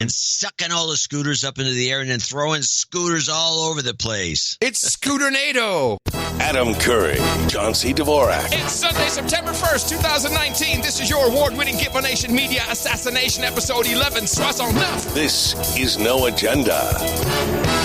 and sucking all the scooters up into the air and then throwing scooters all over the place. It's Scooternado. Adam Curry, John C. Dvorak. It's Sunday, September 1st, 2019. This is your award-winning Gitmo Nation Media Assassination Episode 11, 69. This is No Agenda.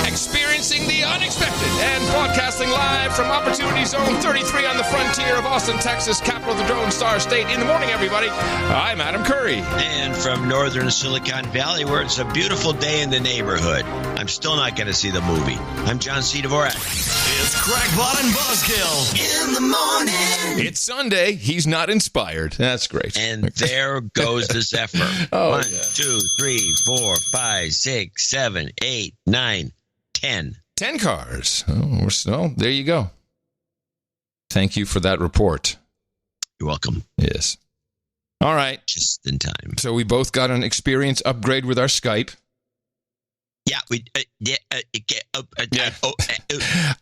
Experiencing the unexpected and broadcasting live from Opportunity Zone 33 on the frontier of Austin, Texas, capital of the Drone Star State. In the morning, everybody. I'm Adam Curry. And from northern Silicon Valley, where it's a beautiful day in the neighborhood. I'm still not going to see the movie. I'm John C. Dvorak. It's Crackpot and Buzzkill in the morning. It's Sunday. He's not inspired. That's great. And there goes the Zephyr. 1, 2, 3, 4, 5, 6, 7, 8, 9, 10. 10 cars. Oh, there you go. Thank you for that report. You're welcome. Yes. All right. Just in time. So we both got an experience upgrade with our Skype. Yeah.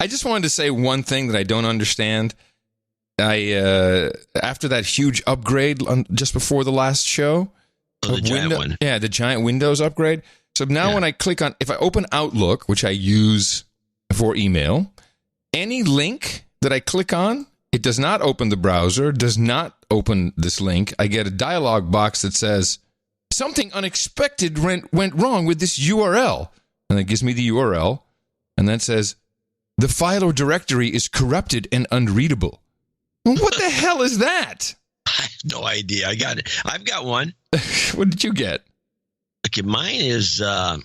I just wanted to say one thing that I don't understand. After that huge upgrade just before the last show. Oh, the giant one. Yeah, the giant Windows upgrade. So now when I click on, if I open Outlook, which I use for email, any link that I click on, it does not open the browser, does not open this link. I get a dialog box that says, something unexpected went wrong with this URL. And it gives me the URL. And then says, the file or directory is corrupted and unreadable. What the hell is that? I have no idea. I got it. I've got one. What did you get? Okay, mine is, I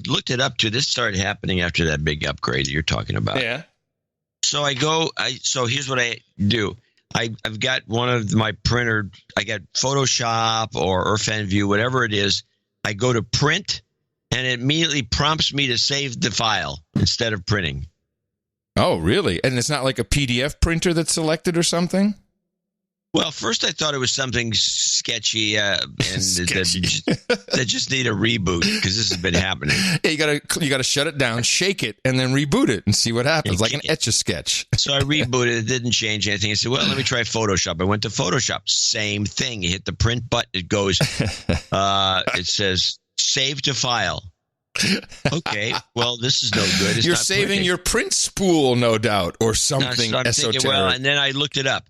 looked it up too. This started happening after that big upgrade that you're talking about. Yeah. So so here's what I do. I've got one of my printer. I got Photoshop or IrfanView, whatever it is. I go to print, and it immediately prompts me to save the file instead of printing. Oh, really? And it's not like a PDF printer that's selected or something? Well, first I thought it was something sketchy, and that just need a reboot because this has been happening. Yeah, you gotta shut it down, shake it, and then reboot it and see what happens, like an Etch-a-Sketch. So I rebooted. It didn't change anything. I said, well, let me try Photoshop. I went to Photoshop. Same thing. You hit the print button. It goes, it says, save to file. Okay, well, this is no good. It's You're not saving printing. your print spool, no doubt, or something I'm esoteric. thinking, well, and then I looked it up.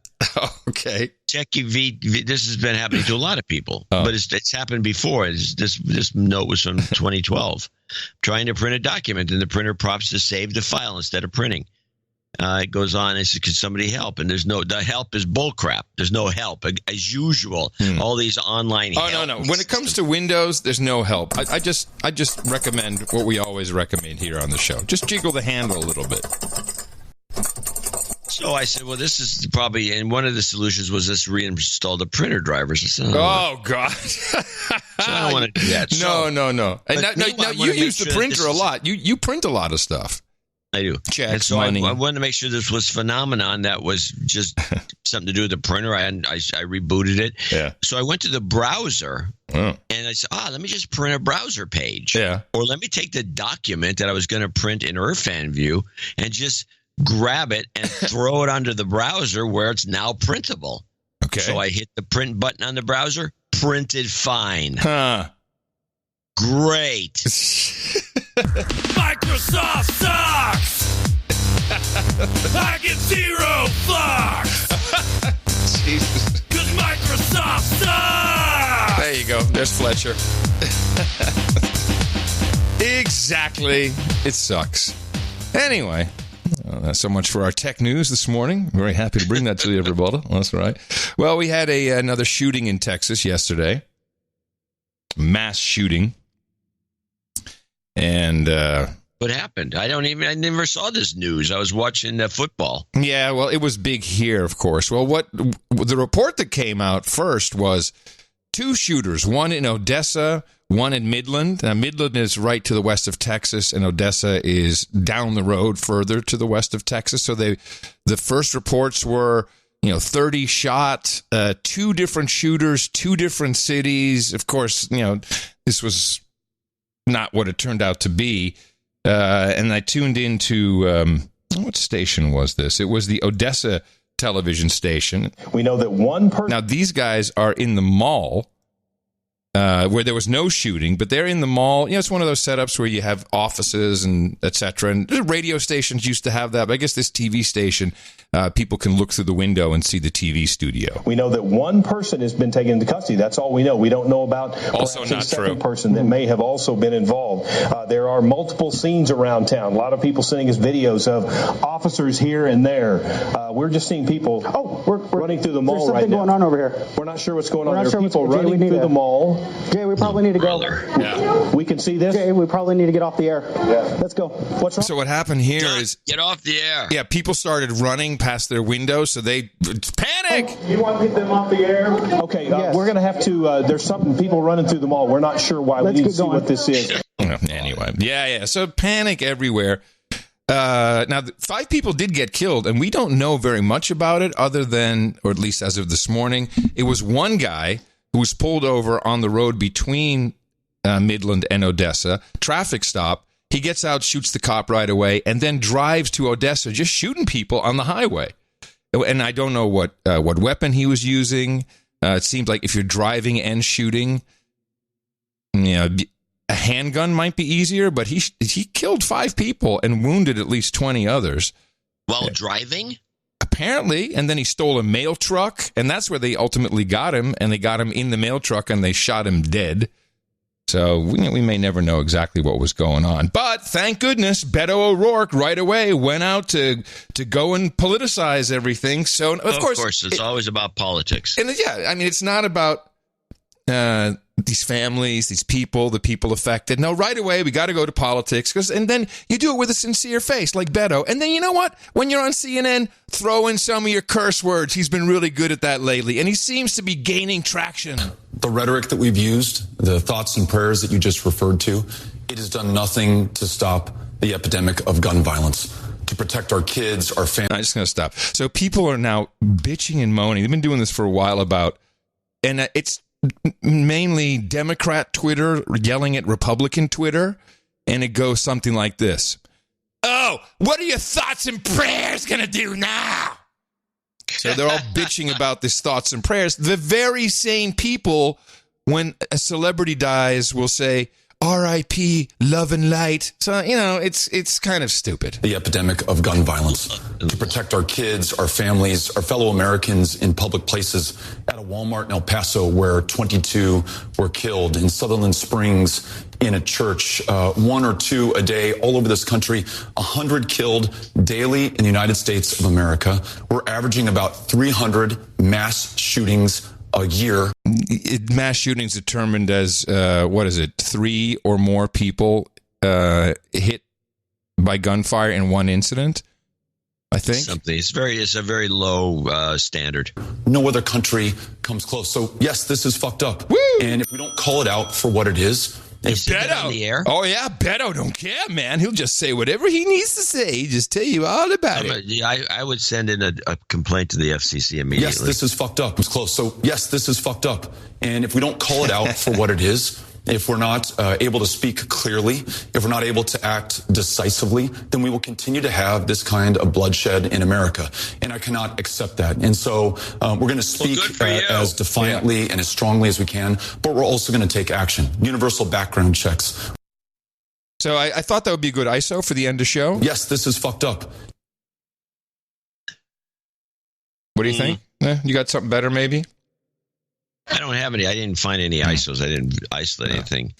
Okay. Check this has been happening to a lot of people, but it's happened before. This note was from 2012. Trying to print a document, and the printer prompts to save the file instead of printing. It goes on and says, "Can somebody help?" And the help is bullcrap. There's no help as usual. All these online. No. When it comes to Windows, there's no help. I just recommend what we always recommend here on the show. Just jiggle the handle a little bit. So I said, well, this is probably, and one of the solutions was just reinstall the printer drivers. I said, God. So I don't want to do that. No. And now you use the printer sure a lot. You print a lot of stuff. I do. Checks, and so money. I wanted to make sure this was phenomenon that was just something to do with the printer. I rebooted it. Yeah. So I went to the browser and I said, let me just print a browser page. Yeah. Or let me take the document that I was going to print in IrfanView and just grab it and throw it onto the browser where it's now printable. Okay. So I hit the print button on the browser, printed fine. Huh. Great. Microsoft sucks! I get zero fucks! Jesus. Because Microsoft sucks! There you go. There's Fletcher. Exactly. It sucks. Anyway. That's so much for our tech news this morning. Very happy to bring that to you, everybody. That's right. Well, we had another shooting in Texas yesterday. Mass shooting. And what happened? I never saw this news. I was watching football. Yeah, well, it was big here, of course. Well, the report that came out first was 2 shooters, one in Odessa, one in Midland. Now, Midland is right to the west of Texas, and Odessa is down the road further to the west of Texas. So the first reports were, 30 shot, 2 different shooters, 2 different cities. Of course, this was not what it turned out to be. And I tuned into, what station was this? It was the Odessa television station. We know that one person... Now, these guys are in the mall. where there was no shooting, but they're in the mall. It's one of those setups where you have offices and et cetera. And radio stations used to have that, but I guess this TV station, people can look through the window and see the TV studio. We know that one person has been taken into custody. That's all we know. We don't know about also a not second true. person that may have also been involved. There are multiple scenes around town. A lot of people sending us videos of officers here and there. We're just seeing people we're running through the mall right now. There's something going on over here. We're not sure what's going We're on. not There are sure people what's- Jay, we running need through to- the mall. Jay, we probably need to go. Yeah. We can see this. Jay, we probably need to get off the air. Yeah. Let's go. What's wrong? So what happened here is, Get off the air. yeah, people started running past their windows, so they panic. You want to get them off the air? Okay, Yes. we're going to have to, there's something, people running through the mall. We're not sure why. Let's We need get to see going. what this is. Anyway, yeah. So panic everywhere. Now, 5 people did get killed, and we don't know very much about it other than, or at least as of this morning, it was one guy who was pulled over on the road between Midland and Odessa, traffic stop. He gets out, shoots the cop right away, and then drives to Odessa, just shooting people on the highway. And I don't know what weapon he was using. It seemed like if you're driving and shooting, a handgun might be easier, but he killed 5 people and wounded at least 20 others. While driving? Apparently, and then he stole a mail truck, and that's where they ultimately got him, and they got him in the mail truck, and they shot him dead. So we may never know exactly what was going on. But thank goodness, Beto O'Rourke right away went out to go and politicize everything. So, of course, It's always about politics. And yeah, I mean, it's not about these families, these people, the people affected. No, right away, we got to go to politics. And then you do it with a sincere face, like Beto. And then you know what? When you're on CNN, throw in some of your curse words. He's been really good at that lately. And he seems to be gaining traction. The rhetoric that we've used, the thoughts and prayers that you just referred to, it has done nothing to stop the epidemic of gun violence, to protect our kids, our families. I'm just going to stop. So people are now bitching and moaning. They've been doing this for a while and it's mainly Democrat Twitter yelling at Republican Twitter, and it goes something like this. Oh, what are your thoughts and prayers going to do now? So they're all bitching about this thoughts and prayers. The very same people, when a celebrity dies, will say, R.I.P., love and light. So, it's kind of stupid. The epidemic of gun violence, to protect our kids, our families, our fellow Americans in public places, at a Walmart in El Paso where 22 were killed, in Sutherland Springs, in a church, 1 or 2 a day all over this country, 100 killed daily in the United States of America. We're averaging about 300 mass shootings a year. Mass shootings determined as 3 or more people hit by gunfire in one incident, I think. It's a very low standard. No other country comes close. So yes, this is fucked up. Woo! And if we don't call it out for what it is, Beto on the air? Oh yeah, Beto don't care, man. He'll just say whatever he needs to say. He'll just tell you all about it. I would send in a complaint to the FCC immediately. yes, this is fucked up. It's close. So yes, this is fucked up. And if we don't call it out for what it is, if we're not able to speak clearly, if we're not able to act decisively, then we will continue to have this kind of bloodshed in America. And I cannot accept that. And so we're going to speak as defiantly and as strongly as we can, but we're also going to take action. Universal background checks. So I thought that would be a good ISO for the end of the show. Yes, this is fucked up. What do you think? You got something better, maybe? I don't have any. I didn't find any ISOs. I didn't isolate anything.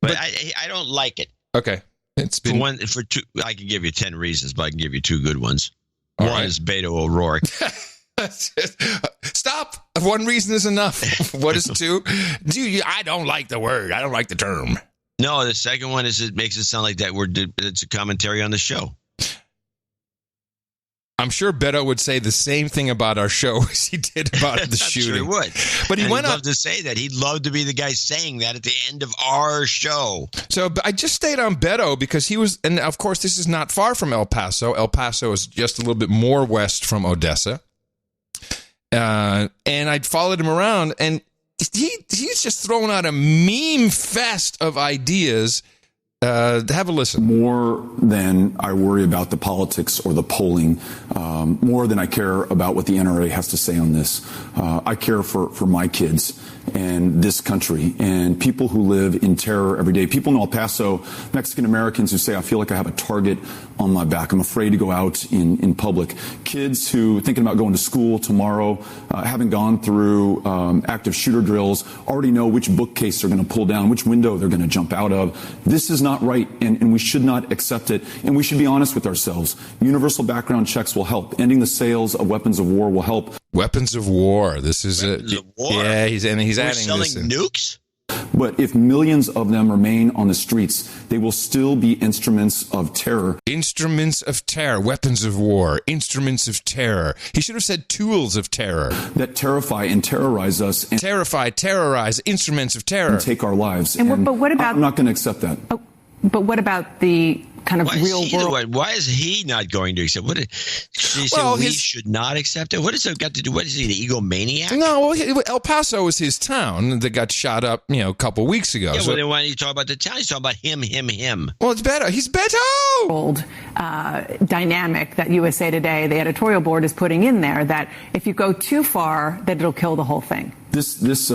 But I don't like it. Okay. It's been For two. I can give you 10 reasons, but I can give you 2 good ones. All One right. is Beto O'Rourke. Stop. 1 reason is enough. What is 2? I don't like the word. I don't like the term. No, the second one is it makes it sound like that it's a commentary on the show. I'm sure Beto would say the same thing about our show as he did about the shooting. Sure he would. But he went he'd up love to say that. He'd love to be the guy saying that at the end of our show. So I just stayed on Beto because he was, and of course this is not far from El Paso. El Paso is just a little bit more west from Odessa. And I'd followed him around, and he's just throwing out a meme fest of ideas Have a listen. More than I worry about the politics or the polling, more than I care about what the NRA has to say on this. I care for my kids and this country and people who live in terror every day. People in El Paso, Mexican Americans who say, I feel like I have a target on my back. I'm afraid to go out in public. Kids who thinking about going to school tomorrow, having gone through active shooter drills, already know which bookcase they're going to pull down, which window they're going to jump out of. This is not right, and we should not accept it. And we should be honest with ourselves. Universal background checks will help. Ending the sales of weapons of war will help. Weapons of war. This is weapons of war. Yeah, he's adding selling this in. nukes. But if millions of them remain on the streets, they will still be instruments of terror. Instruments of terror, weapons of war, instruments of terror. He should have said tools of terror. That terrify and terrorize us. And terrorize, instruments of terror. And take our lives. But what about... I'm not going to accept that. Oh, but what about the kind of real world? Why is he not going to accept? We should not accept it. What does it got to do? What is he, the egomaniac? No, El Paso is his town that got shot up, a couple weeks ago. Yeah, well, then why don't you talk about the town? He's talking about him. Well, it's better. He's better. Old dynamic that USA Today, the editorial board, is putting in there that if you go too far, that it'll kill the whole thing. This is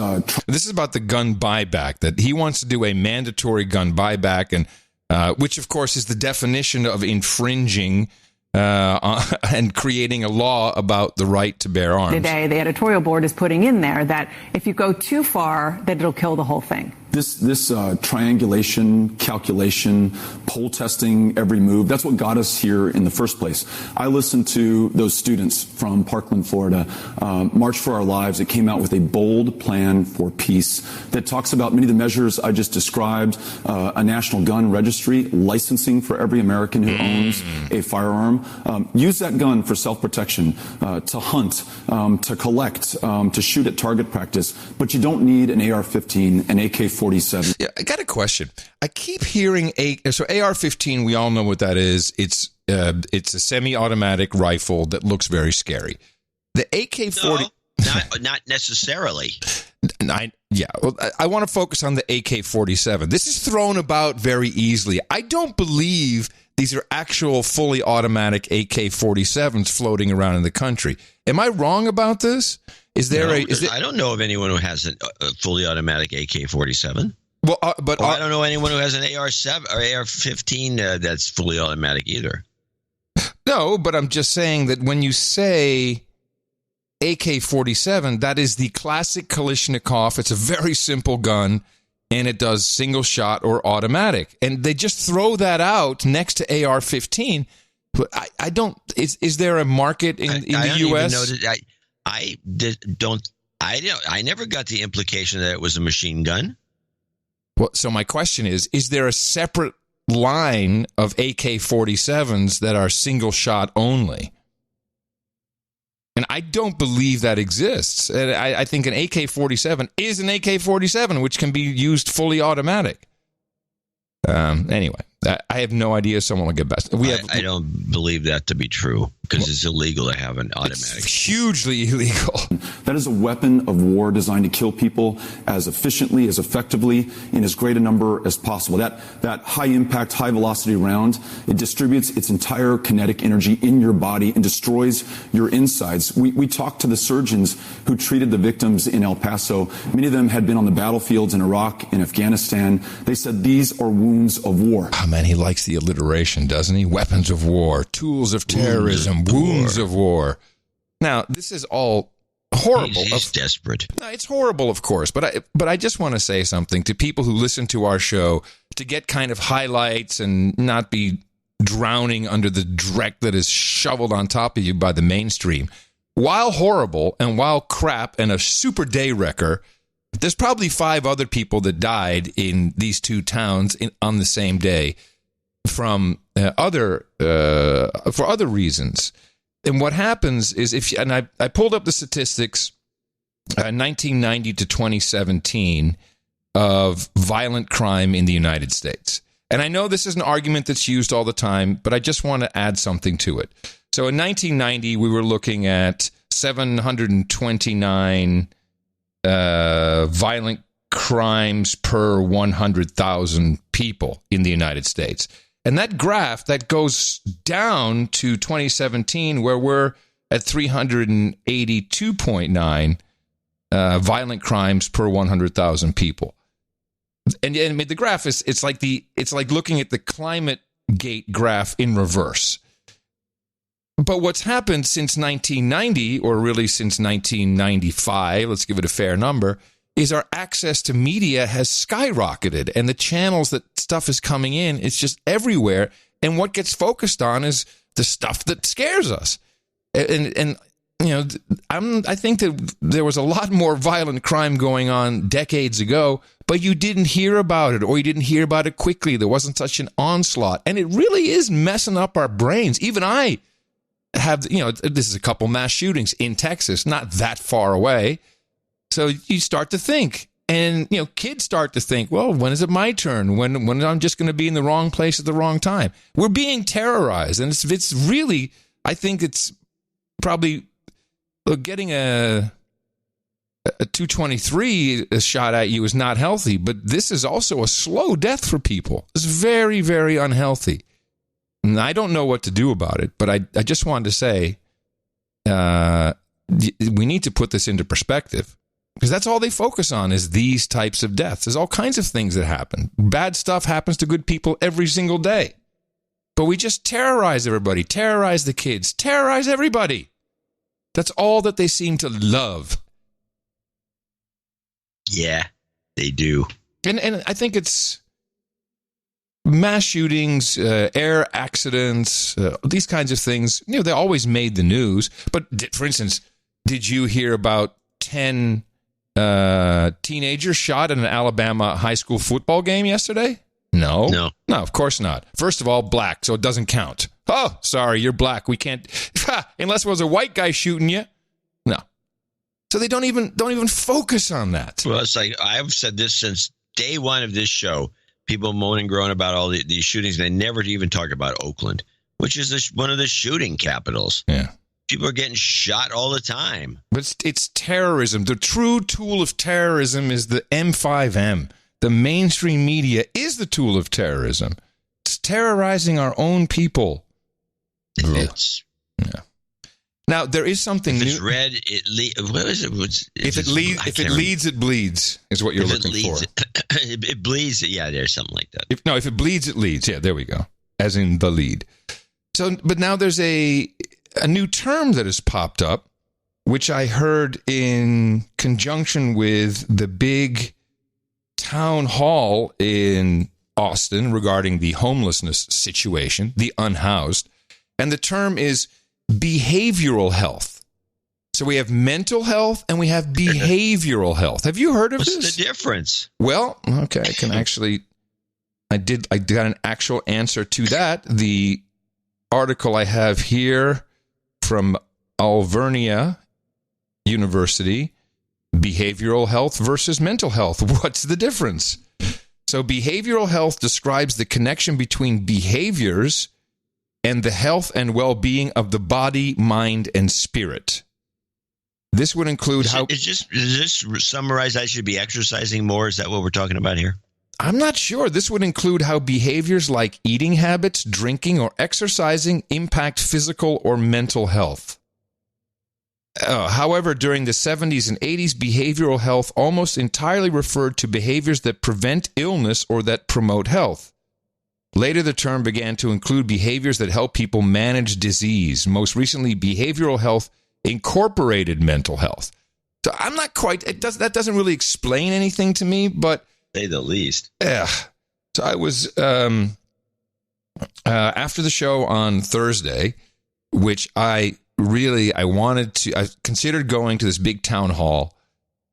about the gun buyback, that he wants to do a mandatory gun buyback, and which, of course, is the definition of infringing and creating a law about the right to bear arms. Today, the editorial board is putting in there that if you go too far, that it'll kill the whole thing. This triangulation, calculation, poll testing every move, that's what got us here in the first place. I listened to those students from Parkland, Florida, March for Our Lives. It came out with a bold plan for peace that talks about many of the measures I just described, a national gun registry, licensing for every American who owns a firearm. Use that gun for self-protection, to hunt, to collect, to shoot at target practice, but you don't need an AR-15, an AK-47. Yeah, I got a question. I keep hearing AR-15. We all know what that is. It's a semi-automatic rifle that looks very scary. The AK-40, not necessarily. I want to focus on the AK-47. This is thrown about very easily. I don't believe these are actual fully automatic AK-47s floating around in the country. Am I wrong about this? I don't know of anyone who has a fully automatic AK-47. Well, I don't know anyone who has an AR-7 or AR-15 that's fully automatic either. No, but I'm just saying that when you say AK-47, that is the classic Kalashnikov. It's a very simple gun, and it does single shot or automatic. And they just throw that out next to AR-15. But I don't. Is there a market in the U.S.? I never got the implication that it was a machine gun. Well, so my question is there a separate line of AK-47s that are single shot only? And I don't believe that exists. I think an AK-47 is an AK-47, which can be used fully automatic. Anyway, I have no idea. Someone will get back. I don't believe that to be true because it's illegal to have an automatic. It's hugely illegal. That is a weapon of war designed to kill people as efficiently, as effectively, in as great a number as possible. That high impact, high velocity round, it distributes its entire kinetic energy in your body and destroys your insides. We talked to the surgeons who treated the victims in El Paso. Many of them had been on the battlefields in Iraq and Afghanistan. They said these are wounds of war. Oh, man, he likes the alliteration, doesn't he? Weapons of war, tools of terrorism, wounds of war. Now, this is all horrible. He's desperate. No, it's horrible, of course. But I just want to say something to people who listen to our show to get kind of highlights and not be drowning under the dreck that is shoveled on top of you by the mainstream. While horrible and while crap and a super day wrecker, there's probably 5 other people that died in these 2 towns on the same day from for other reasons. And what happens is I pulled up the statistics, 1990 to 2017 of violent crime in the United States. And I know this is an argument that's used all the time, but I just want to add something to it. So in 1990, we were looking at 729 violent crimes per 100,000 people in the United States. And that graph, that goes down to 2017, where we're at 382.9 violent crimes per 100,000 people. And the graph is it's like looking at the climate gate graph in reverse. But what's happened since 1990, or really since 1995, let's give it a fair number, is our access to media has skyrocketed, and the channels that stuff is coming in, it's just everywhere. And what gets focused on is the stuff that scares us. And you know, I think that there was a lot more violent crime going on decades ago, but you didn't hear about it, or you didn't hear about it quickly. There wasn't such an onslaught, and it really is messing up our brains. Even I have, you know, this is a couple mass shootings in Texas, not that far away. So you start to think, and, you know, kids start to think, well, when is it my turn? When I'm just going to be in the wrong place at the wrong time? We're being terrorized, and it's really, I think it's probably, look, getting a 223 shot at you is not healthy, but this is also a slow death for people. It's very, very unhealthy. And I don't know what to do about it, but I just wanted to say we need to put this into perspective, because that's all they focus on is these types of deaths. There's all kinds of things that happen. Bad stuff happens to good people every single day. But we just terrorize everybody, terrorize the kids, terrorize everybody. That's all that they seem to love. Yeah, they do. And I think it's mass shootings, air accidents, these kinds of things. You know, they always made the news. But for instance, did you hear about 10 teenagers shot at an Alabama high school football game yesterday? No, of course not. First of all, black, so it doesn't count. Oh, sorry, you're black. We can't, unless it was a white guy shooting you. No. So they don't even focus on that. Well, it's like, I've said this since day one of this show. People moan and groan about all these shootings. They never even talk about Oakland, which is one of the shooting capitals. Yeah. People are getting shot all the time. But it's terrorism. The true tool of terrorism is the M5M. The mainstream media is the tool of terrorism. It's terrorizing our own people. It's yeah. Now there is something if new. It's red. What is it? If it leads, it bleeds. Is what you're looking for. It bleeds. Yeah, there's something like that. If it bleeds, it leads. Yeah, there we go. As in the lead. So, but now there's a new term that has popped up, which I heard in conjunction with the big town hall in Austin regarding the homelessness situation, the unhoused. And the term is behavioral health. So we have mental health and we have behavioral health. Have you heard of this? What's the difference? Well, okay, I can actually, I got an actual answer to that. The article I have here from Alvernia University, behavioral health versus mental health. What's the difference? So behavioral health describes the connection between behaviors and the health and well-being of the body, mind, and spirit. This would include Is this summarize I should be exercising more? Is that what we're talking about here? I'm not sure. This would include how behaviors like eating habits, drinking, or exercising impact physical or mental health. However, during the 70s and 80s, behavioral health almost entirely referred to behaviors that prevent illness or that promote health. Later, the term began to include behaviors that help people manage disease. Most recently, behavioral health incorporated mental health. So I'm not quite, that doesn't really explain anything to me, but say the least. Yeah. So I was, after the show on Thursday, which I considered going to this big town hall,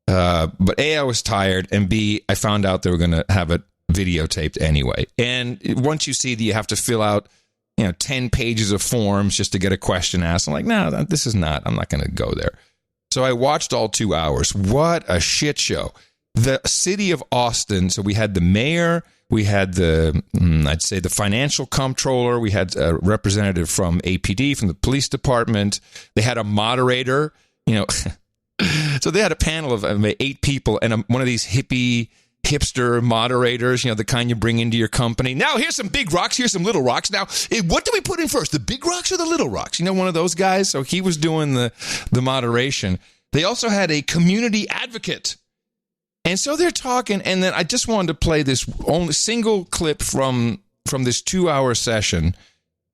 but A, I was tired, and B, I found out they were going to have it videotaped anyway. And once you see that you have to fill out, 10 pages of forms just to get a question asked, I'm like, no, I'm not going to go there. So I watched all 2 hours. What a shit show. The city of Austin, so we had the mayor, we had I'd say the financial comptroller, we had a representative from APD, from the police department, they had a moderator, So they had a panel of 8 people and one of these hipster moderators, the kind you bring into your company. Now, here's some big rocks, here's some little rocks. Now, what do we put in first, the big rocks or the little rocks? One of those guys? So he was doing the moderation. They also had a community advocate. And so they're talking, and then I just wanted to play this only single clip from this 2-hour session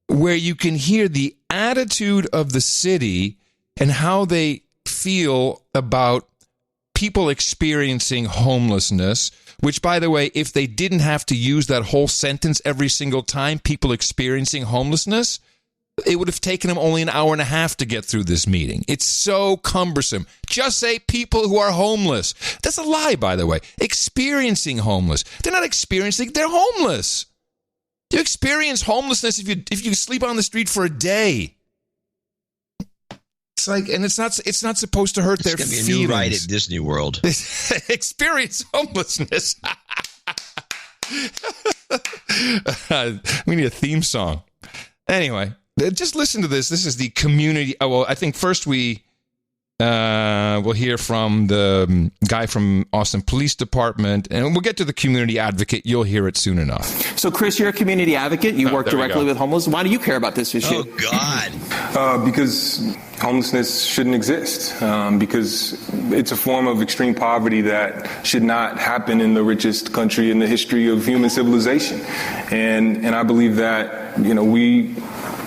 where you can hear the attitude of the city and how they feel about people experiencing homelessness, which, by the way, if they didn't have to use that whole sentence every single time, people experiencing homelessness, it would have taken them only an hour and a half to get through this meeting. It's so cumbersome. Just say people who are homeless. That's a lie, by the way. Experiencing homeless. They're not experiencing, they're homeless. You experience homelessness if you sleep on the street for a day. It's like, and it's not supposed to hurt their feelings. It's going to be a new ride at Disney World. Experience homelessness. We need a theme song. Anyway, just listen to this. This is the community. Oh, well, I think first we'll hear from the guy from Austin Police Department, and we'll get to the community advocate. You'll hear it soon enough. So, Chris, you're a community advocate. You work directly with homeless. Why do you care about this issue? Oh, God. Because homelessness shouldn't exist. Because it's a form of extreme poverty that should not happen in the richest country in the history of human civilization. And I believe that,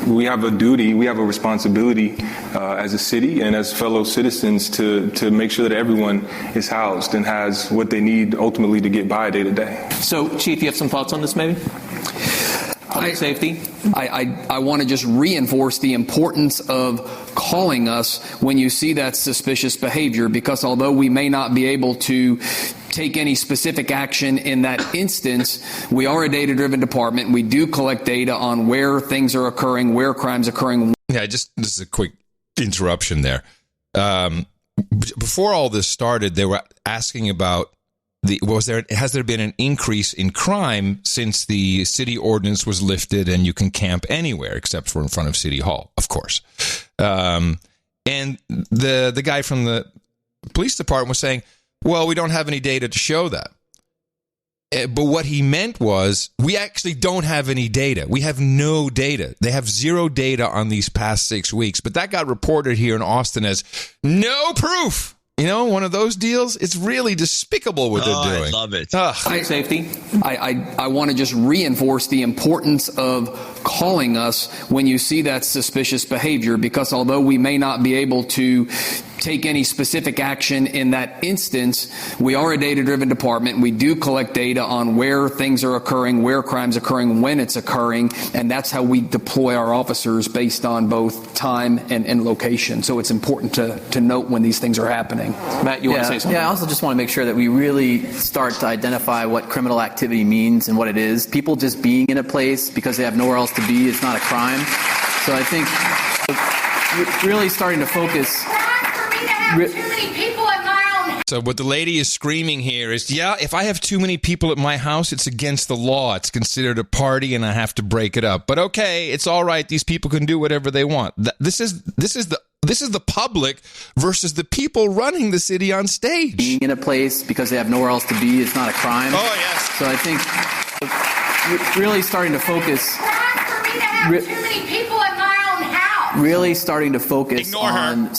we have a duty, we have a responsibility as a city and as fellow citizens to make sure that everyone is housed and has what they need ultimately to get by day to day. So, Chief, you have some thoughts on this maybe? Public safety? I want to just reinforce the importance of calling us when you see that suspicious behavior, because although we may not be able to take any specific action in that instance, we are a data-driven department. We do collect data on where things are occurring, where crimes are occurring. Yeah, this is a quick interruption there. Before all this started, they were asking about has there been an increase in crime since the city ordinance was lifted and you can camp anywhere except for in front of City Hall, of course. And the guy from the police department was saying, well, we don't have any data to show that. But what he meant was, we actually don't have any data. We have no data. They have zero data on these past 6 weeks. But that got reported here in Austin as no proof. One of those deals. It's really despicable what they're doing. I love it. Public safety. I want to just reinforce the importance of calling us when you see that suspicious behavior, because although we may not be able to take any specific action in that instance, we are a data-driven department. We do collect data on where things are occurring, where crimes are occurring, when it's occurring, and that's how we deploy our officers based on both time and location. So it's important to note when these things are happening. Matt, you want to say something? Yeah, I also just want to make sure that we really start to identify what criminal activity means and what it is. People just being in a place because they have nowhere else to be is not a crime. So I think really starting to focus. Too many people at my own house. So what the lady is screaming here is, if I have too many people at my house, it's against the law. It's considered a party and I have to break it up. But okay, it's all right. These people can do whatever they want. This is the public versus the people running the city on stage. Being in a place because they have nowhere else to be is not a crime. Oh, yes. So I think really starting to focus. Too many people at my own house. Really starting to focus Ignore on,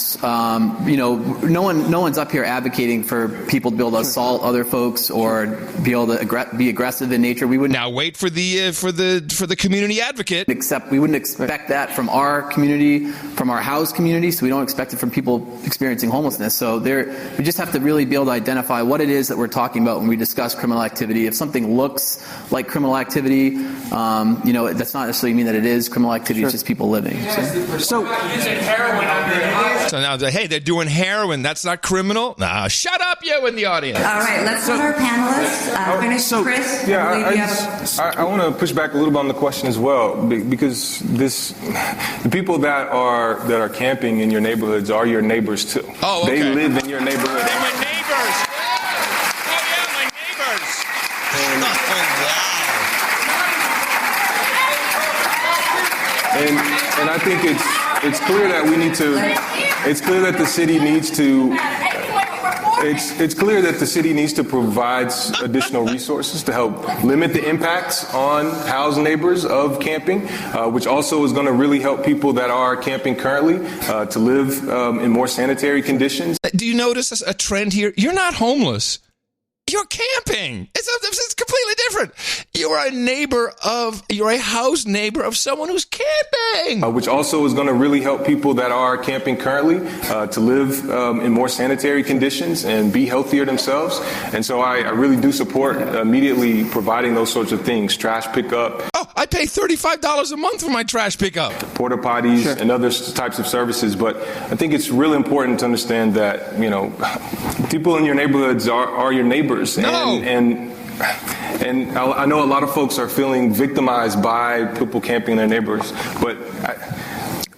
no one's up here advocating for people to be able to assault other folks or be able to be aggressive in nature. We wouldn't. Now wait for the community advocate. We wouldn't expect that from our community, from our house community. So we don't expect it from people experiencing homelessness. So we just have to really be able to identify what it is that we're talking about when we discuss criminal activity. If something looks like criminal activity, that's not necessarily mean that it is criminal activity. Sure. It's just people living. So now, hey, they're doing heroin. That's not criminal? Nah, shut up, you in the audience. All right, let's let our panelists finish. Chris, I want to push back a little bit on the question as well, because the people that are camping in your neighborhoods are your neighbors too. Oh, okay. They live in your neighborhood. They're my neighbors. Oh yeah, my neighbors. And I think it's clear that we need to. It's clear that the city needs to. it's clear that the city needs to provide additional resources to help limit the impacts on housed neighbors of camping, which also is going to really help people that are camping currently to live in more sanitary conditions. Do you notice a trend here? You're not homeless. You're camping. It's completely different. You're a house neighbor of someone who's camping. Which also is going to really help people that are camping currently to live in more sanitary conditions and be healthier themselves. And so I really do support immediately providing those sorts of things. Trash pickup. Oh, I pay $35 a month for my trash pickup. Porta potties and other types of services. But I think it's really important to understand that, people in your neighborhoods are your neighbors. No. And I know a lot of folks are feeling victimized by people camping in their neighbors, but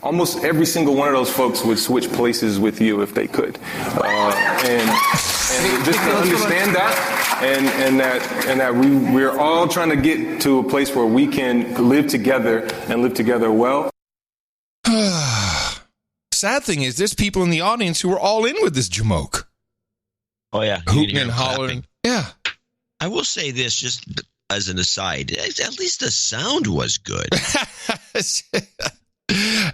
almost every single one of those folks would switch places with you if they could. And just to understand that, and that we're all trying to get to a place where we can live together and live together well. Sad thing is, there's people in the audience who are all in with this jamoke. Oh, yeah. Hooting and hollering. Yeah. I will say this just as an aside. At least the sound was good.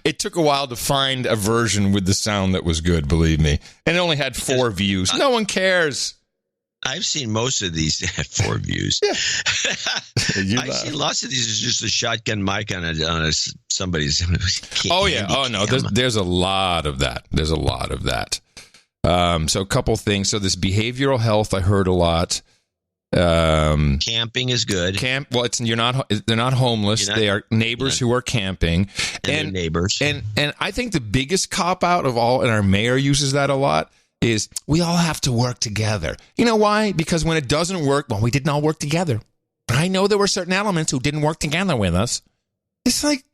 It took a while to find a version with the sound that was good, believe me. And it only had 4 views. No one cares. I've seen most of these at 4 views. Yeah. I've seen lots of these is just a shotgun mic on somebody's. Oh, yeah. Oh, no. There's a lot of that. So a couple things. So this behavioral health, I heard a lot. Camping is good. They're not homeless. They are neighbors who are camping. And neighbors. And I think the biggest cop out of all, and our mayor uses that a lot, is we all have to work together. You know why? Because when it doesn't work, we didn't all work together. I know there were certain elements who didn't work together with us. It's like,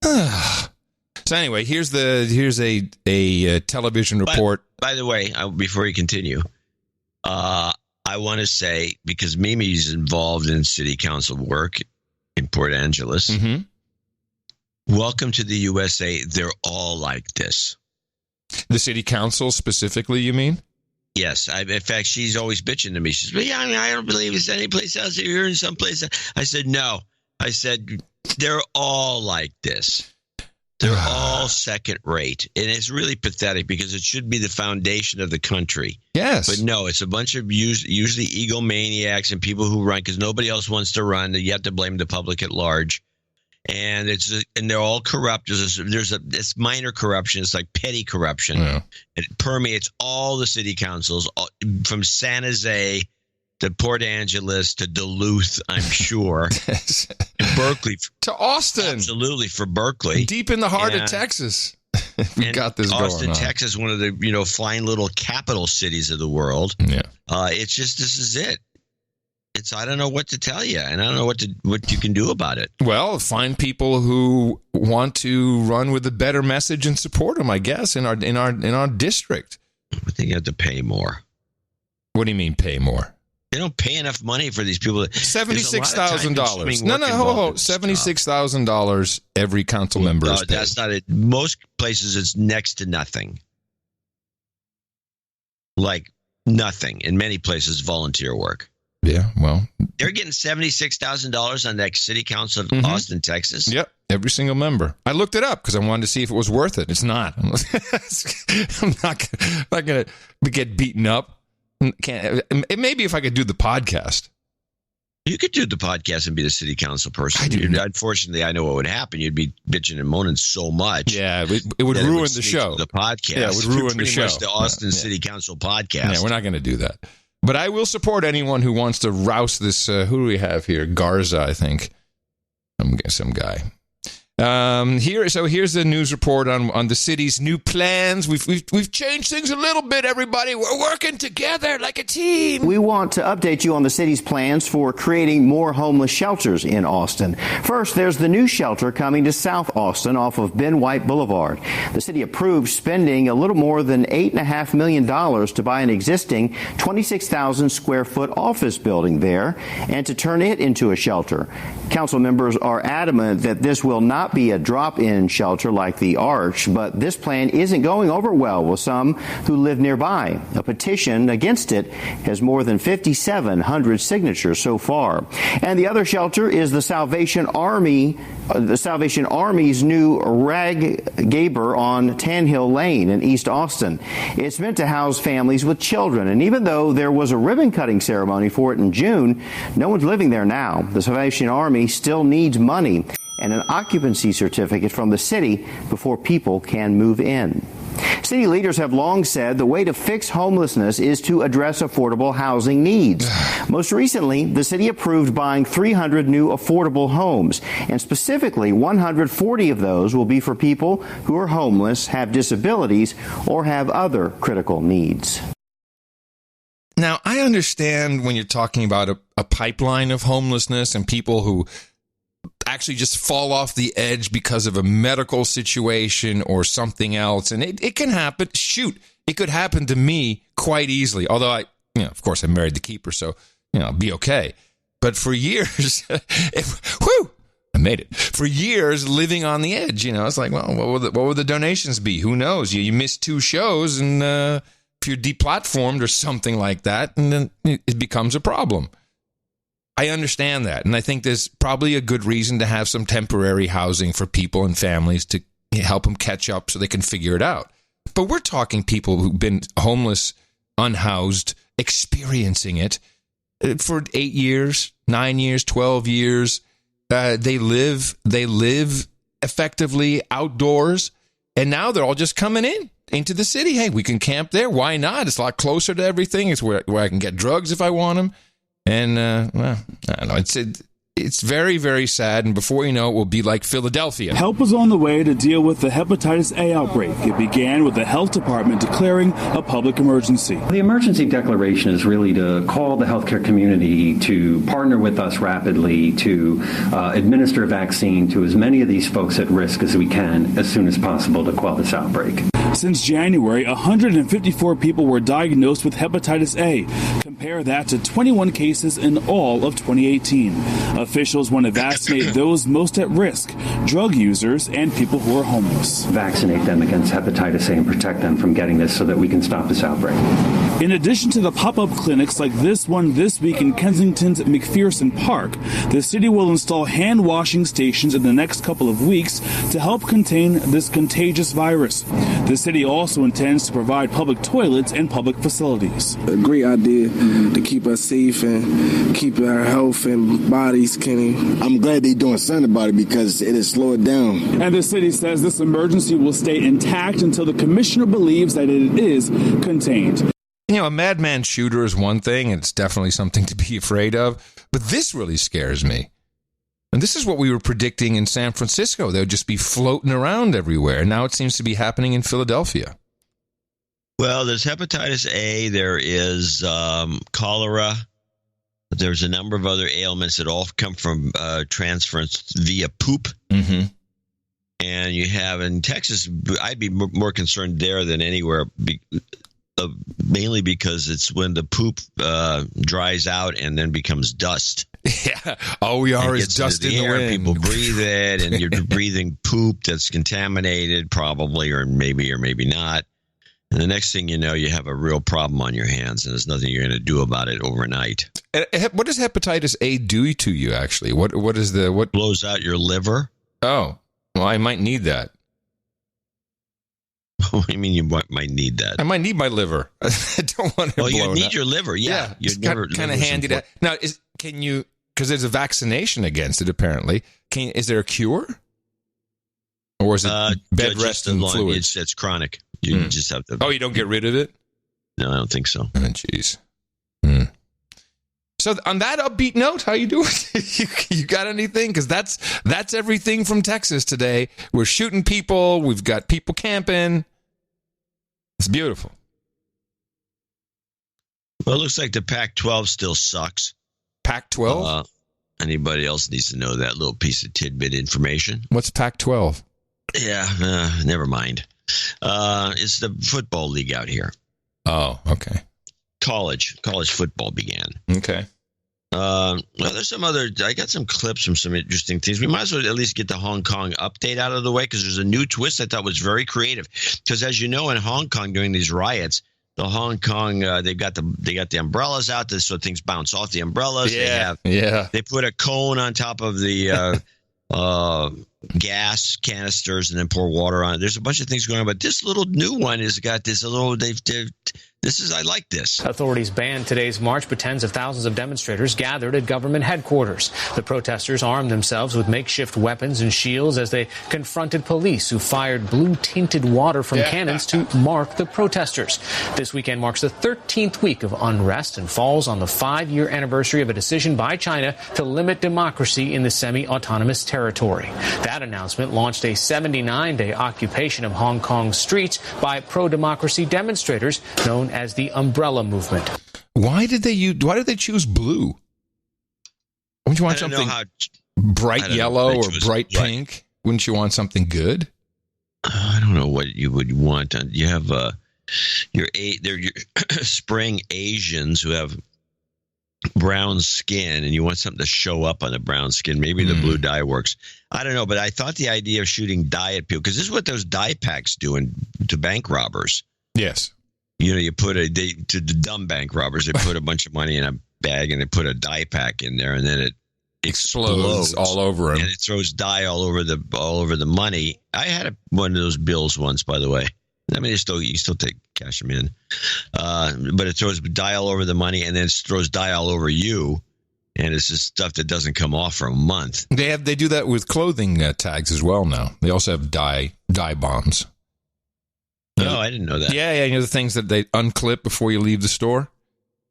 So anyway, here's a television report. By the way, before you continue, I want to say, because Mimi's involved in city council work in Port Angeles, welcome to the USA. They're all like this. The city council specifically, you mean? Yes. In fact, she's always bitching to me. She says, I don't believe it's any place else. You're in some place. I said, no. I said, they're all like this. They're all second rate. And it's really pathetic because it should be the foundation of the country. Yes. But no, it's a bunch of usually egomaniacs and people who run because nobody else wants to run. You have to blame the public at large. And they're all corrupt. It's minor corruption. It's like petty corruption. Yeah. It permeates all the city councils from San Jose to Port Angeles to Duluth, I'm sure. Berkeley. To Austin. Absolutely, for Berkeley. Deep in the heart of Texas. We've got this going on. Austin, Texas, one of the fine little capital cities of the world. Yeah. It's just, this is it. I don't know what to tell you, and I don't know what you can do about it. Well, find people who want to run with a better message and support them, I guess, in our district. I think you have to pay more. What do you mean pay more? They don't pay enough money for these people. $76,000. No, $76,000 every council member is paid. That's not it. Most places it's next to nothing. Like nothing. In many places, volunteer work. Yeah, well. They're getting $76,000 on that city council of Austin, Texas. Yep, every single member. I looked it up because I wanted to see if it was worth it. It's not. I'm not going to get beaten up. Maybe if I could do the podcast. You could do the podcast and be the city council person. Unfortunately, I know what would happen. You'd be bitching and moaning so much. Yeah, it would ruin the show. The podcast. Yeah, it would ruin the show. Much the Austin City Council podcast. Yeah, we're not going to do that. But I will support anyone who wants to roust this. Who do we have here? Garza, I think. Some guy. Here's the news report on the city's new plans. We've changed things a little bit, everybody. We're working together like a team. We want to update you on the city's plans for creating more homeless shelters in Austin. First, there's the new shelter coming to South Austin off of Ben White Boulevard. The city approved spending a little more than $8.5 million to buy an existing 26,000 square foot office building there and to turn it into a shelter. Council members are adamant that this will not not be a drop-in shelter like the Arch, but this plan isn't going over well with some who live nearby. A petition against it has more than 5,700 signatures so far. And the other shelter is the Salvation Army's new Rag Gaber on Tan Hill Lane in East Austin. It's meant to house families with children, and even though there was a ribbon-cutting ceremony for it in June, no one's living there now. The Salvation Army still needs money and an occupancy certificate from the city before people can move in. City leaders have long said the way to fix homelessness is to address affordable housing needs. Most recently, the city approved buying 300 new affordable homes, and specifically 140 of those will be for people who are homeless, have disabilities, or have other critical needs. Now, I understand when you're talking about a pipeline of homelessness and people who actually just fall off the edge because of a medical situation or something else. And it can happen. Shoot, it could happen to me quite easily. Although of course I married the keeper, so, I'll be okay. But for years, I made it. For years, living on the edge, it's like, well, what will the donations be? Who knows? You miss 2 shows and if you're deplatformed or something like that, and then it becomes a problem. I understand that, and I think there's probably a good reason to have some temporary housing for people and families to help them catch up so they can figure it out. But we're talking people who've been homeless, unhoused, experiencing it for 8 years, 9 years, 12 years. They live effectively outdoors, and now they're all just coming into the city. Hey, we can camp there. Why not? It's a lot closer to everything. It's where I can get drugs if I want them. And, I don't know, it's very, very sad. And before you know it, we'll be like Philadelphia. Help is on the way to deal with the hepatitis A outbreak. It began with the health department declaring a public emergency. The emergency declaration is really to call the healthcare community to partner with us rapidly to administer a vaccine to as many of these folks at risk as we can as soon as possible to quell this outbreak. Since January, 154 people were diagnosed with hepatitis A. Compare that to 21 cases in all of 2018. Officials want to vaccinate those most at risk, drug users and people who are homeless. Vaccinate them against hepatitis A and protect them from getting this so that we can stop this outbreak. In addition to the pop-up clinics like this one this week in Kensington's McPherson Park, the city will install hand-washing stations in the next couple of weeks to help contain this contagious virus. The city also intends to provide public toilets and public facilities. A great idea to keep us safe and keep our health and bodies clean. I'm glad they're doing something about it because it has slowed down. And the city says this emergency will stay intact until the commissioner believes that it is contained. A madman shooter is one thing, and it's definitely something to be afraid of. But this really scares me. And this is what we were predicting in San Francisco. They'll just be floating around everywhere. Now it seems to be happening in Philadelphia. Well, there's hepatitis A. There is cholera. There's a number of other ailments that all come from transference via poop. Mm-hmm. And you have in Texas, I'd be more concerned there than anywhere, mainly because it's when the poop dries out and then becomes dust. Yeah, all we are is dust in the air. wind. People breathe it, and you're breathing poop that's contaminated, probably, or maybe not. And the next thing you know, you have a real problem on your hands, and there's nothing you're going to do about it overnight. What does hepatitis A do to you, actually? What blows out your liver? Oh, well, I might need that. What do you mean you might need that? I might need my liver. I don't want to. Well, you need up. your liver. Yeah, it's kind of handy. Now, can you? Because there's a vaccination against it. Apparently, is there a cure, or is it bed rest and fluids? It's chronic. You just have to. Oh, you don't get rid of it? No, I don't think so. Oh, jeez. So on that upbeat note, how you doing? you got anything? Because that's everything from Texas today. We're shooting people. We've got people camping. It's beautiful. Well, it looks like the Pac-12 still sucks. Pac-12? Anybody else needs to know that little piece of tidbit information? What's Pac-12? Yeah, never mind. It's the football league out here. Oh, okay. College football began. Okay. Well, there's some other. I got some clips from some interesting things. We might as well at least get the Hong Kong update out of the way because there's a new twist I thought was very creative. Because as you know, in Hong Kong during these riots, the Hong Kong they got the umbrellas out there so things bounce off the umbrellas. Yeah, They put a cone on top of the gas canisters and then pour water on it. There's a bunch of things going on, but this little new one has got this little. I like this. Authorities banned today's march, but tens of thousands of demonstrators gathered at government headquarters. The protesters armed themselves with makeshift weapons and shields as they confronted police who fired blue-tinted water from cannons to mark the protesters. This weekend marks the 13th week of unrest and falls on the 5-year anniversary of a decision by China to limit democracy in the semi-autonomous territory. That announcement launched a 79-day occupation of Hong Kong's streets by pro-democracy demonstrators known as the Umbrella Movement. Why did they choose blue? Wouldn't you want something bright yellow or bright pink? Wouldn't you want something good? I don't know what you would want. You have your spring Asians who have brown skin, and you want something to show up on the brown skin. Maybe the blue dye works. I don't know, but I thought the idea of shooting dye at people, because this is what those dye packs do to bank robbers. Yes. You know, you put to the dumb bank robbers, they put a bunch of money in a bag and they put a dye pack in there, and then it explodes all over them, and it throws dye all over the money. I had one of those bills once, by the way. I mean, you still cash them in, but it throws dye all over the money, and then it throws dye all over you, and it's just stuff that doesn't come off for a month. They do that with clothing tags as well now. They also have dye bombs. No, I didn't know that. Yeah, you know the things that they unclip before you leave the store?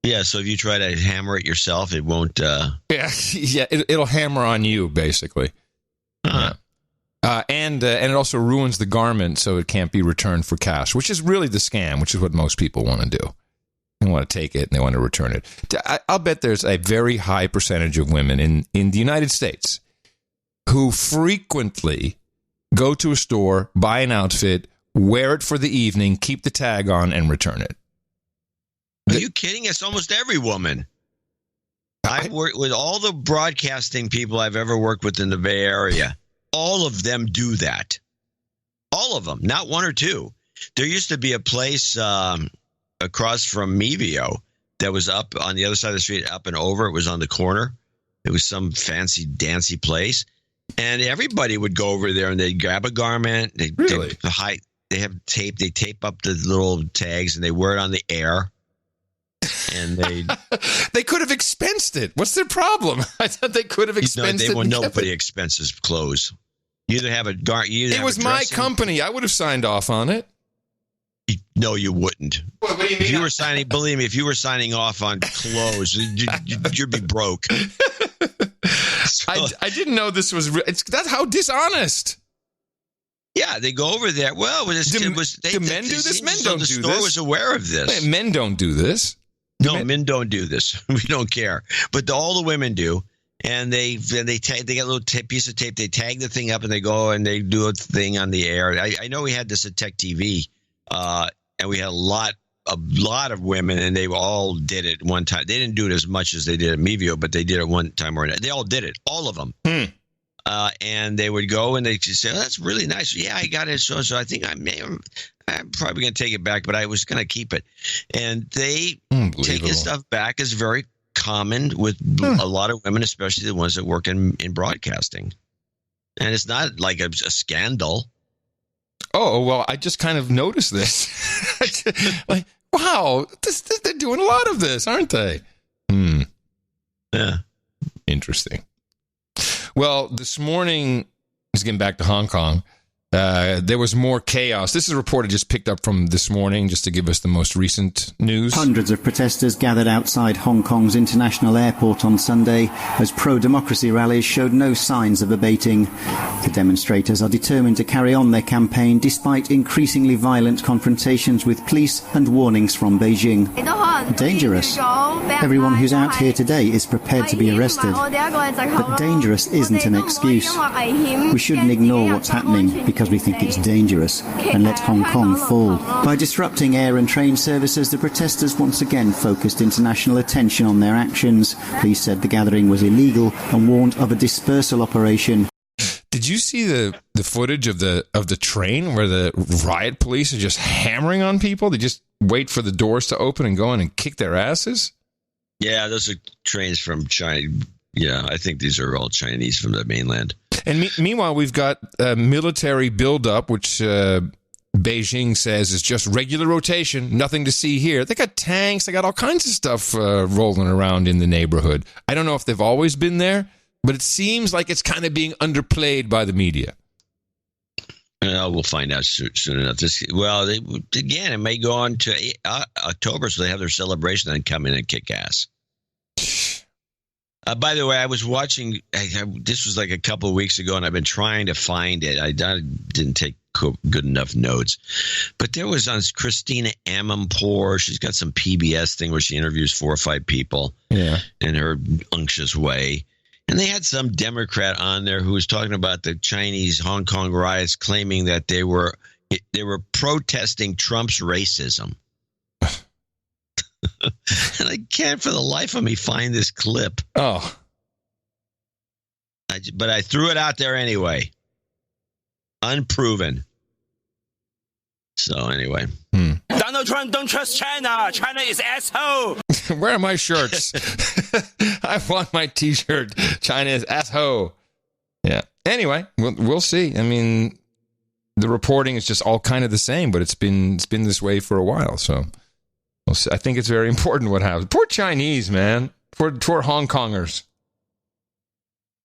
Yeah, so if you try to hammer it yourself, it won't... it'll hammer on you, basically. Uh-huh. And it also ruins the garment so it can't be returned for cash, which is really the scam, which is what most people want to do. They want to take it and they want to return it. I'll bet there's a very high percentage of women in the United States who frequently go to a store, buy an outfit, wear it for the evening, keep the tag on, and return it. Are you kidding? It's almost every woman. I've worked with all the broadcasting people I've ever worked with in the Bay Area. All of them do that. All of them, not one or two. There used to be a place across from Mevio that was up on the other side of the street, up and over. It was on the corner. It was some fancy, dancy place. And everybody would go over there and they'd grab a garment. They have tape. They tape up the little tags and they wear it on the air. And they could have expensed it. What's their problem? I thought they could have expensed it. Nobody expenses clothes. You either have a It was my company. I would have signed off on it. No, you wouldn't. What do you mean? If you were signing, believe me, if you were signing off on clothes, you'd be broke. I didn't know this was. That's how dishonest. Yeah, they go over there. Well, do men do this? Men don't do this. The store was aware of this. Men don't do this. No, men don't do this. We don't care. But all the women do. And they get a little piece of tape. They tag the thing up and they go and they do a thing on the air. I know we had this at Tech TV, and we had a lot of women, and they all did it one time. They didn't do it as much as they did at Mevio, but they did it one time or another. They all did it, all of them. And they would go and they just say, "Oh, that's really nice. Yeah, I got it. So I think I'm probably going to take it back, but I was going to keep it." And they taking stuff back is very common with a lot of women, especially the ones that work in broadcasting. And it's not like a scandal. Oh, well, I just kind of noticed this. Like, wow, they're doing a lot of this, aren't they? Yeah. Interesting. Well, this morning, just getting back to Hong Kong, there was more chaos. This is a report I just picked up from this morning, just to give us the most recent news. Hundreds of protesters gathered outside Hong Kong's international airport on Sunday as pro-democracy rallies showed no signs of abating. The demonstrators are determined to carry on their campaign despite increasingly violent confrontations with police and warnings from Beijing. Dangerous. Everyone who's out here today is prepared to be arrested. But dangerous isn't an excuse. We shouldn't ignore what's happening because because we think it's dangerous and let Hong Kong fall. By disrupting air and train services, the protesters once again focused international attention on their actions. Police said the gathering was illegal and warned of a dispersal operation. Did you see the footage of the train where the riot police are just hammering on people? They just wait for the doors to open and go in and kick their asses? Yeah, those are trains from China. Yeah, I think these are all Chinese from the mainland. And meanwhile, we've got military buildup, which Beijing says is just regular rotation, nothing to see here. They got tanks, they got all kinds of stuff rolling around in the neighborhood. I don't know if they've always been there, but it seems like it's kind of being underplayed by the media. We'll find out soon enough. It may go on to October, so they have their celebration and come in and kick ass. By the way, I was watching. This was like a couple of weeks ago, and I've been trying to find it. I didn't take good enough notes, but there was on Christina Amanpour. She's got some PBS thing where she interviews 4 or 5 people, in her unctuous way. And they had some Democrat on there who was talking about the Chinese Hong Kong riots, claiming that they were protesting Trump's racism. And I can't for the life of me find this clip. Oh. But I threw it out there anyway. Unproven. So anyway. Donald Trump, don't trust China. China is asshole. Where are my shirts? I want my T-shirt. China is asshole. Yeah. Anyway, we'll see. I mean, the reporting is just all kind of the same, but it's been this way for a while. So we'll see. I think it's very important what happens. Poor Chinese, man. Poor Hong Kongers.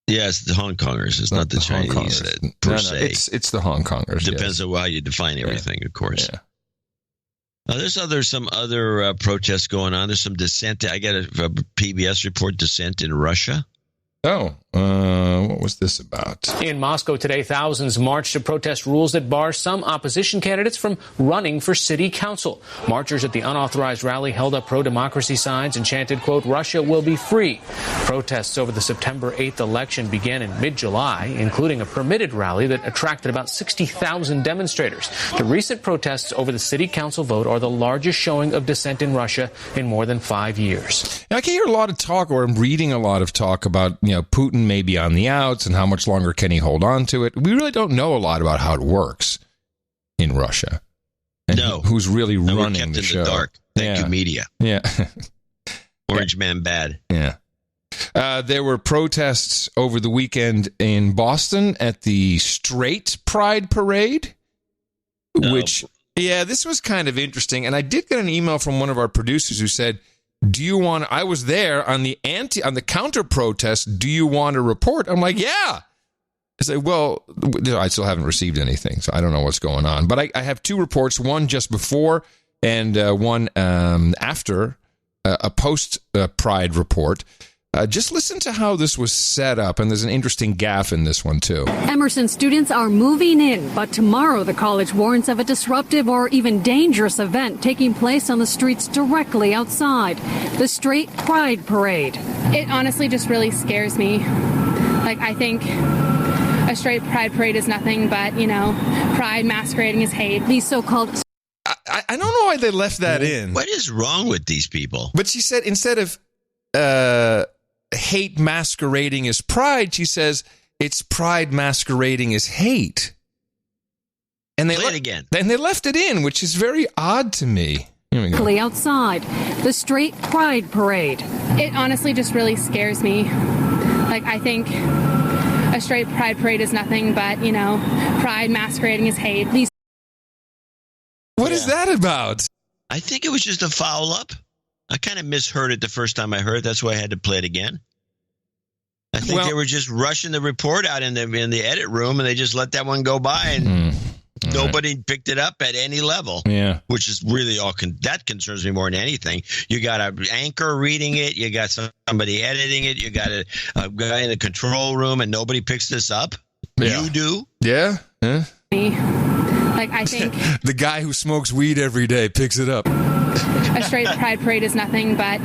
Yes, the Hong Kongers. It's not the Chinese per se. It's the Hong Kongers. Depends on how you define everything, of course. Yeah. There's some other protests going on. There's some dissent. I got a PBS report, dissent in Russia. Oh, what was this about? In Moscow today, thousands marched to protest rules that bar some opposition candidates from running for city council. Marchers at the unauthorized rally held up pro-democracy signs and chanted, quote, "Russia will be free." Protests over the September 8th election began in mid-July, including a permitted rally that attracted about 60,000 demonstrators. The recent protests over the city council vote are the largest showing of dissent in Russia in more than 5 years. I can hear a lot of talk, or I'm reading a lot of talk about, Putin may be on the outs and how much longer can he hold on to it. We really don't know a lot about how it works in Russia. And who's really running the show. In the dark. Thank you, media. Yeah. Orange man bad. Yeah. There were protests over the weekend in Boston at the Straight Pride Parade, this was kind of interesting. And I did get an email from one of our producers who said, I was there on the counter protest. Do you want to report? I'm like, yeah. I say, well, I still haven't received anything, so I don't know what's going on. But I have 2 reports, one just before and one after a post-Pride report. Just listen to how this was set up, and there's an interesting gaffe in this one, too. Emerson students are moving in, but tomorrow the college warns of a disruptive or even dangerous event taking place on the streets directly outside, the Straight Pride Parade. It honestly just really scares me. I think a Straight Pride Parade is nothing but, pride masquerading as hate. These so-called... I don't know why they left that in. What is wrong with these people? But she said instead of... hate masquerading as pride, she says it's pride masquerading as hate. And Play it again. And they left it in, which is very odd to me. Here we go. Outside, the Straight Pride Parade. It honestly just really scares me. I think a Straight Pride Parade is nothing but, pride masquerading as hate. What is that about? I think it was just a foul up. I kind of misheard it the first time I heard it. That's why I had to play it again. I think they were just rushing the report out in the edit room, and they just let that one go by, and nobody picked it up at any level. Yeah, which is really that concerns me more than anything. You got an anchor reading it, you got somebody editing it, you got a guy in the control room, and nobody picks this up. Yeah. You do? Yeah. I think the guy who smokes weed every day picks it up. a straight pride parade is nothing but,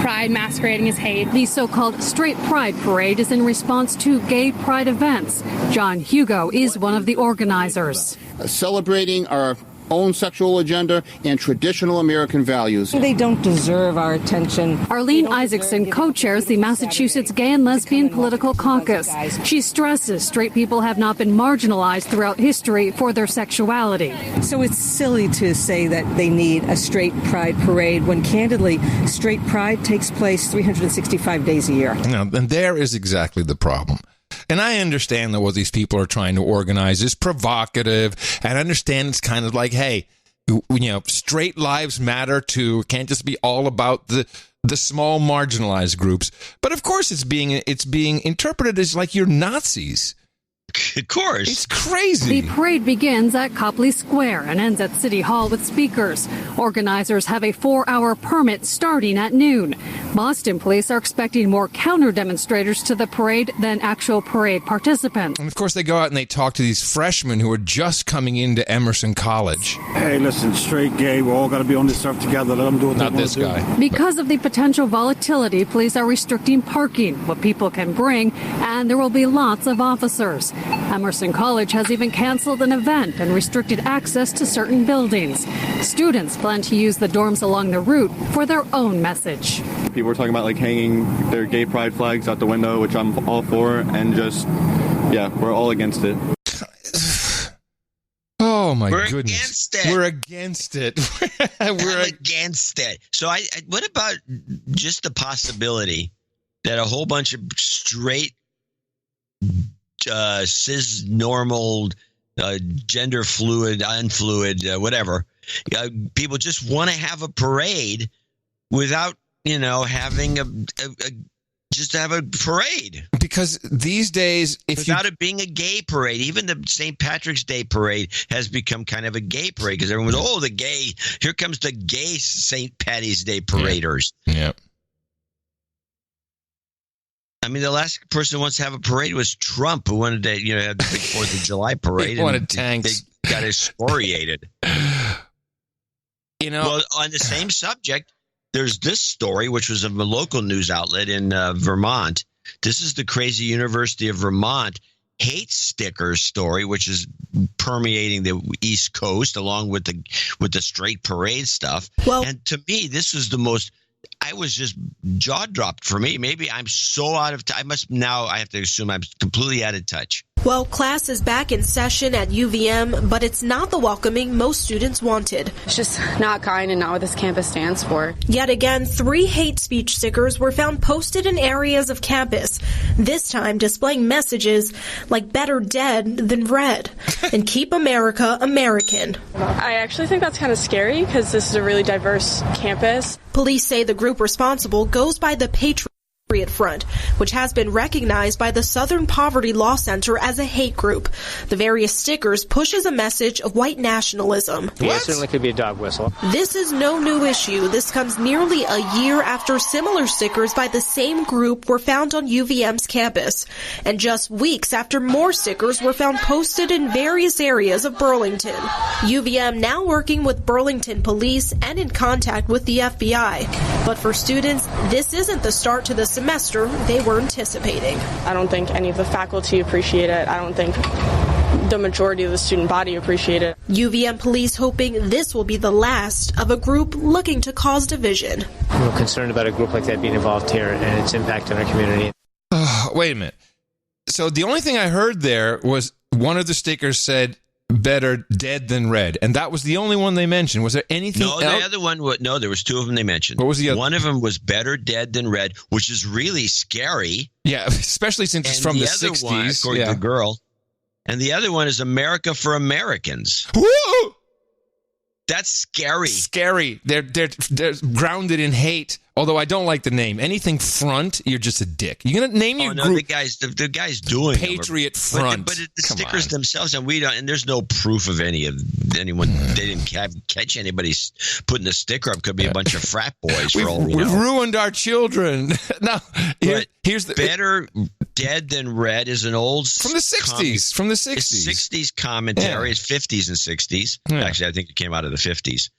pride masquerading as hate. The so-called straight pride parade is in response to gay pride events. John Hugo is one of the organizers. Celebrating our own sexual agenda and traditional American values. They don't deserve our attention. Arlene Isaacson co-chairs the Massachusetts Gay and Lesbian Political Caucus. She stresses straight people have not been marginalized throughout history for their sexuality. So it's silly to say that they need a straight pride parade when, candidly, straight pride takes place 365 days a year. Now, and there is exactly the problem. And I understand that what these people are trying to organize is provocative, and I understand it's kind of like, hey, straight lives matter too. It can't just be all about the small marginalized groups. But of course, it's being interpreted as like you're Nazis. Of course. It's crazy. The parade begins at Copley Square and ends at City Hall with speakers. Organizers have a 4-hour permit starting at noon. Boston police are expecting more counter-demonstrators to the parade than actual parade participants. And of course, they go out and they talk to these freshmen who are just coming into Emerson College. Hey, listen, straight, gay, we're all got to be on this earth together. Let them do what they want to do. Not this guy. Because of the potential volatility, police are restricting parking, what people can bring, and there will be lots of officers. Emerson College has even canceled an event and restricted access to certain buildings. Students plan to use the dorms along the route for their own message. People are talking about hanging their gay pride flags out the window, which I'm all for, and we're all against it. Oh my We're goodness. Against it. We're against it. We're against it. So what about just the possibility that a whole bunch of straight cis normal gender fluid unfluid whatever people just want to have a parade without having just have a parade, because these days without it being a gay parade. Even the St. Patrick's Day parade has become kind of a gay parade because everyone's here comes the gay St. Patty's Day paraders. Yep. I mean, the last person who wants to have a parade was Trump, who wanted to, have the big 4th of July parade. He wanted tanks. They got excoriated. Well, on the same subject, there's this story, which was of a local news outlet in Vermont. This is the crazy University of Vermont hate stickers story, which is permeating the East Coast along with the straight parade stuff. Well, and to me, this is the most. I was just jaw dropped for me. Maybe I'm so out of touch. I have to assume I'm completely out of touch. Well, class is back in session at UVM, but it's not the welcoming most students wanted. It's just not kind and not what this campus stands for. Yet again, 3 hate speech stickers were found posted in areas of campus, this time displaying messages like "Better dead than red" and "Keep America American." I actually think that's kind of scary because this is a really diverse campus. Police say the group responsible goes by the Patriot Front, which has been recognized by the Southern Poverty Law Center as a hate group. The various stickers pushes a message of white nationalism. Yeah, it certainly could be a dog whistle. This is no new issue. This comes nearly a year after similar stickers by the same group were found on UVM's campus, and just weeks after more stickers were found posted in various areas of Burlington. UVM now working with Burlington police and in contact with the FBI. But for students, this isn't the start to the semester they were anticipating. I don't think any of the faculty appreciate it. I don't think the majority of the student body appreciate it. UVM police hoping this will be the last of a group looking to cause division. We're concerned about a group like that being involved here and its impact on our community. Wait a minute. So the only thing I heard there was one of the stickers said, "Better dead than red," and that was the only one they mentioned. Was there anything else? No, the other one. No, there was 2 of them they mentioned. What was the other? One of them was "Better dead than red," which is really scary. Yeah, especially since it's from the 60s. One, according to the girl. And the other one is "America for Americans." Woo! That's scary. Scary. They're grounded in hate. Although I don't like the name. Anything front, you're just a dick. You're gonna name your group. The guys doing Patriot Front. But the stickers themselves, and we don't. And there's no proof of anyone. They didn't catch anybody putting the sticker up. Could be a bunch of frat boys. For all we know. We've ruined our children. Now here's the "Better dead than red" is an old from the 60s. From the 60s. It's 60s commentary. It's 50s and 60s. Yeah. Actually, I think it came out of the 50s.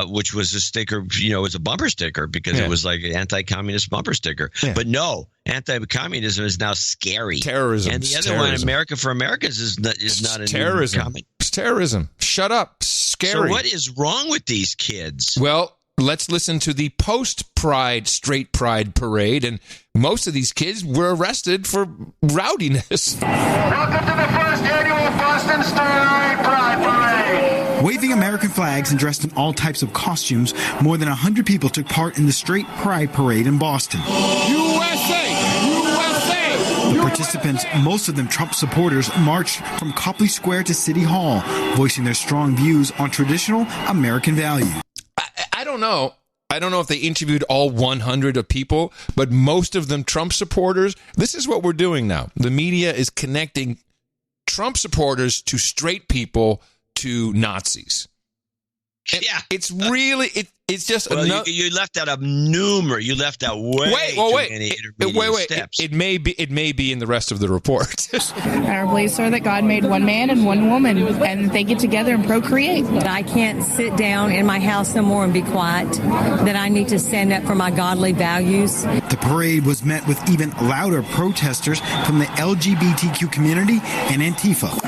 which was a sticker, it was a bumper sticker because it was like an anti-communist bumper sticker. Yeah. But no, anti-communism is now scary. Terrorism. And the other one, America for Americans, is not a terrorism. New comment. It's terrorism. Shut up. Scary. So what is wrong with these kids? Well, let's listen to the post-Pride Straight Pride parade, and most of these kids were arrested for rowdiness. Welcome to the first annual Boston Straight Pride Parade. Waving American flags and dressed in all types of costumes, more than 100 people took part in the Straight Pride Parade in Boston. USA! USA! The participants, most of them Trump supporters, marched from Copley Square to City Hall, voicing their strong views on traditional American values. I don't know. I don't know if they interviewed all 100 of people, but most of them Trump supporters. This is what we're doing now. The media is connecting Trump supporters to straight people to Nazis. And it's really it's just well, you left out you left out way too many intermediate steps. It may be in the rest of the report. Our beliefs are that God made one man and one woman, and they get together and procreate. I can't sit down in my house no more and be quiet. That I need to stand up for my godly values. The parade was met with even louder protesters from the LGBTQ community and Antifa.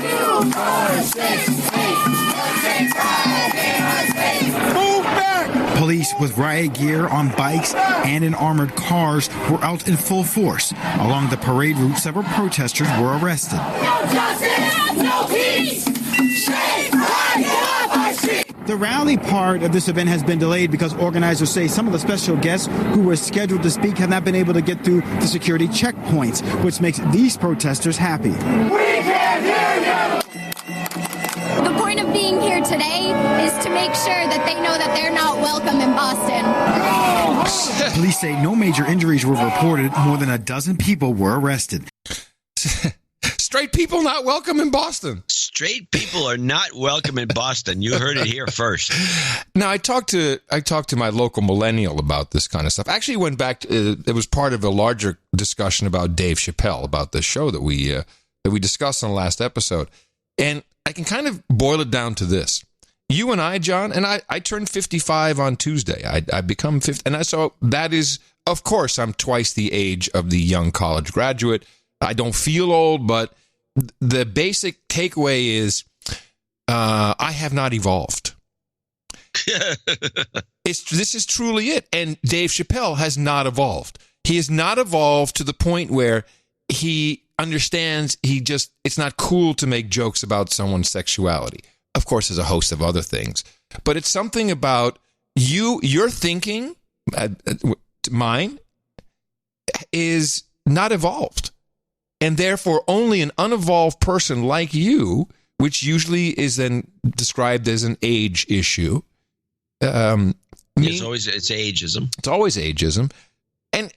Police with riot gear on bikes and in armored cars were out in full force. Along the parade route, several protesters were arrested. No justice, no peace. The rally part of this event has been delayed because organizers say some of the special guests who were scheduled to speak have not been able to get through the security checkpoints, which makes these protesters happy. We can't hear you! The point of being here today is to make sure that they know that they're not welcome in Boston. Police say no major injuries were reported. More than a dozen people were arrested. Straight people not welcome in Boston. Straight people are not welcome in Boston. You heard it here first. Now, I talked to my local millennial about this kind of stuff. I actually went back. It was part of a larger discussion about Dave Chappelle, about the show that we discussed on the last episode. And I can kind of boil it down to this. You and I, John, and I turned 55 on Tuesday. I become 50. And so that is, of course, I'm twice the age of the young college graduate. I don't feel old, but the basic takeaway is I have not evolved. This is truly it. And Dave Chappelle has not evolved. He has not evolved to the point where he understands it's not cool to make jokes about someone's sexuality. Of course, there's a host of other things. But it's something about your thinking, mine, is not evolved. And therefore, only an unevolved person like you, which usually is then described as an age issue. It's ageism. It's always ageism. And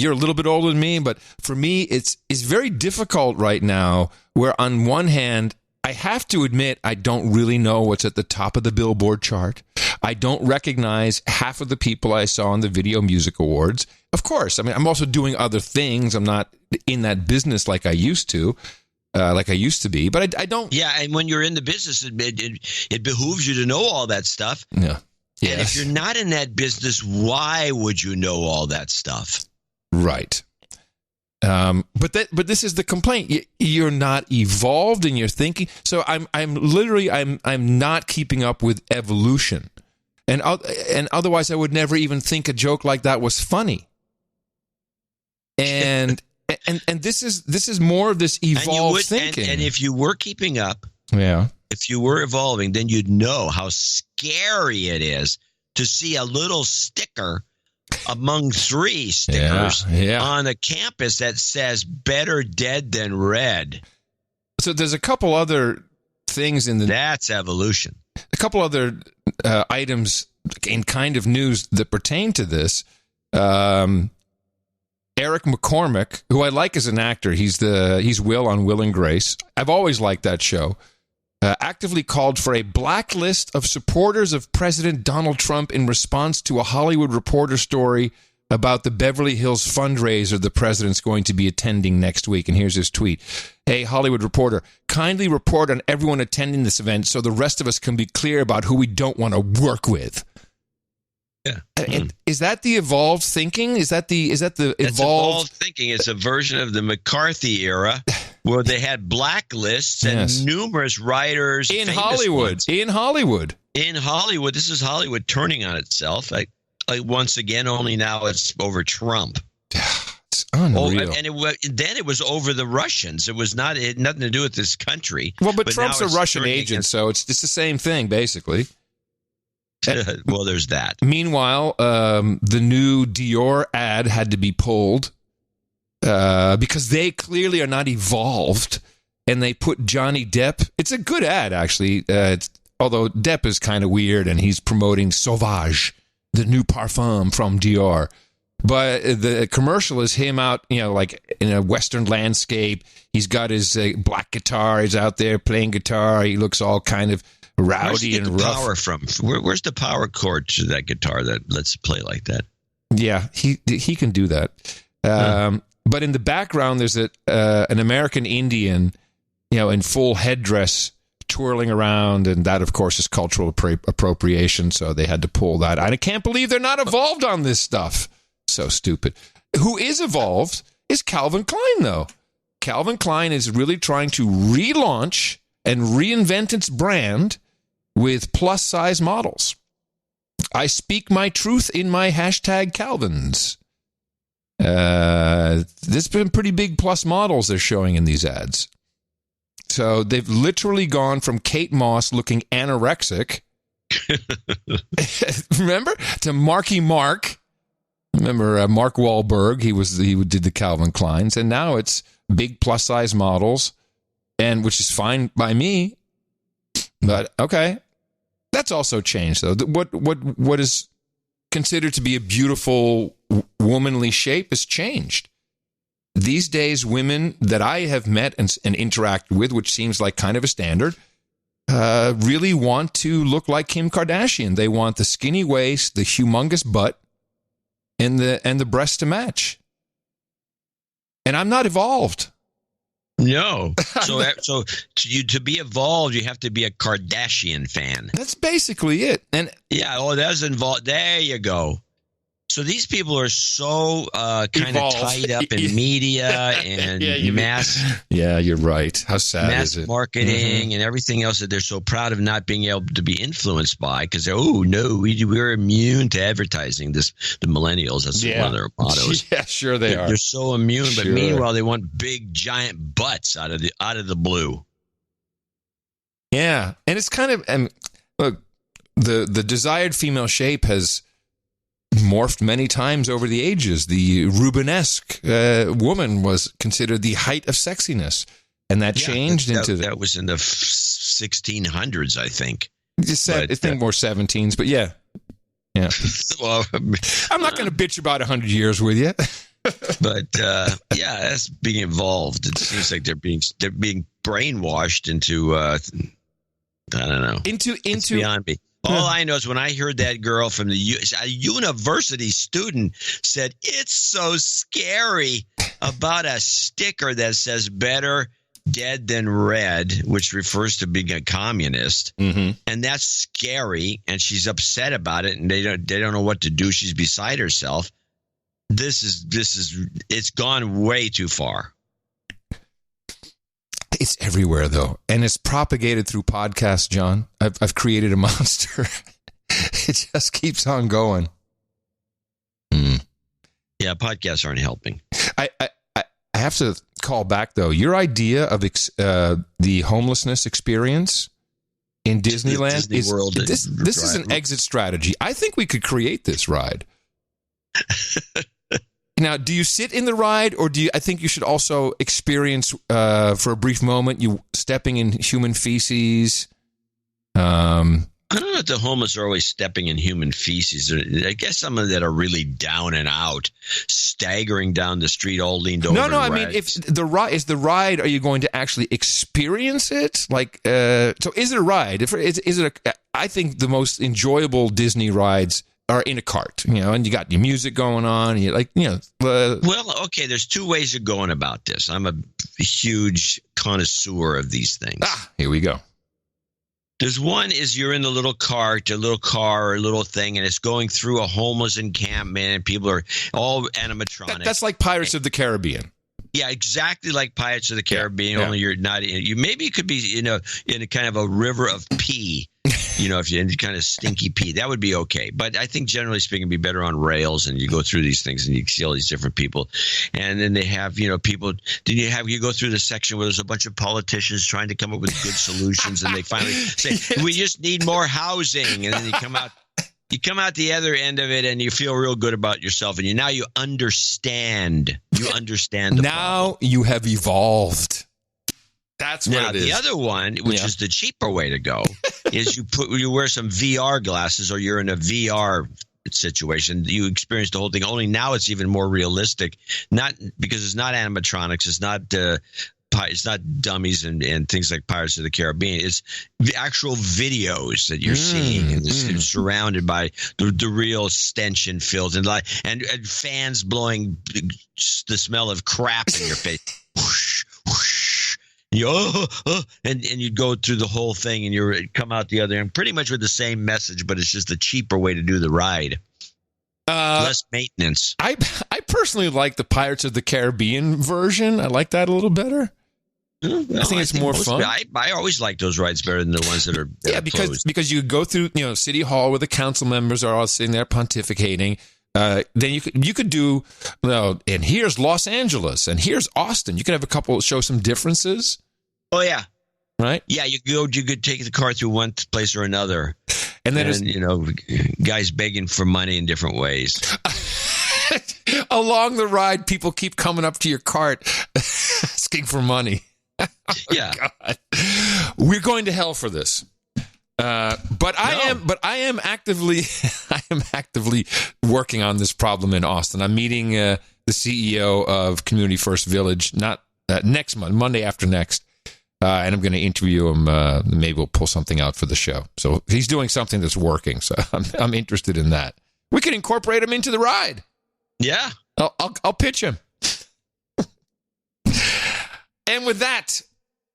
you're a little bit older than me, but for me, it's very difficult right now where on one hand, I have to admit, I don't really know what's at the top of the Billboard chart. I don't recognize half of the people I saw on the Video Music Awards. Of course, I'm also doing other things. I'm not in that business like I used to be, but I don't. Yeah, and when you're in the business, it behooves you to know all that stuff. Yeah. Yes. And if you're not in that business, why would you know all that stuff? Right. But this is the complaint. You're not evolved in your thinking. So I'm not keeping up with evolution, and otherwise I would never even think a joke like that was funny. And this is more of this evolved thinking. And if you were keeping up, yeah. If you were evolving, then you'd know how scary it is to see a little sticker among 3 stickers on a campus that says better dead than red. So there's a couple other things that's evolution. A couple other items in kind of news that pertain to this. Eric McCormick, who I like as an actor, he's Will on Will and Grace. I've always liked that show. Actively called for a blacklist of supporters of President Donald Trump in response to a Hollywood Reporter story about the Beverly Hills fundraiser the president's going to be attending next week. And here's his tweet. Hey, Hollywood Reporter, kindly report on everyone attending this event so the rest of us can be clear about who we don't want to work with. Yeah. Is that the evolved thinking? Is that the evolved thinking? It's a version of the McCarthy era where they had blacklists and numerous writers in Hollywood. In Hollywood. This is Hollywood turning on itself. Like once again, only now it's over Trump. It's unreal. Then it was over the Russians. It had nothing to do with this country. Well, but Trump's a Russian agent, so it's the same thing, basically. Well, there's that. Meanwhile, the new Dior ad had to be pulled because they clearly are not evolved, and they put Johnny Depp. It's a good ad, actually, although Depp is kind of weird, and he's promoting Sauvage, the new parfum from Dior. But the commercial is him out, like in a Western landscape. He's got his black guitar. He's out there playing guitar. He looks all kind of rowdy and rough. Power from? Where's the power cord to that guitar that lets it play like that? Yeah, he can do that. But in the background, there's an American Indian, in full headdress, twirling around, and that, of course, is cultural appropriation. So they had to pull that. I can't believe they're not evolved on this stuff. So stupid. Who is evolved is Calvin Klein, though. Calvin Klein is really trying to relaunch and reinvent its brand with plus-size models. I speak my truth in my hashtag Calvins. There's been pretty big plus models they're showing in these ads. So they've literally gone from Kate Moss looking anorexic, remember, to Marky Mark. Remember Mark Wahlberg? He did the Calvin Kleins, and now it's big plus-size models, and which is fine by me. But okay, that's also changed though. What is considered to be a beautiful womanly shape has changed. These days, women that I have met and interacted with, which seems like kind of a standard, really want to look like Kim Kardashian. They want the skinny waist, the humongous butt, and the breasts to and I'm not evolved. No. So to be evolved, you have to be a Kardashian fan. That's basically it. And yeah, that's involved. There you go. So these people are so kind of tied up in media and mass. Yeah, you're right. How sad is it? Mass marketing and everything else that they're so proud of not being able to be influenced by because we're immune to advertising. The millennials, that's one of their mottos. Yeah, sure they are. They're so immune, but meanwhile they want big giant butts out of the blue. Yeah, and it's kind of look, the desired female shape has morphed many times over the ages. The Rubenesque woman was considered the height of sexiness, and that changed into that was in the 1600s, I think. I think more 17s, but yeah. Well, I'm not going to bitch about 100 years with you. But that's being involved. It seems like they're being brainwashed into I don't know. It's beyond me. All I know is when I heard that girl from a university student said, it's so scary about a sticker that says better dead than red, which refers to being a communist. Mm-hmm. And that's scary. And she's upset about it. And they don't know what to do. She's beside herself. It's gone way too far. It's everywhere, though, and it's propagated through podcasts, John. I've created a monster. It just keeps on going. Yeah, podcasts aren't helping. I have to call back, though. Your idea of the homelessness experience in Disneyland Disney World this is an exit strategy. I think we could create this ride. Now, do you sit in the ride, or I think you should also experience for a brief moment you stepping in human feces? I don't know if the homeless are always stepping in human feces. I guess some of that are really down and out, staggering down the street, all leaned over. No. I mean, if the ride, are you going to actually experience it? Like, so is it a ride? Is it I think the most enjoyable Disney rides are in a cart, and you got your music going on. You well, okay, there's two ways of going about this. I'm a huge connoisseur of these things. Here we go. There's one is you're in the little cart, a little car or a little thing, and it's going through a homeless encampment, and people are all animatronic. That's like Pirates of the Caribbean. Yeah, exactly like Pirates of the Caribbean. Only you're not. Maybe it could be in a kind of a river of pee. If you're in kind of stinky pee, that would be okay. But I think generally speaking, it'd be better on rails, and you go through these things and you see all these different people. And then they have, people, then you go through the section where there's a bunch of politicians trying to come up with good solutions, and they finally say, we just need more housing. And then you come out the other end of it, and you feel real good about yourself, and now you understand. You understand the problem. You have evolved. That's what it is. The other one, which is the cheaper way to go, is you wear some VR glasses, or you're in a VR situation. You experience the whole thing. Only now it's even more realistic. Not because it's not animatronics. It's not dummies and things like Pirates of the Caribbean. It's the actual videos that you're seeing, and it's surrounded by the real stench and filth and fans blowing the smell of crap in your face. Whoosh, whoosh. And you'd go through the whole thing, and you come out the other end pretty much with the same message, but it's just a cheaper way to do the ride. Less maintenance. I personally like the Pirates of the Caribbean version. I like that a little better. I think it's more fun. I always like those rides better than the ones that are because you go through City Hall where the council members are all sitting there pontificating. Then you could do and here's Los Angeles and here's Austin. You could have a couple show some differences. Oh yeah, right. Yeah, you could take the car through one place or another, and then guys begging for money in different ways. Along the ride, people keep coming up to your cart asking for money. God. We're going to hell for this. But I am actively working on this problem in Austin. I'm meeting the CEO of Community First Village, not next month, Monday after next, and I'm going to interview him. Maybe we'll pull something out for the show. So he's doing something that's working. So I'm interested in that. We can incorporate him into the ride. Yeah, I'll pitch him. And with that,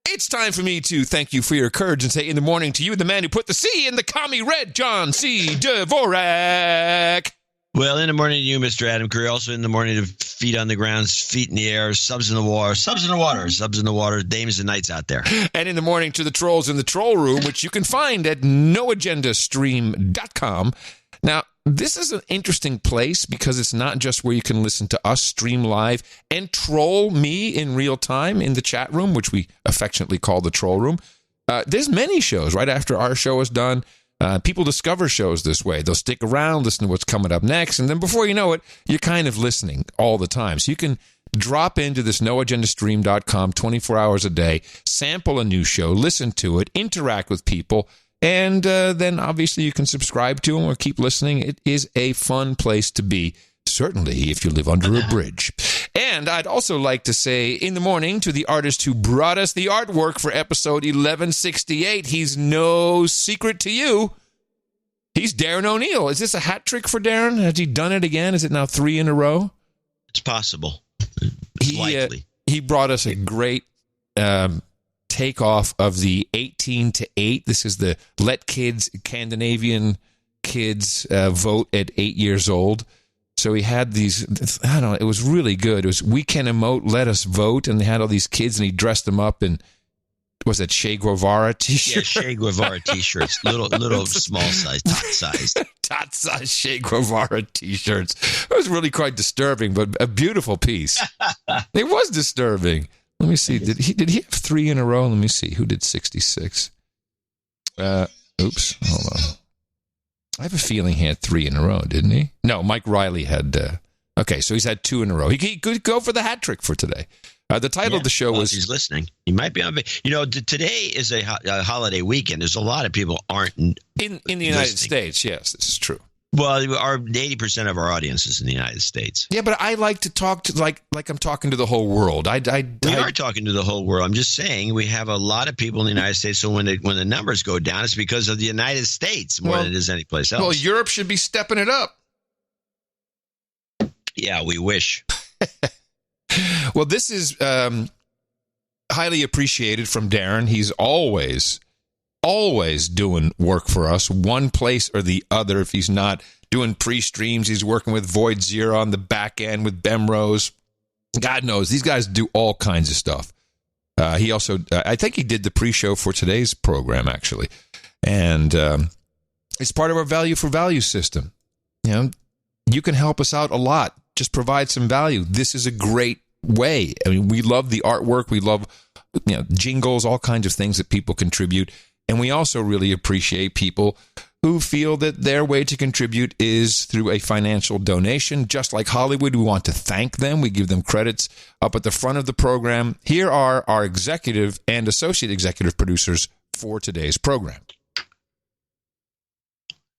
it's time for me to thank you for your courage and say in the morning to you, the man who put the C in the commie red, John C. Dvorak. Well, in the morning to you, Mr. Adam Curry. Also in the morning to feet on the ground, feet in the air, subs in the water, dames and knights out there. And in the morning to the trolls in the troll room, which you can find at noagendastream.com. Now, this is an interesting place because it's not just where you can listen to us stream live and troll me in real time in the chat room, which we affectionately call the troll room. There's many shows right after our show is done. People discover shows this way. They'll stick around, listen to what's coming up next, and then before you know it, you're kind of listening all the time. So you can drop into this noagendastream.com 24 hours a day, sample a new show, listen to it, interact with people, and then obviously you can subscribe to them or keep listening. It is a fun place to be, certainly if you live under a bridge. And I'd also like to say in the morning to the artist who brought us the artwork for episode 1168. He's no secret to you. He's Darren O'Neill. Is this a hat trick for Darren? Has he done it again? Is it now 3 in a row? It's possible. It's likely. He brought us a great takeoff of the 18 to 8. This is the let kids, Scandinavian kids vote at 8 years old. So he had these, I don't know, it was really good. It was We Can Emote, Let Us Vote, and they had all these kids, and he dressed them up in, was it Che Guevara t-shirts? Yeah, Che Guevara t-shirts, little small size, tot size Che Guevara t-shirts. It was really quite disturbing, but a beautiful piece. It was disturbing. Let me see. Did he have 3 in a row? Let me see. Who did 66? Oops. Hold on. I have a feeling he had 3 in a row, didn't he? No, Mike Riley had... okay, so he's had 2 in a row. He could go for the hat trick for today. The title of the show was... He's listening. He might be on... today is a holiday weekend. There's a lot of people aren't... In the United States, yes, this is true. Well, our 80% of our audience is in the United States. Yeah, but I like to talk to like I'm talking to the whole world. We are talking to the whole world. I'm just saying we have a lot of people in the United States. So when the numbers go down, it's because of the United States more than it is any place else. Well, Europe should be stepping it up. Yeah, we wish. Well, this is highly appreciated from Darren. He's always doing work for us, one place or the other. If he's not doing pre-streams, he's working with Void Zero on the back end with Bemrose. God knows, these guys do all kinds of stuff. He also, I think he did the pre-show for today's program, actually. And it's part of our value for value system. You know, you can help us out a lot. Just provide some value. This is a great way. I mean, we love the artwork. We love, jingles, all kinds of things that people contribute. And we also really appreciate people who feel that their way to contribute is through a financial donation. Just like Hollywood, we want to thank them. We give them credits up at the front of the program. Here are our executive and associate executive producers for today's program.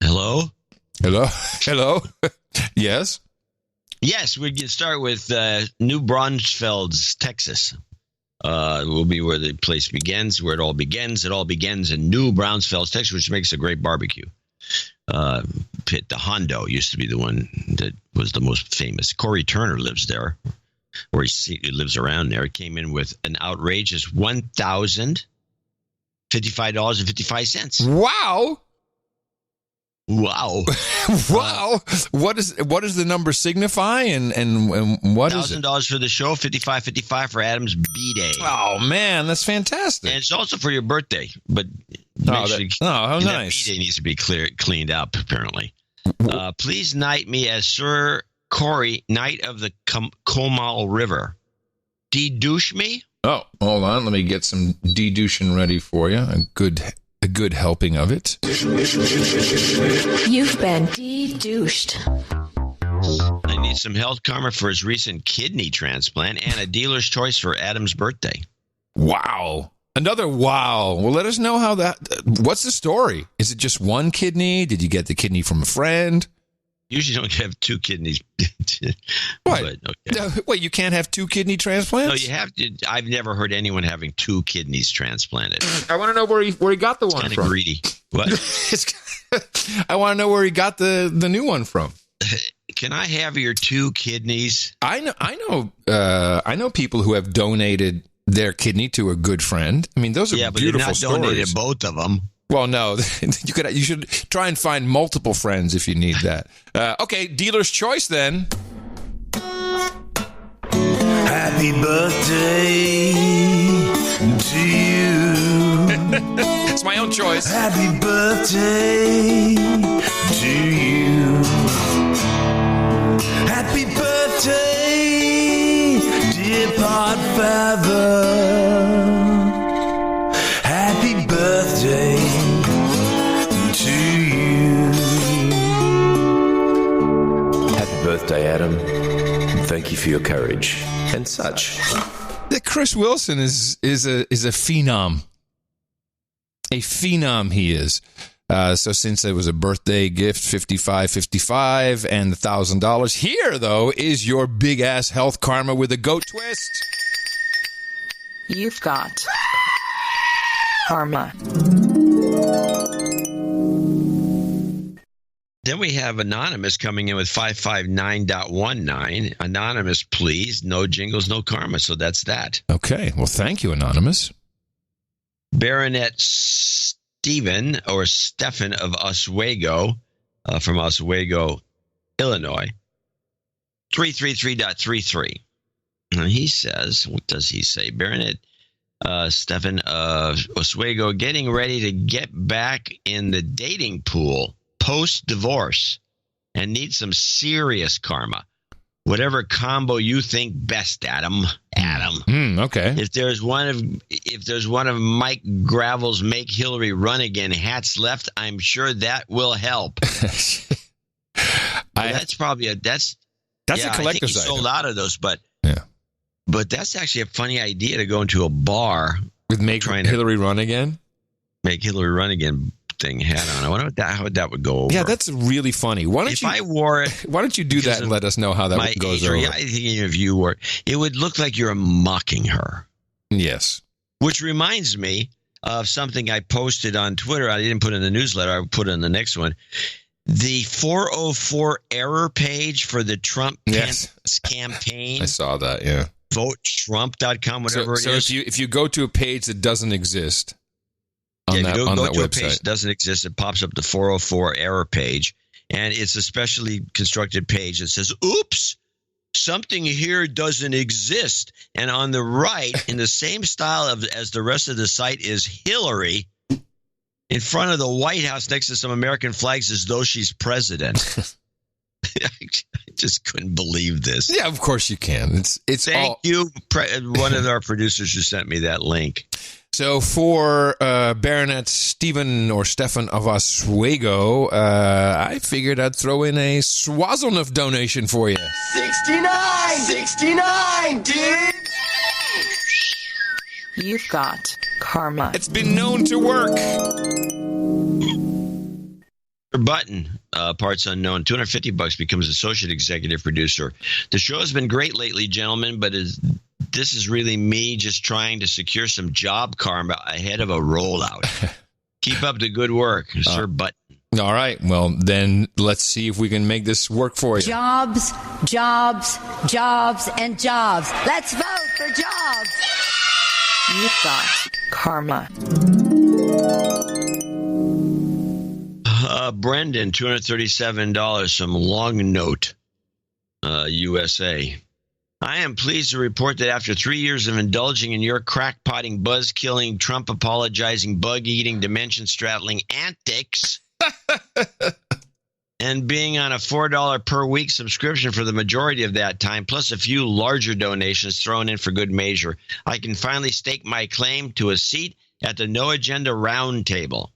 Hello? Yes? Yes, we can start with New Braunfels, Texas. Will be where the place begins, where it all begins. It all begins in New Braunfels, Texas, which makes a great barbecue. Pit, the Hondo, used to be the one that was the most famous. Corey Turner lives there, or he lives around there. It came in with an outrageous $1,055.55. Wow. Wow. Wow. What does the number signify and what is it? $1,000 for the show, $55.55 for Adam's B-Day. Oh, man, that's fantastic. And it's also for your birthday, but how nice. That B-Day needs to be cleaned up, apparently. Please knight me as Sir Corey, Knight of the Comal River. De-douche me? Oh, hold on. Let me get some de-douching ready for you. A good helping of it. You've been de-douched. I need some health karma for his recent kidney transplant and a dealer's choice for Adam's birthday. Wow. Another wow. Well, let us know how what's the story? Is it just one kidney? Did you get the kidney from a friend? Usually don't have two kidneys. What? But, okay. Wait, you can't have two kidney transplants? No, you have to. I've never heard anyone having two kidneys transplanted. I want to know where he got the one from. Kind of greedy. What? I want to know where he got the new one from. Can I have your two kidneys? I know people who have donated their kidney to a good friend. I mean, those are beautiful stories. Yeah, but you've not donated both of them. Well, no, you should try and find multiple friends if you need that. Okay, dealer's choice then. Happy birthday to you. It's my own choice. Happy birthday to you. Happy birthday, dear Podfather. Happy birthday to you. Happy birthday, Adam. Thank you for your courage and such. Chris Wilson is a phenom. A phenom he is. So since it was a birthday gift, $55.55 and the $1,000. Here, though, is your big-ass health karma with a goat twist. You've got karma. Then we have Anonymous coming in with 559.19. Anonymous, please. No jingles, no karma. So that's that. Okay. Well, thank you, Anonymous. Baronet Stephen of Oswego, from Oswego, Illinois. 333.33. He says, what does he say? Baronet Stephen of Oswego getting ready to get back in the dating pool post-divorce and need some serious karma. Whatever combo you think best, Adam. Okay. If there's one of Mike Gravel's "Make Hillary Run Again" hats left, I'm sure that will help. That's probably a collector's item. I think he sold out of those, but that's actually a funny idea to go into a bar with "Make Hillary Run Again." Make Hillary Run Again thing hat on. I wonder how that would go over. Yeah, that's really funny. If I wore it, why don't you do that and let us know how that goes over? I think if you wore it would look like you're mocking her. Yes. Which reminds me of something I posted on Twitter. I didn't put it in the newsletter. I put it in the next one. The 404 error page for the Trump campaign. I saw that, yeah. VoteTrump.com, whatever it is. So if you go to a page that doesn't exist on that website. A page that doesn't exist, it pops up the 404 error page, and it's a specially constructed page that says, oops, something here doesn't exist. And on the right, in the same style as the rest of the site, is Hillary in front of the White House next to some American flags as though she's president. I just couldn't believe this. Yeah, of course you can. It's Thank you, one of our producers who sent me that link. So for Baronet Stephen of Oswego, I figured I'd throw in a Swazelnuff donation for you. 69, dude. You've got karma. It's been known to work. Button, parts unknown, $250 becomes associate executive producer. The show has been great lately, gentlemen, but this is really me just trying to secure some job karma ahead of a rollout. Keep up the good work, Sir Button. All right. Well, then let's see if we can make this work for you. Jobs, jobs, jobs, and jobs. Let's vote for jobs. You've got karma. Brendan, $237 from Long Note, USA. I am pleased to report that after 3 years of indulging in your crackpotting, buzz-killing, Trump-apologizing, bug-eating, dimension-straddling antics, and being on a $4 per week subscription for the majority of that time, plus a few larger donations thrown in for good measure, I can finally stake my claim to a seat at the No Agenda Roundtable.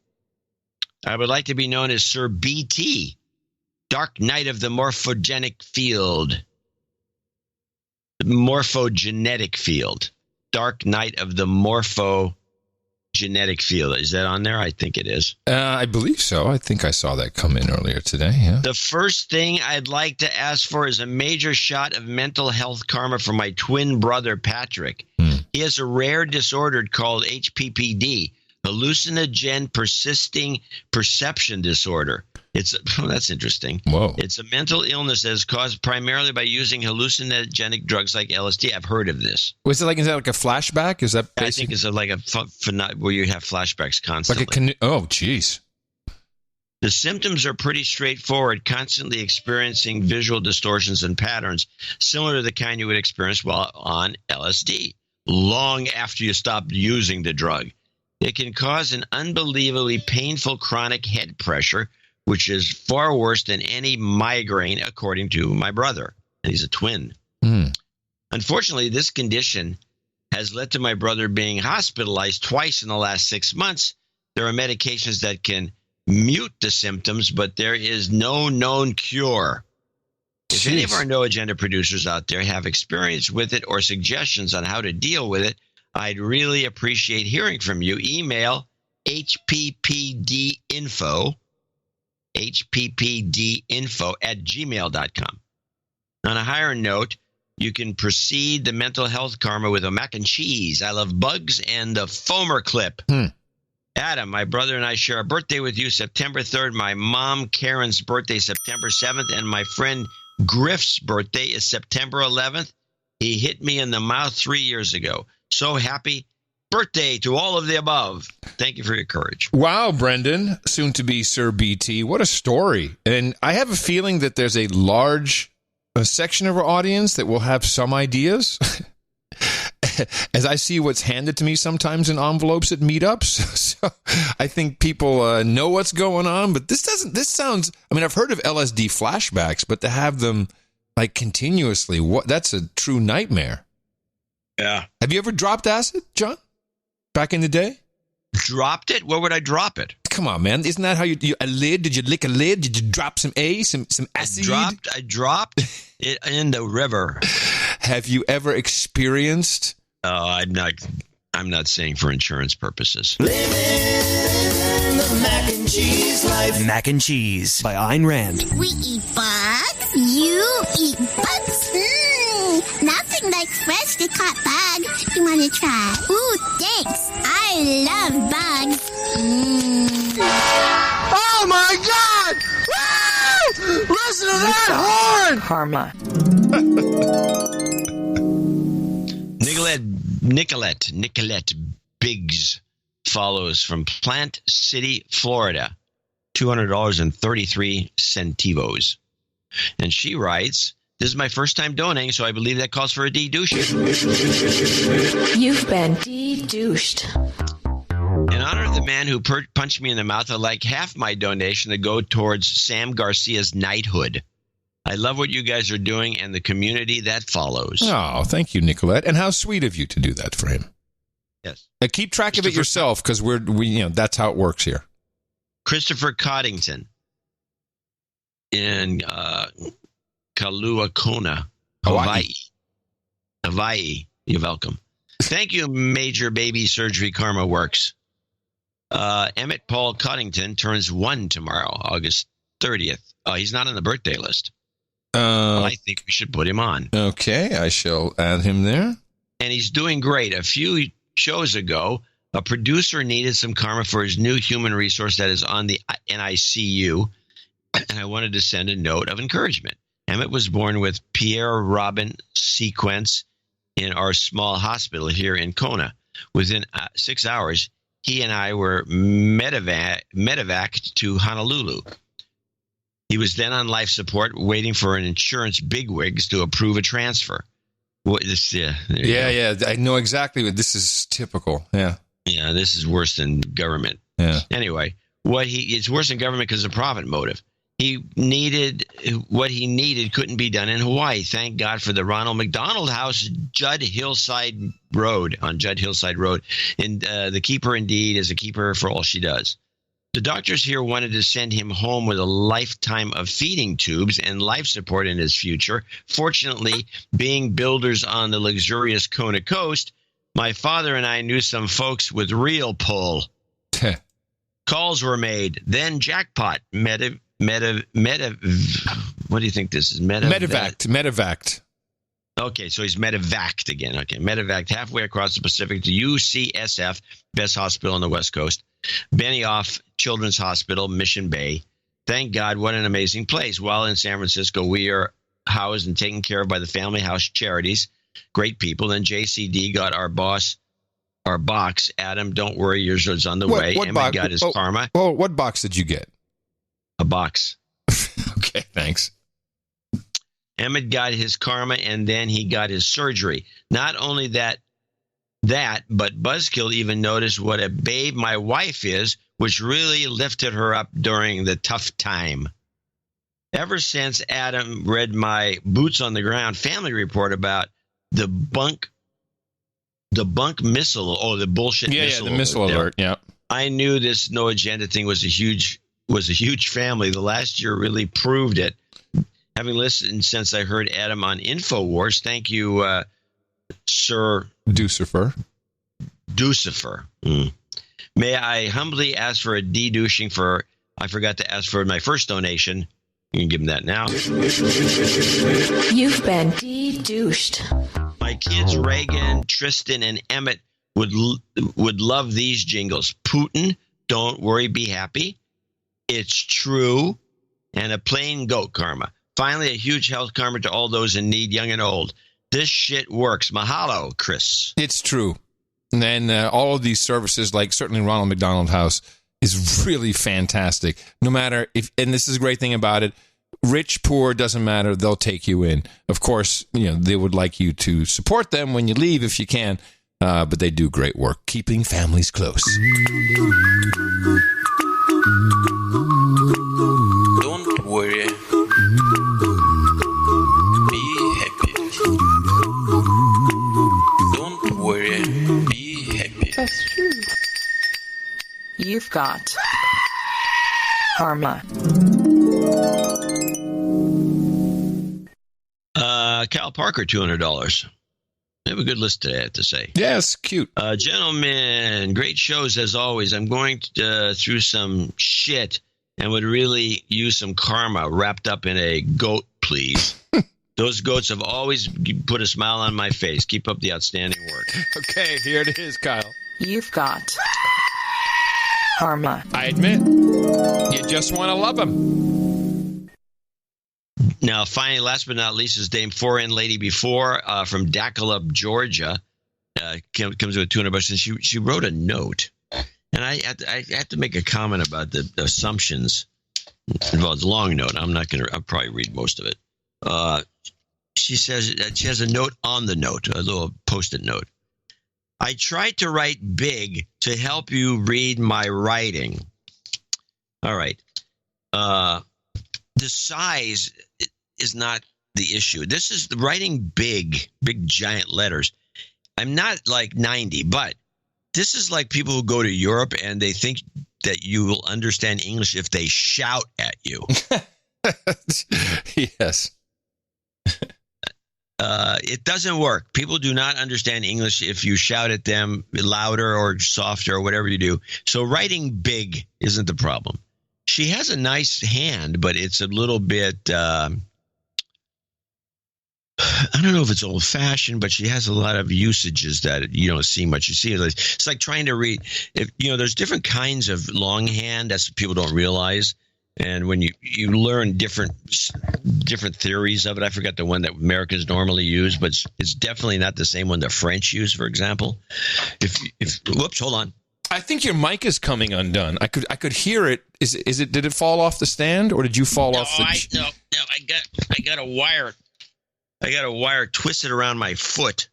I would like to be known as Sir BT, Dark Knight of the Morphogenetic Field. Morphogenetic Field. Dark Knight of the Morphogenetic Field. Is that on there? I think it is. I believe so. I think I saw that come in earlier today. Yeah. The first thing I'd like to ask for is a major shot of mental health karma for my twin brother, Patrick. He has a rare disorder called HPPD, hallucinogen persisting perception disorder. That's interesting. Whoa. It's a mental illness that is caused primarily by using hallucinogenic drugs like LSD. I've heard of this. Is that like a flashback? Is that I think it's like where you have flashbacks constantly. Oh, geez. The symptoms are pretty straightforward, constantly experiencing visual distortions and patterns similar to the kind you would experience while on LSD, long after you stop using the drug. It can cause an unbelievably painful chronic head pressure, which is far worse than any migraine, according to my brother. He's a twin. Unfortunately, this condition has led to my brother being hospitalized twice in the last 6 months. There are medications that can mute the symptoms, but there is no known cure. If any of our No Agenda producers out there have experience with it or suggestions on how to deal with it, I'd really appreciate hearing from you. Email hppdinfo@gmail.com. On a higher note, you can proceed the mental health karma with a mac and cheese. I love bugs and the foamer clip. Adam, my brother and I share a birthday with you, September 3rd. My mom, Karen's birthday, September 7th. And my friend Griff's birthday is September 11th. He hit me in the mouth 3 years ago. So happy birthday to all of the above. Thank you for your courage. Wow, Brendan, soon to be Sir BT. What a story. And I have a feeling that there's a large section of our audience that will have some ideas. As I see what's handed to me sometimes in envelopes at meetups. So I think people know what's going on, but this sounds, I mean, I've heard of LSD flashbacks, but to have them like continuously, that's a true nightmare. Yeah. Have you ever dropped acid, John? Back in the day? Dropped it? Where would I drop it? Come on, man. Isn't that how you a lid? Did you lick a lid? Did you drop some acid? I dropped it in the river. Have you ever experienced? I'm not saying for insurance purposes. Living in the Mac and and cheese life. Mac and Cheese by Ayn Rand. We eat bugs. You eat bugs. Nothing like freshly caught bugs. You want to try? Ooh, thanks. I love bugs. Oh my God! Woo! Listen to that horn! Karma. Nicolette Biggs follows from Plant City, Florida, $200.33. And she writes, "This is my first time donating, so I believe that calls for a de-douche." You've been de-douched. In honor of the man who punched me in the mouth, I'd like half my donation to go towards Sam Garcia's knighthood. I love what you guys are doing and the community that follows. Oh, thank you, Nicolette. And how sweet of you to do that for him. Yes. And keep track of it yourself, because we that's how it works here. Christopher Coddington in Kailua Kona, Hawaii. You're welcome. Thank you, Major Baby Surgery Karma Works. Emmett Paul Coddington turns 1 tomorrow, August 30th. He's not on the birthday list. I think we should put him on. Okay, I shall add him there. And he's doing great. A few shows ago, a producer needed some karma for his new human resource that is on the NICU, and I wanted to send a note of encouragement. Emmett was born with Pierre Robin sequence in our small hospital here in Kona. Within 6 hours, he and I were medevaced to Honolulu. He was then on life support, waiting for an insurance bigwigs to approve a transfer. Yeah, I know exactly what this is. Typical. Yeah, this is worse than government. Yeah. Anyway, it's worse than government because of profit motive. What he needed couldn't be done in Hawaii. Thank God for the Ronald McDonald House, Judd Hillside Road. And the keeper indeed is a keeper for all she does. The doctors here wanted to send him home with a lifetime of feeding tubes and life support in his future. Fortunately, being builders on the luxurious Kona coast, my father and I knew some folks with real pull. Calls were made. Then jackpot. What do you think this is? Medevaced. Okay, so he's medevaced again. Okay, medevaced halfway across the Pacific to UCSF, best hospital on the West Coast. Benioff Children's Hospital, Mission Bay. Thank God, what an amazing place. While in San Francisco, we are housed and taken care of by the Family House Charities. Great people. Then JCD got our box. Adam, don't worry, yours is on the way. Emmett got his karma. Oh, what box did you get? A box. Okay, thanks. Emmett got his karma, and then he got his surgery. Not only that, but Buzzkill even noticed what a babe my wife is, which really lifted her up during the tough time. Ever since Adam read my Boots on the Ground family report about the bunk missile, the bullshit missile. Yeah, the missile alert, yeah. I knew this no agenda thing was a huge family. The last year really proved it. Having listened since I heard Adam on InfoWars, thank you, Sir Ducifer. May I humbly ask for a de-douching I forgot to ask for my first donation. You can give him that now. You've been de-douched. My kids, Reagan, Tristan, and Emmett would love these jingles. Putin, don't worry, be happy. It's true. And a plain goat karma. Finally, a huge health karma to all those in need, young and old. This shit works. Mahalo, Chris. It's true. And then all of these services, like certainly Ronald McDonald House, is really fantastic. No matter and this is a great thing about it, rich, poor, doesn't matter. They'll take you in. Of course, they would like you to support them when you leave if you can, but they do great work, keeping families close. Don't worry. Be happy. Don't worry. Be happy. That's true. You've got karma. Cal Parker, $200. have a good list today, I have to say. Yes, cute. Gentlemen, great shows as always. I'm going through some shit and would really use some karma wrapped up in a goat, please. Those goats have always put a smile on my face. Keep up the outstanding work. Okay, here it is, Kyle. You've got karma. I admit, you just want to love them. Now, finally, last but not least, is Dame 4N Lady Before from Dackleup, Georgia. Comes with $200, and she wrote a note. And I have to make a comment about the assumptions. Well, it's a long note. I'll probably read most of it. She says she has a note on the note, a little Post-it note. I tried to write big to help you read my writing. All right. The size is not the issue. This is the writing big giant letters. I'm not like 90, but this is like people who go to Europe and they think that you will understand English if they shout at you. Yes. It doesn't work. People do not understand English if you shout at them louder or softer or whatever you do. So writing big isn't the problem. She has a nice hand, but it's a little bit, I don't know if it's old-fashioned, but she has a lot of usages that you don't see much. You see, it's like trying to read. There's different kinds of longhand. That's what people don't realize. And when you learn different theories of it, I forgot the one that Americans normally use, but it's definitely not the same one the French use, for example. Whoops, hold on. I think your mic is coming undone. I could hear it. Is it? Did it fall off the stand, or did you fall off the? No. I got a wire. I got a wire twisted around my foot,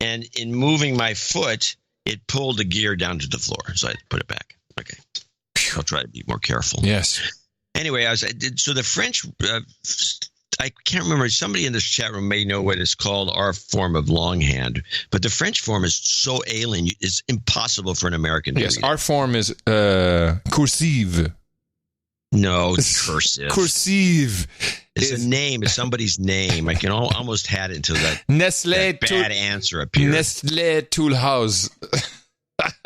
and in moving my foot, it pulled the gear down to the floor. So I put it back. Okay. I'll try to be more careful. Yes. Anyway, so the French, I can't remember. Somebody in this chat room may know what is called our form of longhand, but the French form is so alien, it's impossible for an American to read. Our form is cursive. No, it's cursive. Cursive. It's a name. It's somebody's name. I can almost had it until that bad answer appeared. Nestlé Toolhouse.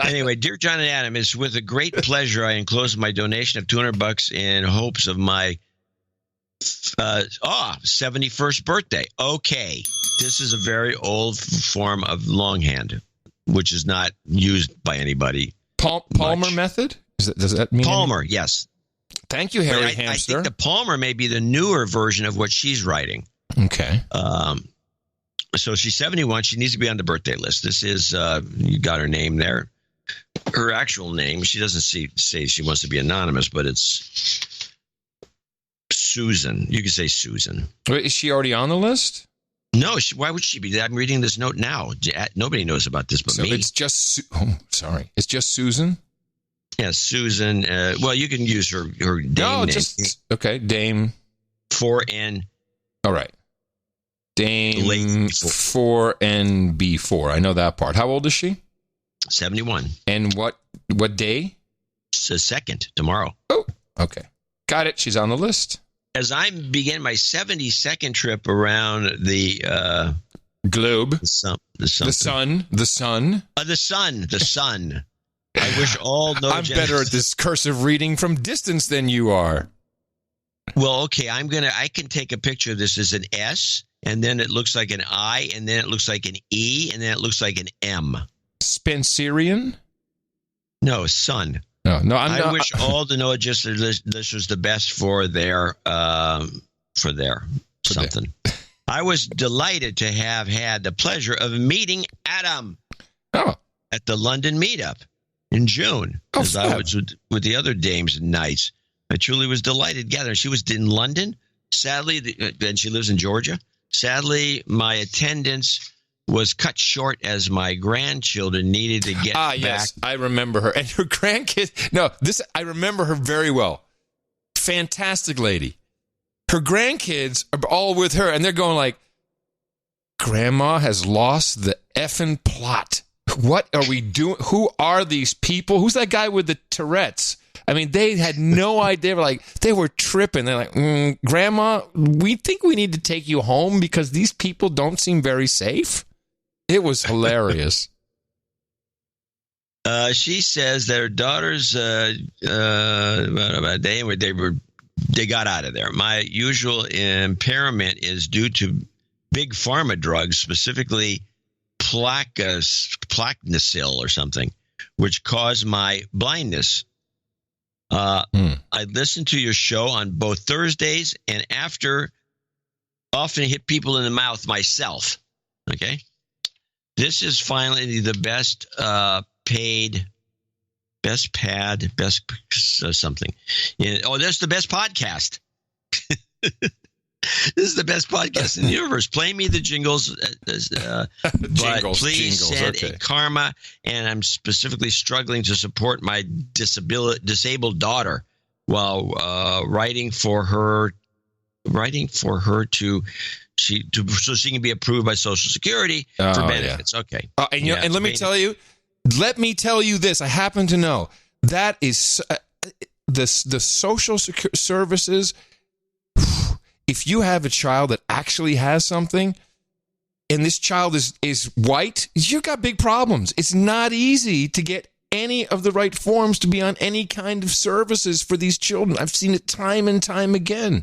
Anyway, dear John and Adam, it's with a great pleasure I enclose my donation of $200 in hopes of my 71st birthday. Okay, this is a very old form of longhand, which is not used by anybody. Palmer method? Does that mean Palmer? anything? Yes. Thank you, Harry Hamster. I think the Palmer may be the newer version of what she's writing. Okay. So she's 71. She needs to be on the birthday list. This is, you got her name there. Her actual name, she doesn't say she wants to be anonymous, but it's Susan. You can say Susan. Wait, is she already on the list? No, why would she be? I'm reading this note now. Nobody knows about this but me. It's just, it's just Susan? Yeah, Susan. Well, you can use her Dame name. Okay, Dame. 4N. All right. Dame 4NB4. I know that part. How old is she? 71. And what day? It's the 2nd, tomorrow. Oh, okay. Got it. She's on the list. As I begin my 72nd trip around the globe, the sun. The sun. I wish all no. I'm better at this cursive reading from distance than you are. Well, okay. I can take a picture of this as an S. And then it looks like an I, and then it looks like an E, and then it looks like an M. Spencerian? No, sun. No, I wish all the Noah just this was the best for their something. I was delighted to have had the pleasure of meeting Adam at the London meetup in June, as I was with the other dames and knights. I truly was delighted gathering. She was in London. Sadly, and she lives in Georgia. Sadly, my attendance was cut short as my grandchildren needed to get back. Yes, I remember her. And her grandkids. No, I remember her very well. Fantastic lady. Her grandkids are all with her, and they're going like, Grandma has lost the effing plot. What are we doing? Who are these people? Who's that guy with the Tourette's? I mean, they had no idea. They were tripping. They're like, Grandma, we think we need to take you home because these people don't seem very safe. It was hilarious. She says that her daughters, they got out of there. My usual impairment is due to big pharma drugs, specifically Plaquenil or something, which caused my blindness. I listen to your show on both Thursdays and after. Often hit people in the mouth myself. Okay, this is finally the best paid, best pad, best something. That's the best podcast. This is the best podcast in the universe. Play me the jingles, but please send a karma. And I'm specifically struggling to support my disabled daughter while writing for her so she can be approved by Social Security for benefits. Yeah. Okay. And let me tell you this. I happen to know that is the social services. If you have a child that actually has something, and this child is white, you've got big problems. It's not easy to get any of the right forms to be on any kind of services for these children. I've seen it time and time again.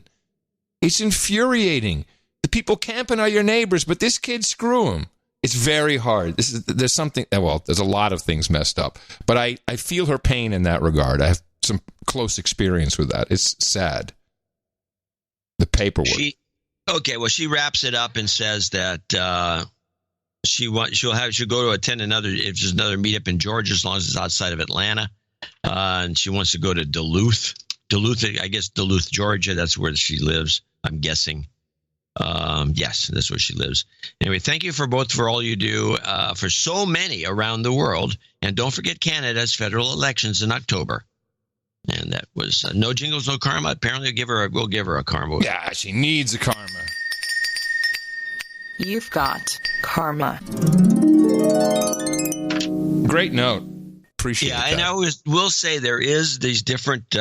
It's infuriating. The people camping are your neighbors, but this kid, screw him. It's very hard. There's a lot of things messed up, but I feel her pain in that regard. I have some close experience with that. It's sad. The paperwork. She wraps it up and says that she'll go to attend another meetup in Georgia as long as it's outside of Atlanta, and she wants to go to Duluth, Georgia. That's where she lives, I'm guessing. Yes, that's where she lives. Anyway, thank you for all you do for so many around the world. And don't forget Canada's federal elections in October. And that was no jingles, no karma. Apparently, we'll give her a karma. Yeah, she needs a karma. You've got karma. Great note. Appreciate that. And I will say there is these different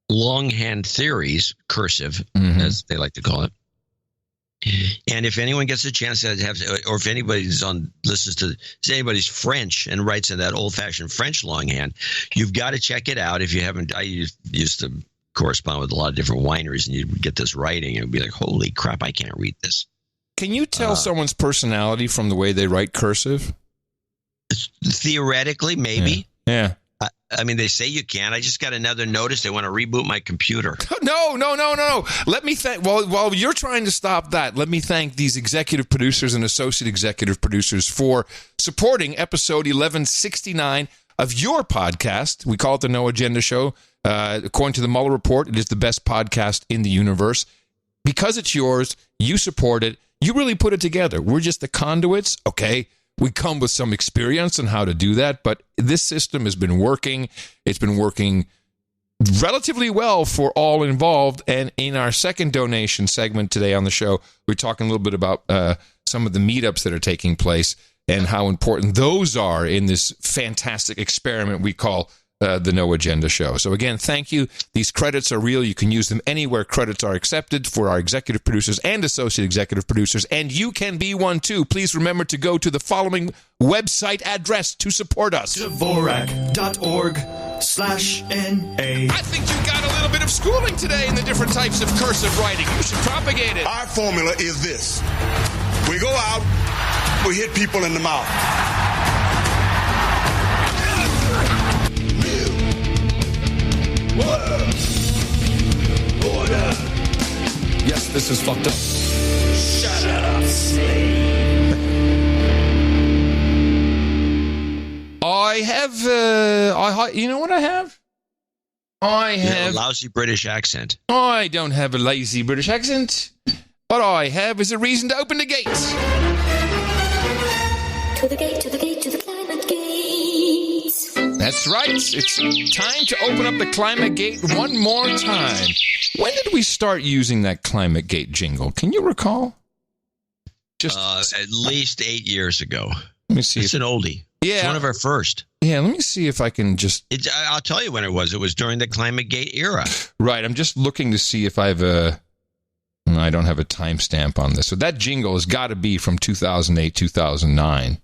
longhand theories, cursive, as they like to call it. And if anyone gets a chance to or if anybody's listens to anybody's French and writes in that old-fashioned French longhand, you've got to check it out. If you haven't, I used to correspond with a lot of different wineries, and you'd get this writing, and it'd be like, holy crap, I can't read this. Can you tell someone's personality from the way they write cursive? Theoretically, maybe. Yeah. I mean, they say you can. I just got another notice. They want to reboot my computer. No. Let me thank. While you're trying to stop that, let me thank these executive producers and associate executive producers for supporting episode 1169 of your podcast. We call it the No Agenda Show. According to the Mueller Report, it is the best podcast in the universe. Because it's yours, you support it. You really put it together. We're just the conduits, okay? We come with some experience on how to do that, but this system has been working. It's been working relatively well for all involved. And in our second donation segment today on the show, we're talking a little bit about some of the meetups that are taking place and how important those are in this fantastic experiment we call the No Agenda Show. So again, thank you. These credits are real. You can use them anywhere credits are accepted for our executive producers and associate executive producers, and you can be one too. Please remember to go to the following website address to support us. Dvorak.org/NA. I think you got a little bit of schooling today in the different types of cursive writing. You should propagate it. Our formula is this. We go out, we hit people in the mouth. Order. Yes, this is fucked up. Shut up, slave. I have, you know what I have? I have a lousy British accent. I don't have a lazy British accent. What I have is a reason to open the gates. To the gate, to the gate, to the climate gates. That's right. It's time to open up the climate gate one more time. When did we start using that climate gate jingle? Can you recall? Just at least 8 years ago. Let me see. It's an oldie. Yeah. It's one of our first. Yeah, let me see if I can just... I'll tell you when it was. It was during the climate gate era. Right, I'm just looking to see if I've... No, I don't have a timestamp on this. So that jingle has got to be from 2008, 2009.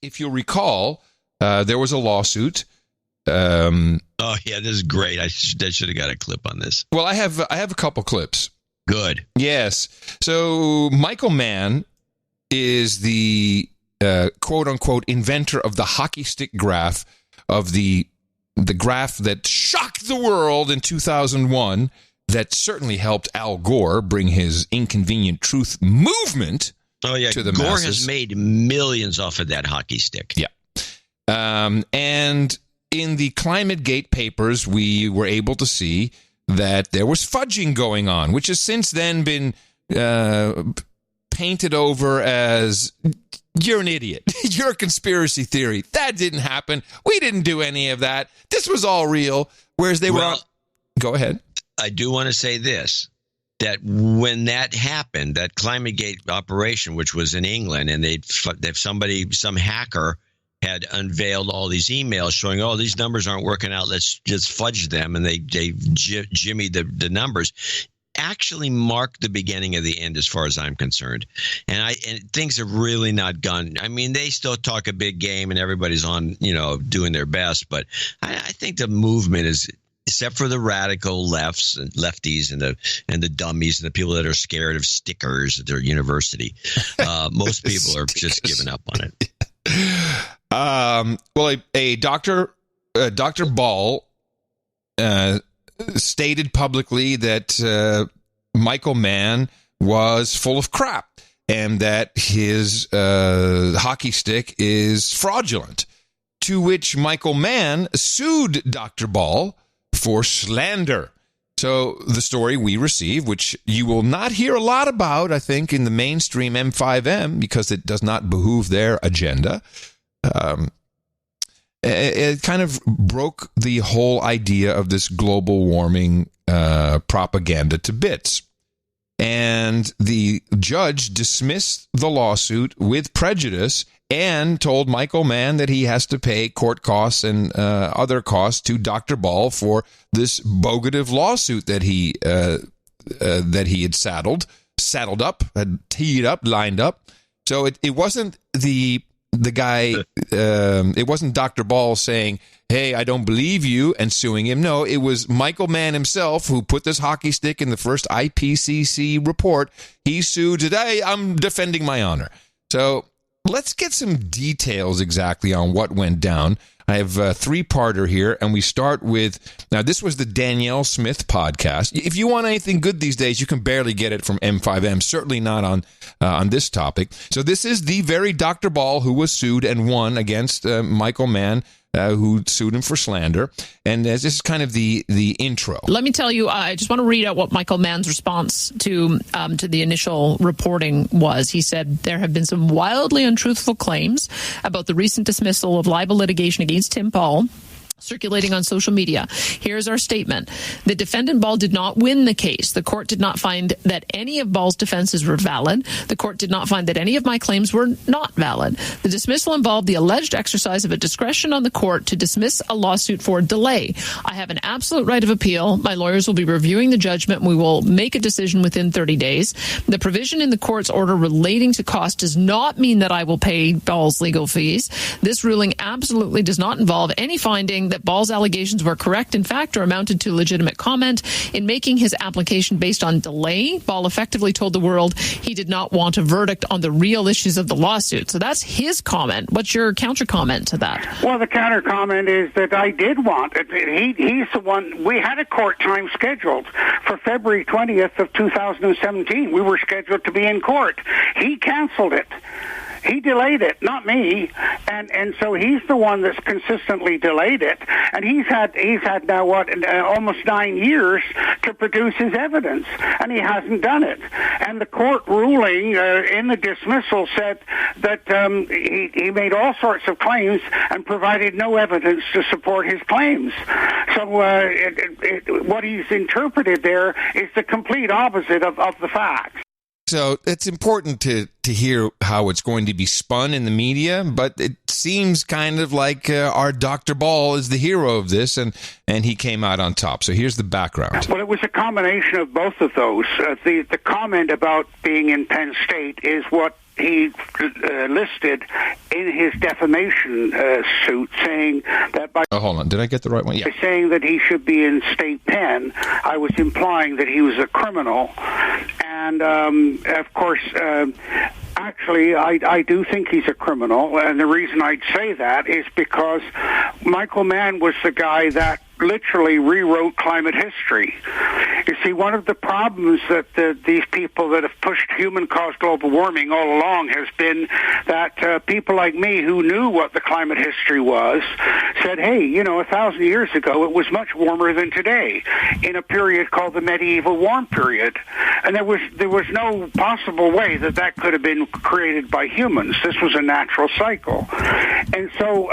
If you'll recall, there was a lawsuit. Oh, yeah, this is great. I should have got a clip on this. Well, I have a couple clips. Good. Yes. So Michael Mann is the quote-unquote inventor of the hockey stick graph, of the graph that shocked the world in 2001, that certainly helped Al Gore bring his Inconvenient Truth movement to the Gore masses. has made millions off of that hockey stick. Yeah. And in the ClimateGate papers, we were able to see that there was fudging going on, which has since then been painted over as, you're an idiot. You're a conspiracy theory. That didn't happen. We didn't do any of that. This was all real. Whereas they were... Go ahead. I do want to say this, that when that happened, that ClimateGate operation, which was in England, and some hacker had unveiled all these emails showing, oh, these numbers aren't working out, let's just fudge them, and they jimmied the numbers, actually marked the beginning of the end as far as I'm concerned. And things have really not gone. I mean, they still talk a big game and everybody's on, doing their best, but I think the movement is, except for the radical lefts and lefties and the dummies and the people that are scared of stickers at their university, most people are just giving up on it. Well, a Dr. Ball stated publicly that Michael Mann was full of crap and that his hockey stick is fraudulent, to which Michael Mann sued Dr. Ball for slander. So the story we receive, which you will not hear a lot about, I think, in the mainstream M5M, because it does not behoove their agenda, it kind of broke the whole idea of this global warming propaganda to bits. And the judge dismissed the lawsuit with prejudice and told Michael Mann that he has to pay court costs and other costs to Dr. Ball for this bogative lawsuit that he had saddled up, had teed up, lined up. So it wasn't the guy, it wasn't Dr. Ball saying, hey, I don't believe you, and suing him. No, it was Michael Mann himself who put this hockey stick in the first IPCC report. He sued today. I'm defending my honor. So let's get some details exactly on what went down. I have a three-parter here, and we start with, now this was the Danielle Smith podcast. If you want anything good these days, you can barely get it from M5M, certainly not on this topic. So this is the very Dr. Ball who was sued and won against Michael Mann, who sued him for slander. And this is kind of the intro. Let me tell you, I just want to read out what Michael Mann's response to the initial reporting was. He said, there have been some wildly untruthful claims about the recent dismissal of libel litigation against Tim Paul circulating on social media. Here's our statement. The defendant Ball did not win the case. The court did not find that any of Ball's defenses were valid. The court did not find that any of my claims were not valid. The dismissal involved the alleged exercise of a discretion on the court to dismiss a lawsuit for delay. I have an absolute right of appeal. My lawyers will be reviewing the judgment. We will make a decision within 30 days. The provision in the court's order relating to cost does not mean that I will pay Ball's legal fees. This ruling absolutely does not involve any finding that Ball's allegations were correct, in fact, or amounted to legitimate comment. In making his application based on delay, Ball effectively told the world he did not want a verdict on the real issues of the lawsuit. So that's his comment. What's your counter comment to that? Well, the counter comment is that I did want it. He's the one. We had a court time scheduled for February 20th of 2017. We were scheduled to be in court. He canceled it. He delayed it, not me, and so he's the one that's consistently delayed it, and he's had now almost 9 years to produce his evidence, and he hasn't done it. And the court ruling in the dismissal said that he made all sorts of claims and provided no evidence to support his claims. So what he's interpreted there is the complete opposite of the facts. So it's important to hear how it's going to be spun in the media, but it's seems kind of like our Dr. Ball is the hero of this, and he came out on top. So here's the background. Well, it was a combination of both of those. The comment about being in Penn State is what he listed in his defamation suit, saying that by... Oh, hold on. Did I get the right one? Yeah. By saying that he should be in State Penn, I was implying that he was a criminal. And, of course... Actually, I do think he's a criminal, and the reason I'd say that is because Michael Mann was the guy that literally rewrote climate history. You see, one of the problems that these people that have pushed human-caused global warming all along has been that people like me who knew what the climate history was said, hey, 1,000 years ago it was much warmer than today in a period called the medieval warm period. And there was no possible way that could have been created by humans. This was a natural cycle. And so,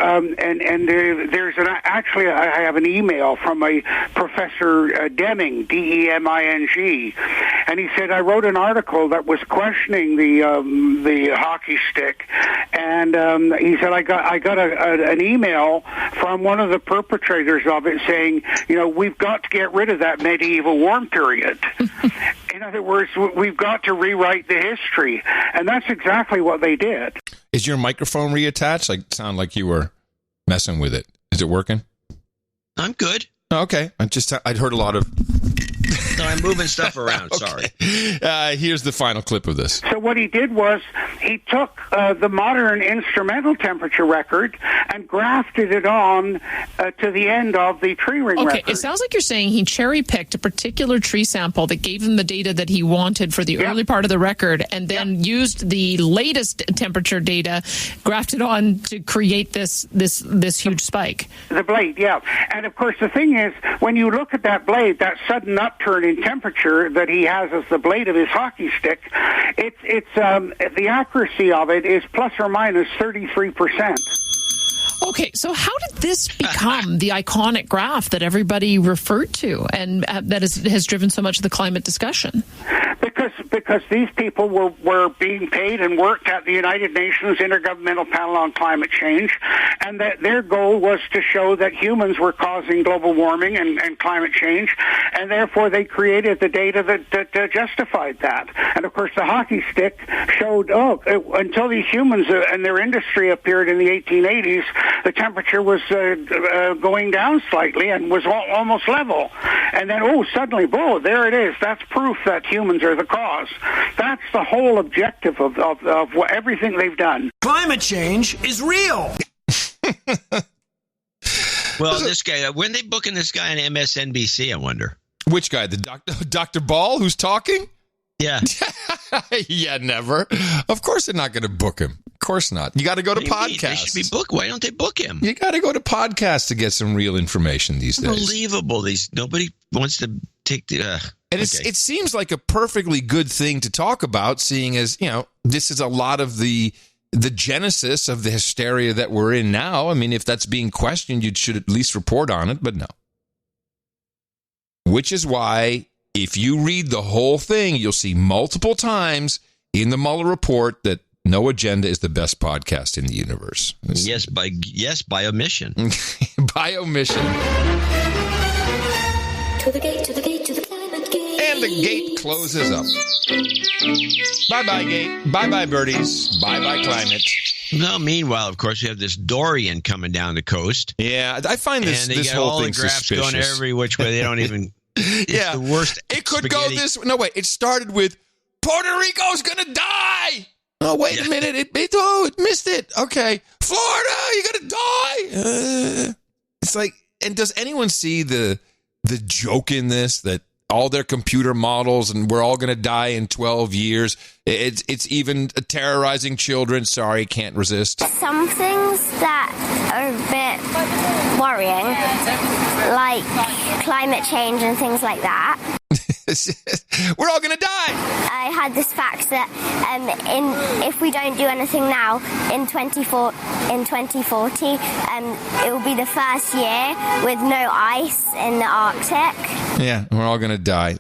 actually, I have an email from a Professor Deming, D-E-M-I-N-G, and he said, I wrote an article that was questioning the hockey stick, and he said, I got an email from one of the perpetrators of it saying, we've got to get rid of that medieval warm period. In other words, we've got to rewrite the history, and that's exactly what they did. Is your microphone reattached? Sound like you were messing with it. Is it working? I'm good. Okay. I'd heard a lot of... No, I'm moving stuff around. Okay. Sorry. Here's the final clip of this. So what he did was he took the modern instrumental temperature record and grafted it on to the end of the tree ring record. Okay, it sounds like you're saying he cherry-picked a particular tree sample that gave him the data that he wanted for the early part of the record, and then used the latest temperature data, grafted on to create this huge spike. The blade, yeah. And of course, the thing is, when you look at that blade, that sudden upturn in temperature that he has as the blade of his hockey stick, it's the accuracy of it is plus or minus 33%. Okay, so how did this become the iconic graph that everybody referred to and that has driven so much of the climate discussion? Because these people were being paid and worked at the United Nations Intergovernmental Panel on Climate Change, and that their goal was to show that humans were causing global warming and climate change, and therefore they created the data that justified that. And of course, the hockey stick showed, until these humans and their industry appeared in the 1880s, the temperature was going down slightly and was almost level. And then, suddenly, there it is. That's proof that humans are the cause. That's the whole objective of everything they've done. Climate change is real. Well, this guy, when are they booking this guy on MSNBC, I wonder? Which guy? The Dr. Ball who's talking? Yeah. Yeah, never. Of course they're not going to book him. Of course not. You got to go to podcasts. They should be booked. Why don't they book him? You got to go to podcasts to get some real information these days. Unbelievable. Nobody wants to take the... And it seems like a perfectly good thing to talk about, seeing as, this is a lot of the genesis of the hysteria that we're in now. I mean, if that's being questioned, you should at least report on it, but no. Which is why, if you read the whole thing, you'll see multiple times in the Mueller report that No Agenda is the best podcast in the universe. Yes, by omission. By omission. To the gate, to the gate, to the climate gate. And the gate closes up. Bye-bye, gate. Bye-bye, birdies. Bye-bye, climate. No, meanwhile, of course, we have this Dorian coming down the coast. Yeah, I find this whole thing suspicious. And they got all the graphs going every which way. They don't even... It's the worst. It could go this... No, wait. It started with, Puerto Rico's going to die. Oh, wait a minute. It missed it. Okay. Florida, you're going to die. It's like... And does anyone see the joke in this, that all their computer models and we're all going to die in 12 years? It's even terrorizing children. Sorry, can't resist. Some things that are a bit worrying, like climate change and things like that. We're all going to die. I had this fact that if we don't do anything now, in 2040, it will be the first year with no ice in the Arctic. Yeah, we're all going to die.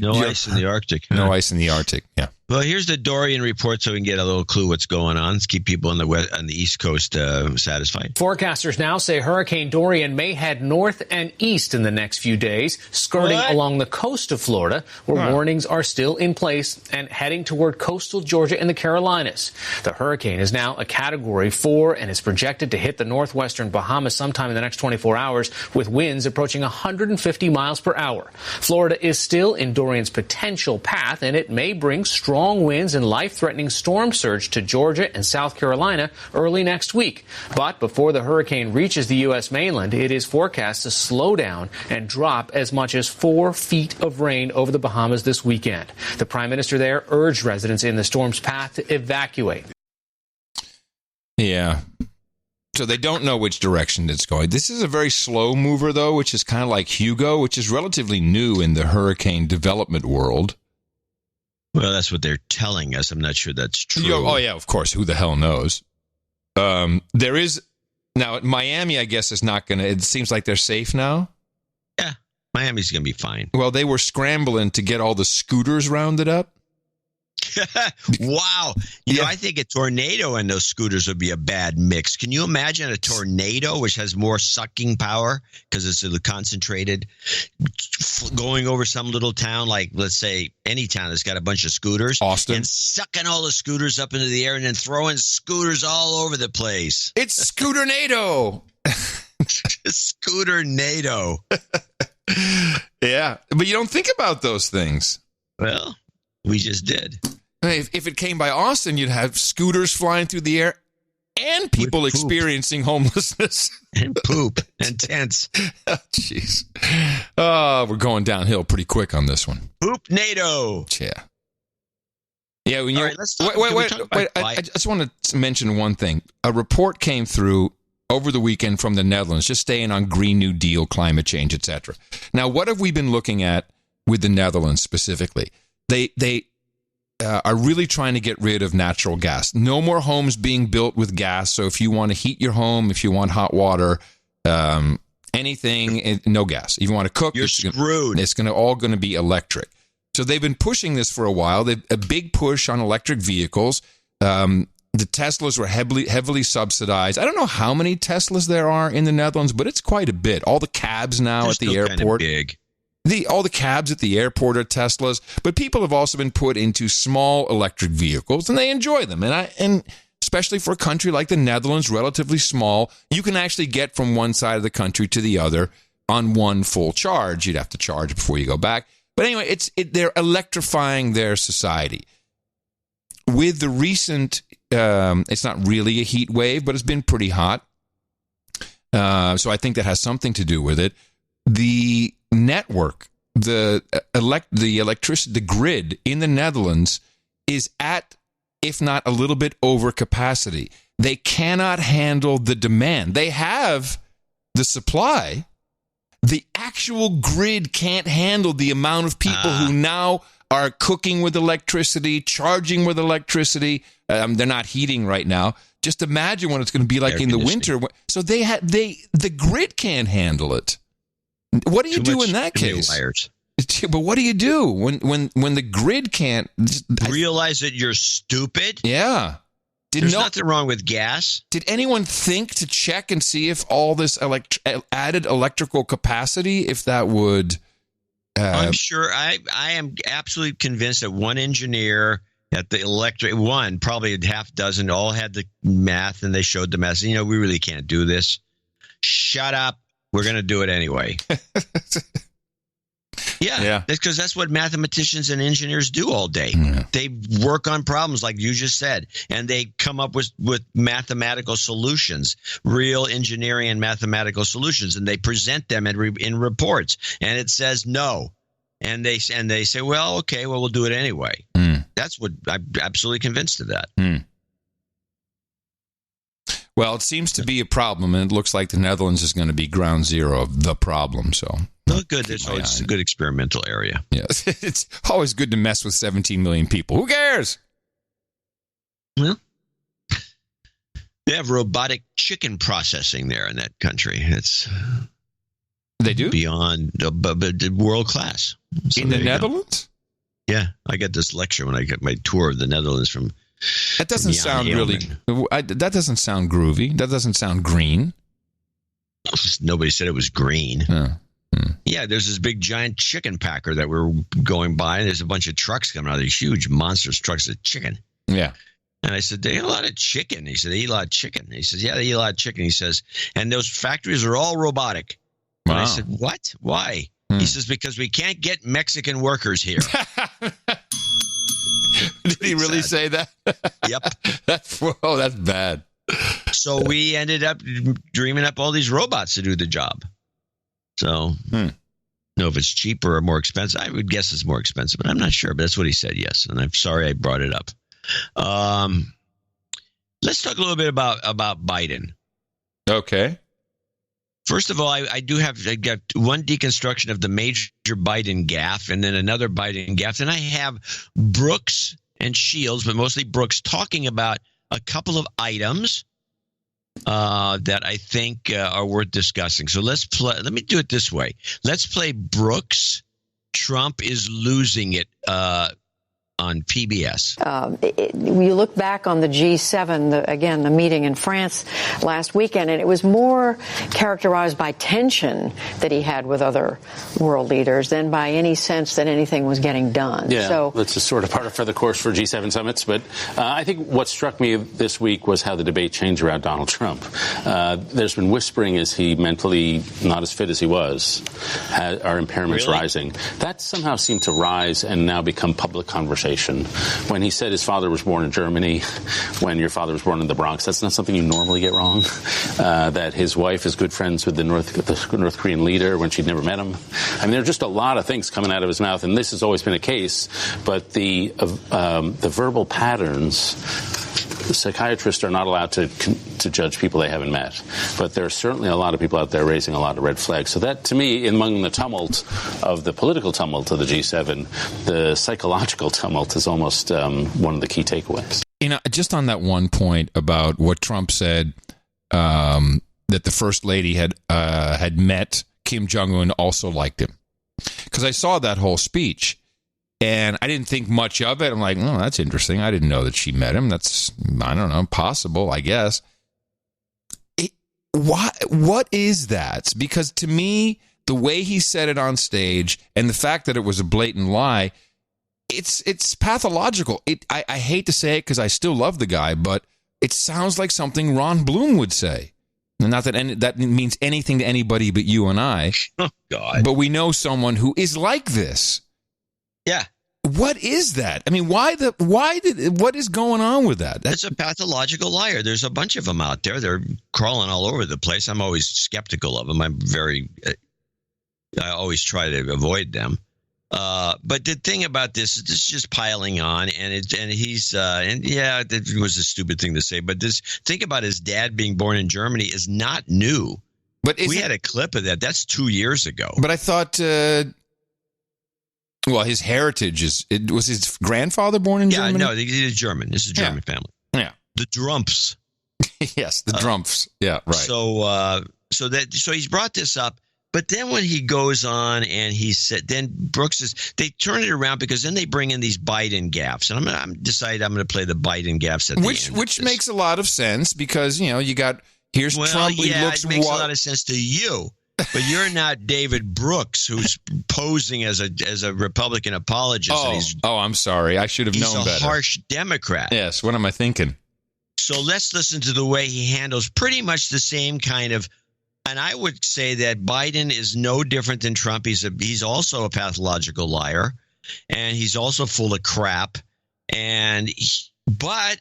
No ice in the Arctic. No ice in the Arctic, yeah. Well, here's the Dorian report so we can get a little clue what's going on. Let's keep people on the East Coast satisfied. Forecasters now say Hurricane Dorian may head north and east in the next few days, skirting along the coast of Florida, where warnings are still in place, and heading toward coastal Georgia and the Carolinas. The hurricane is now a Category 4 and is projected to hit the northwestern Bahamas sometime in the next 24 hours, with winds approaching 150 miles per hour. Florida is still in Dorian's potential path, and it may bring strong winds and life-threatening storm surge to Georgia and South Carolina early next week. But before the hurricane reaches the U.S. mainland, it is forecast to slow down and drop as much as 4 feet of rain over the Bahamas this weekend. The Prime Minister there urged residents in the storm's path to evacuate. Yeah. So they don't know which direction it's going. This is a very slow mover, though, which is kind of like Hugo, which is relatively new in the hurricane development world. Well, that's what they're telling us. I'm not sure that's true. Oh, yeah, of course. Who the hell knows? There is... Now, Miami, I guess, is not going to... It seems like they're safe now. Yeah, Miami's going to be fine. Well, they were scrambling to get all the scooters rounded up. Wow. You know, I think a tornado and those scooters would be a bad mix. Can you imagine a tornado, which has more sucking power because it's concentrated, going over some little town, like, let's say, any town that's got a bunch of scooters. Austin. And sucking all the scooters up into the air and then throwing scooters all over the place. It's Scooter-nado. Scooter-nado. Yeah. But you don't think about those things. Well, we just did. If it came by Austin, you'd have scooters flying through the air and people experiencing homelessness. And poop and tents. Oh, jeez. We're going downhill pretty quick on this one. Poop-nado. Yeah. Yeah. When All right, let's talk, wait. I just want to mention one thing. A report came through over the weekend from the Netherlands, just staying on Green New Deal, climate change, etc. Now, what have we been looking at with the Netherlands specifically? They are really trying to get rid of natural gas. No more homes being built with gas. So if you want to heat your home, if you want hot water, anything, no gas. If you want to cook, you're screwed. It's all going to be electric. So they've been pushing this for a while. A big push on electric vehicles. The Teslas were heavily subsidized. I don't know how many Teslas there are in the Netherlands, but it's quite a bit. All the cabs now at the airport. Big. All the cabs at the airport are Teslas, but people have also been put into small electric vehicles, and they enjoy them. And especially for a country like the Netherlands, relatively small, you can actually get from one side of the country to the other on one full charge. You'd have to charge before you go back. But anyway, they're electrifying their society. With the recent, it's not really a heat wave, but it's been pretty hot. So I think that has something to do with it. The network, the electricity, the grid in the Netherlands is at, if not a little bit over capacity. They cannot handle the demand. They have the supply. The actual grid can't handle the amount of people who now are cooking with electricity, charging with electricity. They're not heating right now. Just imagine what it's going to be like in the winter. So the grid can't handle it. What do you do in that case? But what do you do when the grid can't realize that you're stupid? Yeah. There's nothing wrong with gas. Did anyone think to check and see if all this added electrical capacity, if that would? I'm sure. I am absolutely convinced that one engineer at the one, probably a half dozen, all had the math and they showed the math. You know, we really can't do this. Shut up. We're going to do it anyway. Yeah. Because that's what mathematicians and engineers do all day. Yeah. They work on problems like you just said, and they come up with mathematical solutions, real engineering and mathematical solutions, and they present them in reports. And it says no. And they say, well, okay, well, we'll do it anyway. That's what I'm absolutely convinced of that. Well, it seems to be a problem, and it looks like the Netherlands is going to be ground zero of the problem. So, good. There's always a good experimental area. Yes, it's always good to mess with 17 million people. Who cares? Well, they have robotic chicken processing there in that country. They do beyond world class in the Netherlands. Yeah, I got this lecture when I got my tour of the Netherlands from. That doesn't sound really. That doesn't sound groovy. That doesn't sound green. Nobody said it was green. Yeah, there's this big giant chicken packer that we're going by, and there's a bunch of trucks coming out. These huge monstrous trucks of chicken. Yeah. And I said, they eat a lot of chicken. He said, they eat a lot of chicken. He says, yeah, they eat a lot of chicken. He says, and those factories are all robotic. Wow. And I said, what? Why? He says, because we can't get Mexican workers here. Did he really say that? Yep. That's bad. So we ended up dreaming up all these robots to do the job. So, know if it's cheaper or more expensive. I would guess it's more expensive, but I'm not sure. But that's what he said, yes. And I'm sorry I brought it up. Let's talk a little bit about Biden. Okay. First of all, I got one deconstruction of the major Biden gaffe and then another Biden gaffe. And I have Brooks and Shields, but mostly Brooks, talking about a couple of items that I think are worth discussing. So let me do it this way. Let's play Brooks. Trump is losing it on PBS. You look back on the G7, the meeting in France last weekend, and it was more characterized by tension that he had with other world leaders than by any sense that anything was getting done. Yeah, so that's a sort of part of the course for G7 summits. But I think what struck me this week was how the debate changed around Donald Trump. There's been whispering, is he mentally not as fit as he was? Are impairments rising? That somehow seemed to rise and now become public conversation. When he said his father was born in Germany, when your father was born in the Bronx, that's not something you normally get wrong. That his wife is good friends with the North Korean leader when she'd never met him. I mean, there are just a lot of things coming out of his mouth, and this has always been a case. But the verbal patterns, psychiatrists are not allowed to judge people they haven't met. But there are certainly a lot of people out there raising a lot of red flags. So that, to me, among the tumult of the political tumult of the G7, the psychological tumult is almost one of the key takeaways. You know, just on that one point about what Trump said, that the First Lady had met Kim Jong-un, also liked him. Because I saw that whole speech. And I didn't think much of it. I'm like, oh, that's interesting. I didn't know that she met him. That's, I don't know, possible, I guess. What is that? Because to me, the way he said it on stage and the fact that it was a blatant lie, it's pathological. I hate to say it because I still love the guy, but it sounds like something Ron Bloom would say. Not that that means anything to anybody but you and I. Oh, God. But we know someone who is like this. Yeah. What is that? I mean, what is going on with that? It's a pathological liar. There's a bunch of them out there. They're crawling all over the place. I'm always skeptical of them. I always try to avoid them. But the thing about this is just piling on, and it was a stupid thing to say. But think about his dad being born in Germany is not new. But we had a clip of that. That's 2 years ago. But I thought. Well, his heritage was his grandfather born in Germany? Yeah, no, he's German. This is a German family. Yeah. The Drumps. Yes, the Drumps. Yeah, right. So he's brought this up, but then when he goes on and he said, then Brooks they turn it around because then they bring in these Biden gaffes, and I'm decided I'm going to play the Biden gaffes at the end. Which makes a lot of sense because you got here's Trump. Yeah, it makes a lot of sense to you. But you're not David Brooks, who's posing as a Republican apologist. I'm sorry. I should have known better. He's a harsh Democrat. Yes. What am I thinking? So let's listen to the way he handles pretty much the same kind of. And I would say that Biden is no different than Trump. He's also a pathological liar, and he's also full of crap. But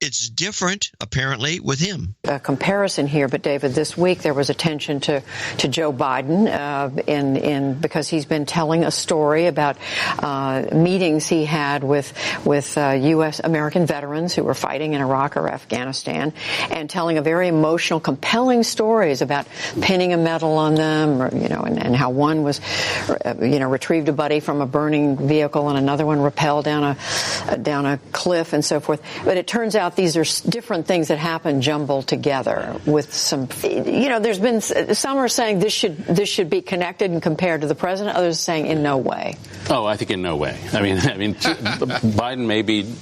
it's different, apparently, with him. A comparison here, but David, this week there was attention to Joe Biden because he's been telling a story about meetings he had with U.S. American veterans who were fighting in Iraq or Afghanistan, and telling a very emotional, compelling stories about pinning a medal on them, and how one was, retrieved a buddy from a burning vehicle and another one rappelled down a cliff and so forth. But it turns out out these are different things that happen jumbled together with some, there's been, some are saying this should be connected and compared to the president, others saying in no way. Oh, I think in no way. I mean, Biden may be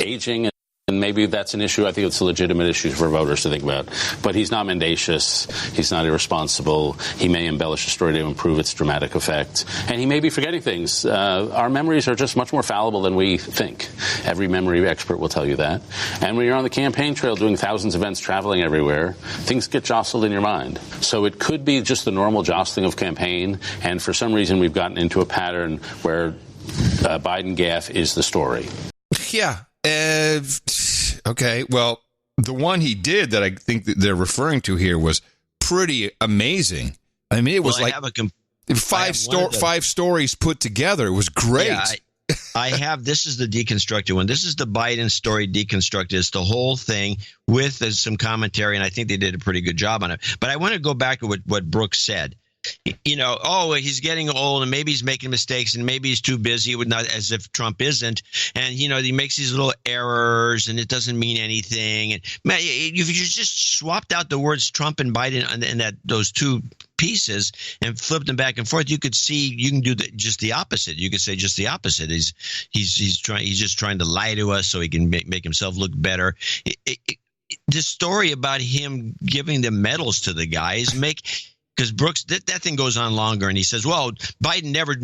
aging, and maybe that's an issue. I think it's a legitimate issue for voters to think about. But he's not mendacious. He's not irresponsible. He may embellish a story to improve its dramatic effect. And he may be forgetting things. Our memories are just much more fallible than we think. Every memory expert will tell you that. And when you're on the campaign trail doing thousands of events, traveling everywhere, things get jostled in your mind. So it could be just the normal jostling of campaign. And for some reason, we've gotten into a pattern where Biden gaffe is the story. Yeah. Okay, well, the one he did that I think that they're referring to here was pretty amazing. I mean, it was five stories put together. It was great. Yeah, I have, this is the deconstructed one. This is the Biden story deconstructed. It's the whole thing with some commentary, and I think they did a pretty good job on it. But I want to go back to what Brooks said. He's getting old and maybe he's making mistakes and maybe he's too busy, not as if Trump isn't. And, he makes these little errors and it doesn't mean anything. And man, if you just swapped out the words Trump and Biden and those two pieces and flipped them back and forth, you can do just the opposite. You could say just the opposite. He's just trying to lie to us so he can make himself look better. The story about him giving the medals to the guys because Brooks, that thing goes on longer, and he says, well, Biden never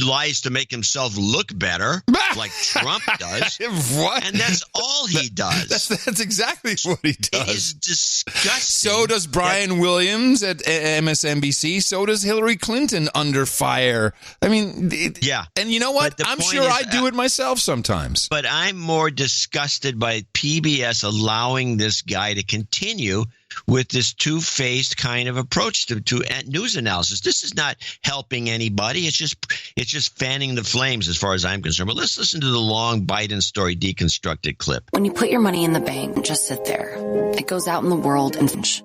lies to make himself look better like Trump does. What? And that's all he does. That's exactly what he does. It is disgusting. So does Brian Williams at MSNBC. So does Hillary Clinton under fire. I mean, yeah. And you know what? I'm sure I do it myself sometimes. But I'm more disgusted by PBS allowing this guy to continue with this two-faced kind of approach to news analysis. This is not helping anybody. It's just fanning the flames as far as I'm concerned. But let's listen to the long Biden story deconstructed clip. When you put your money in the bank, just sit there. It goes out in the world and...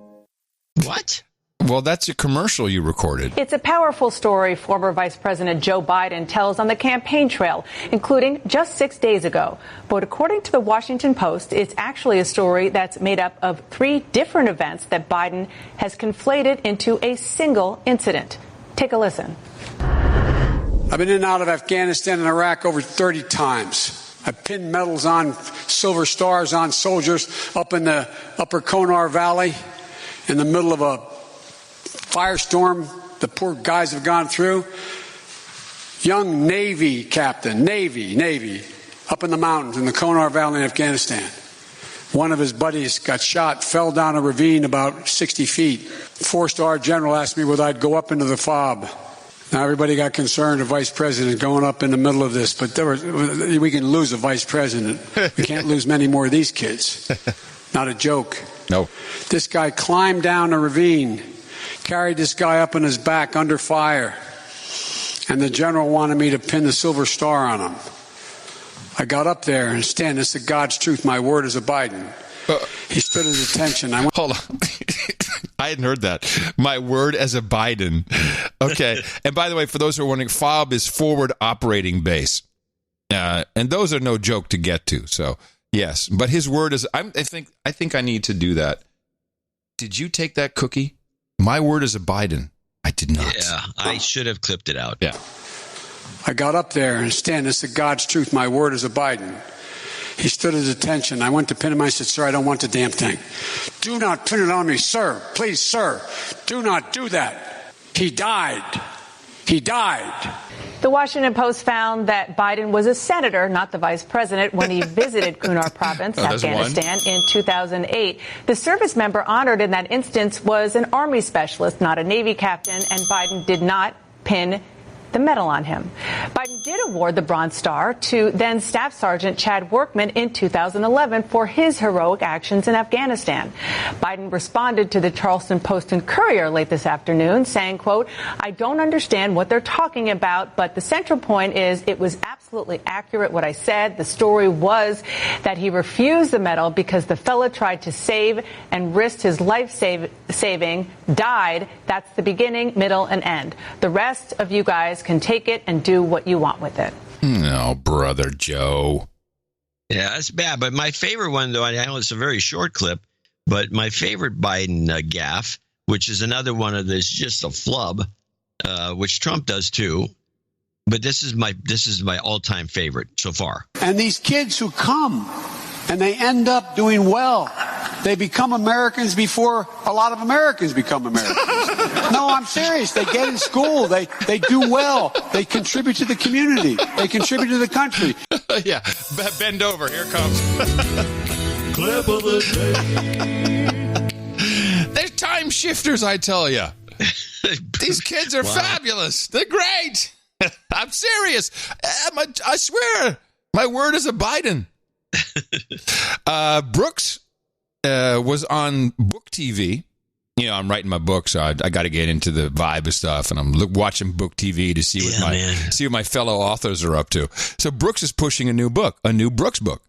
What? Well, that's a commercial you recorded. It's a powerful story former Vice President Joe Biden tells on the campaign trail, including just 6 days ago. But according to the Washington Post, it's actually a story that's made up of 3 different events that Biden has conflated into a single incident. Take a listen. I've been in and out of Afghanistan and Iraq over 30 times. I pinned medals on, silver stars on soldiers up in the upper Konar Valley in the middle of a firestorm the poor guys have gone through. Young Navy captain, Navy, up in the mountains in the Konar Valley in Afghanistan. One of his buddies got shot, fell down a ravine about 60 feet. 4-star general asked me whether I'd go up into the FOB. Now everybody got concerned, the vice president going up in the middle of this, but we can lose a vice president. We can't lose many more of these kids. Not a joke. No. This guy climbed down a ravine, carried this guy up on his back under fire, and the general wanted me to pin the silver star on him. I got up there and stand. This is God's truth. My word is a Biden. He stood at attention. Hold on. I hadn't heard that. My word as a Biden. Okay. And by the way, for those who are wondering, FOB is forward operating base. And those are no joke to get to. So, yes. But his word is, I think I need to do that. Did you take that cookie? My word is a Biden. I did not. Yeah, I should have clipped it out. Yeah. I got up there and stand. This is God's truth. My word is a Biden. He stood at attention. I went to pin him. I said, sir, I don't want the damn thing. Do not pin it on me, sir. Please, sir. Do not do that. He died. He died. The Washington Post found that Biden was a senator, not the vice president, when he visited Kunar Province, Afghanistan, in 2008. The service member honored in that instance was an Army specialist, not a Navy captain, and Biden did not pin the medal on him. Biden did award the Bronze Star to then Staff Sergeant Chad Workman in 2011 for his heroic actions in Afghanistan. Biden responded to the Charleston Post and Courier late this afternoon, saying, quote, I don't understand what they're talking about, but the central point is it was absolutely accurate what I said. The story was that he refused the medal because the fella tried to save and risked his life saving, died. That's the beginning, middle, and end. The rest of you guys can take it and do what you want with it. No, brother Joe. Yeah, that's bad. But my favorite one, though, I know it's a very short clip, but my favorite Biden gaffe, which is another one of this, just a flub, which Trump does too. But this is my all-time favorite so far. And these kids who come and they end up doing well, they become Americans before a lot of Americans become Americans. No, I'm serious. They get in school. They do well. They contribute to the community. They contribute to the country. Yeah. Bend over. Here it comes. Clip of the day. They're time shifters, I tell you. These kids are fabulous. They're great. I'm serious. I swear. My word is a Biden. Brooks was on Book TV. You know, I'm writing my book, so I got to get into the vibe of stuff, and I'm watching Book TV to see what my fellow authors are up to. So Brooks is pushing a new Brooks book.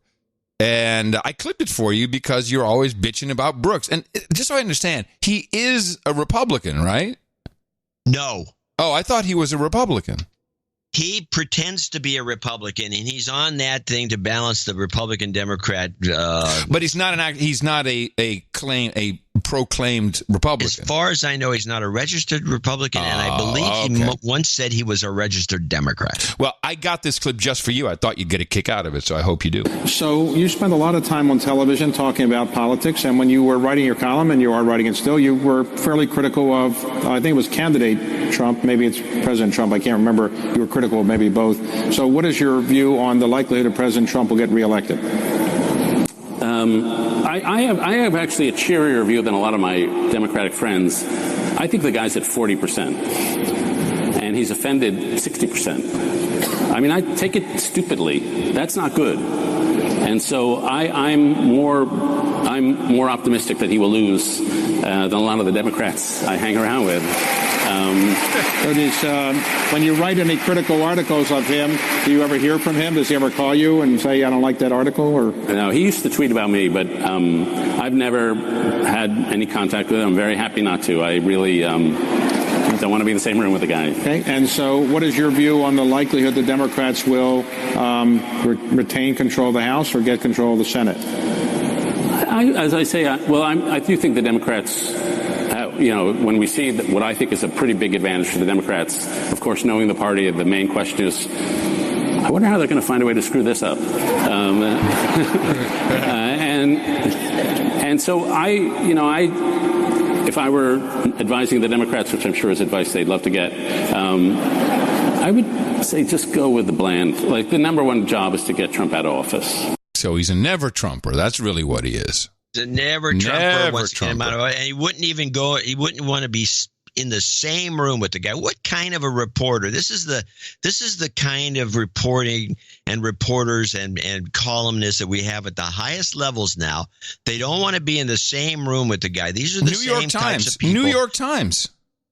And I clipped it for you because you're always bitching about Brooks. And just so I understand, he is a Republican, right? No. Oh, I thought he was a Republican. He pretends to be a Republican, and he's on that thing to balance the Republican-Democrat. But he's not a proclaimed Republican. As far as I know, he's not a registered Republican, and I believe he once said he was a registered Democrat. Well, I got this clip just for you. I thought you'd get a kick out of it, so I hope you do. So you spend a lot of time on television talking about politics, and when you were writing your column, and you are writing it still, you were fairly critical of, I think it was candidate Trump, maybe it's President Trump, I can't remember. You were critical of maybe both. So what is your view on the likelihood of President Trump will get reelected? I have actually a cheerier view than a lot of my Democratic friends. I think the guy's at 40%, and he's offended 60%. I mean, I take it stupidly. That's not good. And so I'm more optimistic that he will lose than a lot of the Democrats I hang around with. When you write any critical articles of him, do you ever hear from him? Does he ever call you and say, I don't like that article? Or no, he used to tweet about me, but I've never had any contact with him. I'm very happy not to. I really don't want to be in the same room with the guy. Okay, and so what is your view on the likelihood the Democrats will retain control of the House or get control of the Senate? I do think the Democrats, when we see what I think is a pretty big advantage for the Democrats, of course, knowing the party, the main question is, I wonder how they're going to find a way to screw this up. And so if I were advising the Democrats, which I'm sure is advice they'd love to get, I would say just go with the bland. Like, the number one job is to get Trump out of office. So he's a never Trumper. That's really what he is. The never Trumper. And he wouldn't even go. He wouldn't want to be in the same room with the guy. What kind of a reporter? This is the kind of reporting and reporters and columnists that we have at the highest levels now. They don't want to be in the same room with the guy. These are the same types of people. New York Times.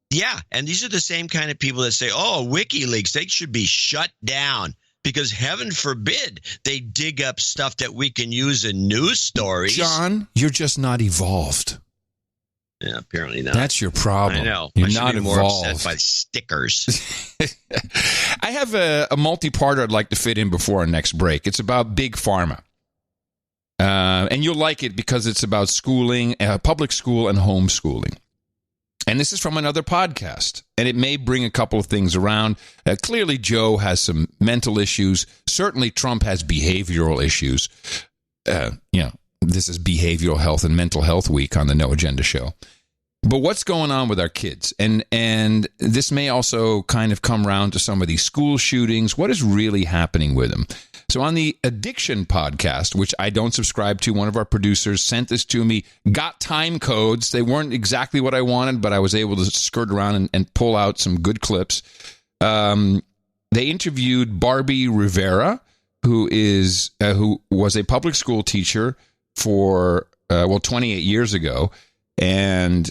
Yeah, and these are the same kind of people that say, "Oh, WikiLeaks, they should be shut down." Because heaven forbid they dig up stuff that we can use in news stories. John, you're just not evolved. Yeah, apparently not. That's your problem. I know. You're I not be involved. More upset by stickers. I have a multi-parter I'd like to fit in before our next break. It's about Big Pharma. And you'll like it because it's about schooling, public school and homeschooling. And this is from another podcast, and it may bring a couple of things around. Clearly, Joe has some mental issues. Certainly, Trump has behavioral issues. This is Behavioral Health and Mental Health Week on the No Agenda Show. But what's going on with our kids? And this may also kind of come around to some of these school shootings. What is really happening with them? So on the Addiction podcast, which I don't subscribe to, one of our producers sent this to me, got time codes. They weren't exactly what I wanted, but I was able to skirt around and pull out some good clips. They interviewed Barbie Rivera, who was a public school teacher for 28 years ago, and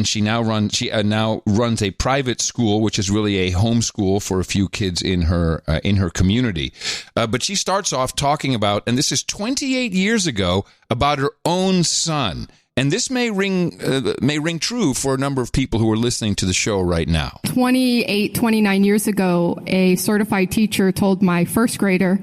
she now runs a private school, which is really a homeschool for a few kids in her community. But she starts off talking about, and this is 28 years ago, about her own son. And this may ring true for a number of people who are listening to the show right now. 29 years ago, a certified teacher told my first grader,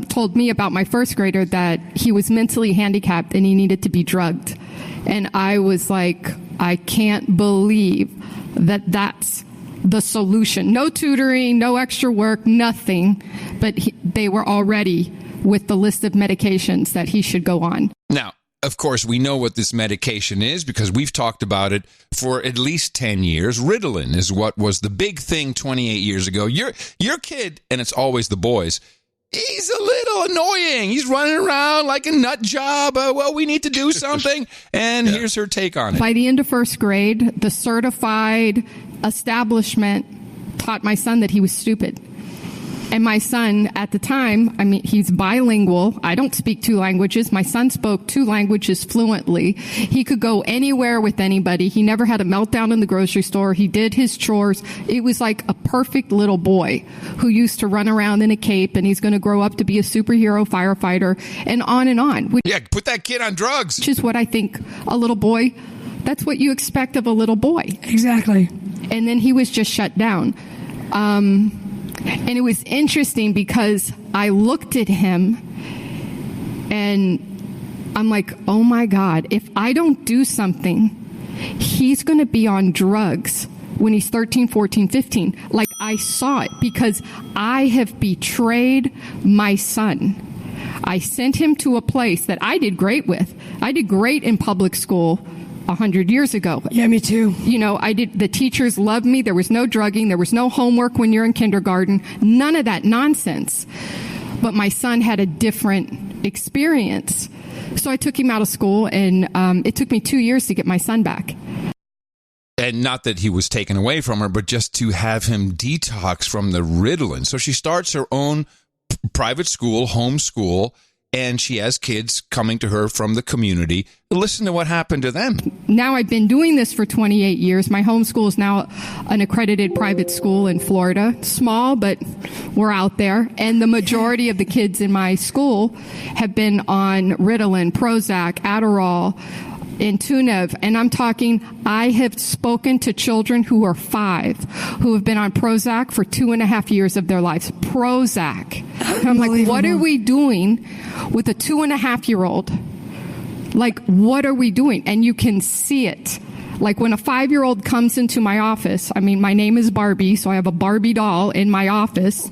told me about my first grader that he was mentally handicapped and he needed to be drugged. And I was like, I can't believe that that's the solution. No tutoring, no extra work, nothing. But they were already with the list of medications that he should go on. Now, of course, we know what this medication is because we've talked about it for at least 10 years. Ritalin is what was the big thing 28 years ago. Your kid, and it's always the boys, he's a little annoying. He's running around like a nut job. Well, we need to do something. And here's her take on it. By the end of first grade, the certified establishment taught my son that he was stupid. And my son, at the time, he's bilingual. I don't speak 2 languages. My son spoke 2 languages fluently. He could go anywhere with anybody. He never had a meltdown in the grocery store. He did his chores. It was like a perfect little boy who used to run around in a cape, and he's going to grow up to be a superhero firefighter, and on and on. Yeah, put that kid on drugs. Which is what I think a little boy, that's what you expect of a little boy. Exactly. And then he was just shut down. And it was interesting because I looked at him and I'm like, oh my God, if I don't do something, he's going to be on drugs when he's 13, 14, 15. Like, I saw it because I have betrayed my son. I sent him to a place that I did great with. I did great in public school 100 years ago. Yeah, me too. The teachers loved me. There was no drugging. There was no homework when you're in kindergarten. None of that nonsense. But my son had a different experience. So I took him out of school, and it took me 2 years to get my son back. And not that he was taken away from her, but just to have him detox from the Ritalin. So she starts her own private school, homeschool, and she has kids coming to her from the community. Listen to what happened to them. Now I've been doing this for 28 years. My homeschool is now an accredited private school in Florida. Small, but we're out there. And the majority of the kids in my school have been on Ritalin, Prozac, Adderall, Intunev, and I'm talking, I have spoken to children who are 5 who have been on Prozac for 2.5 years of their lives. Prozac. And I'm like, what are we doing with a 2.5-year-old? Like, what are we doing? And you can see it. Like, when a 5-year-old comes into my office, my name is Barbie, so I have a Barbie doll in my office.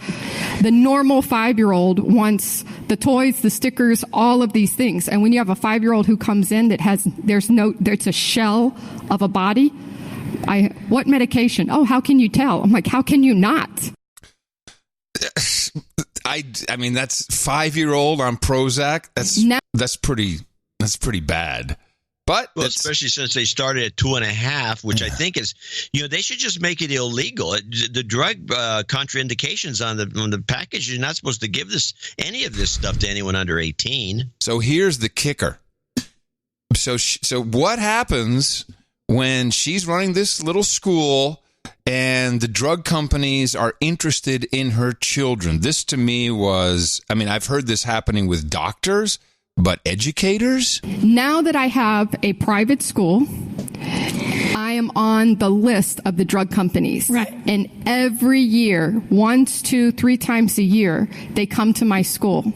The normal 5-year-old wants the toys, the stickers, all of these things. And when you have a 5-year-old who comes in that there's a shell of a body, what medication? Oh, how can you tell? I'm like, how can you not? That's 5-year-old on Prozac. That's pretty bad. But especially since they started at 2.5, which I think is, they should just make it illegal. The drug contraindications on the package, you're not supposed to give any of this stuff to anyone under 18. So here's the kicker. So what happens when she's running this little school and the drug companies are interested in her children? This to me was, I've heard this happening with doctors. But educators? Now that I have a private school, I am on the list of the drug companies. Right. And every year, 1, 2, 3 times a year, they come to my school.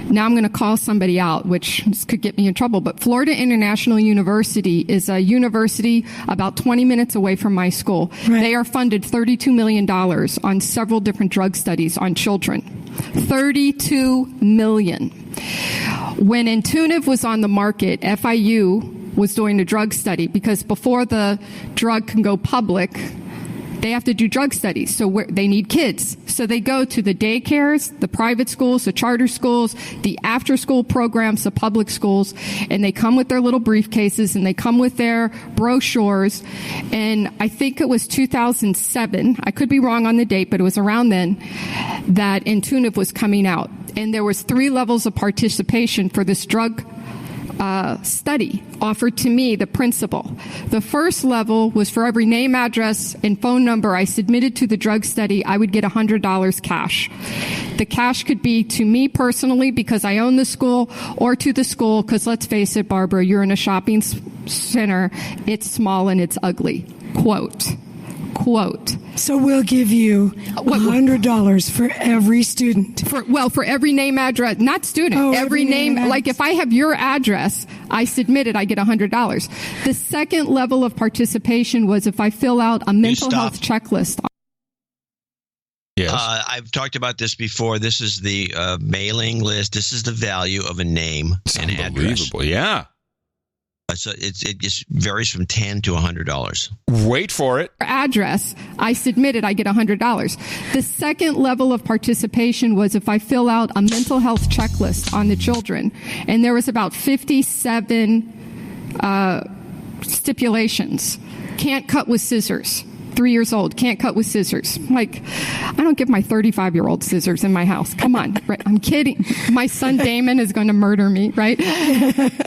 Now I'm going to call somebody out, which could get me in trouble. But Florida International University is a university about 20 minutes away from my school. Right. They are funded $32 million on several different drug studies on children. $32 million. When Intunev was on the market, FIU was doing a drug study because before the drug can go public, they have to do drug studies. So they need kids. So they go to the daycares, the private schools, the charter schools, the after-school programs, the public schools, and they come with their little briefcases and they come with their brochures. And I think it was 2007, I could be wrong on the date, but it was around then, that Intunev was coming out. And there was 3 levels of participation for this drug study offered to me, the principal. The first level was for every name, address, and phone number I submitted to the drug study, I would get $100 cash. The cash could be to me personally because I own the school, or to the school because, let's face it, Barbara, you're in a shopping center. It's small and it's ugly. Quote. So we'll give you $100 for every student. For every name, address, not student. Every name. Like if I have your address, I submit it, I get $100. The second level of participation was if I fill out a mental health checklist. Yes. I've talked about this before. This is the mailing list. This is the value of a name and address. Unbelievable. Yeah. So it just varies from $10 to $100. Wait for it. Address, I submit it, I get $100. The second level of participation was if I fill out a mental health checklist on the children, and there was about 57 stipulations. Can't cut with scissors. 3 years old, can't cut with scissors. Like, I don't give my 35-year-old scissors in my house. Come on. Right? I'm kidding. My son Damon is going to murder me, right?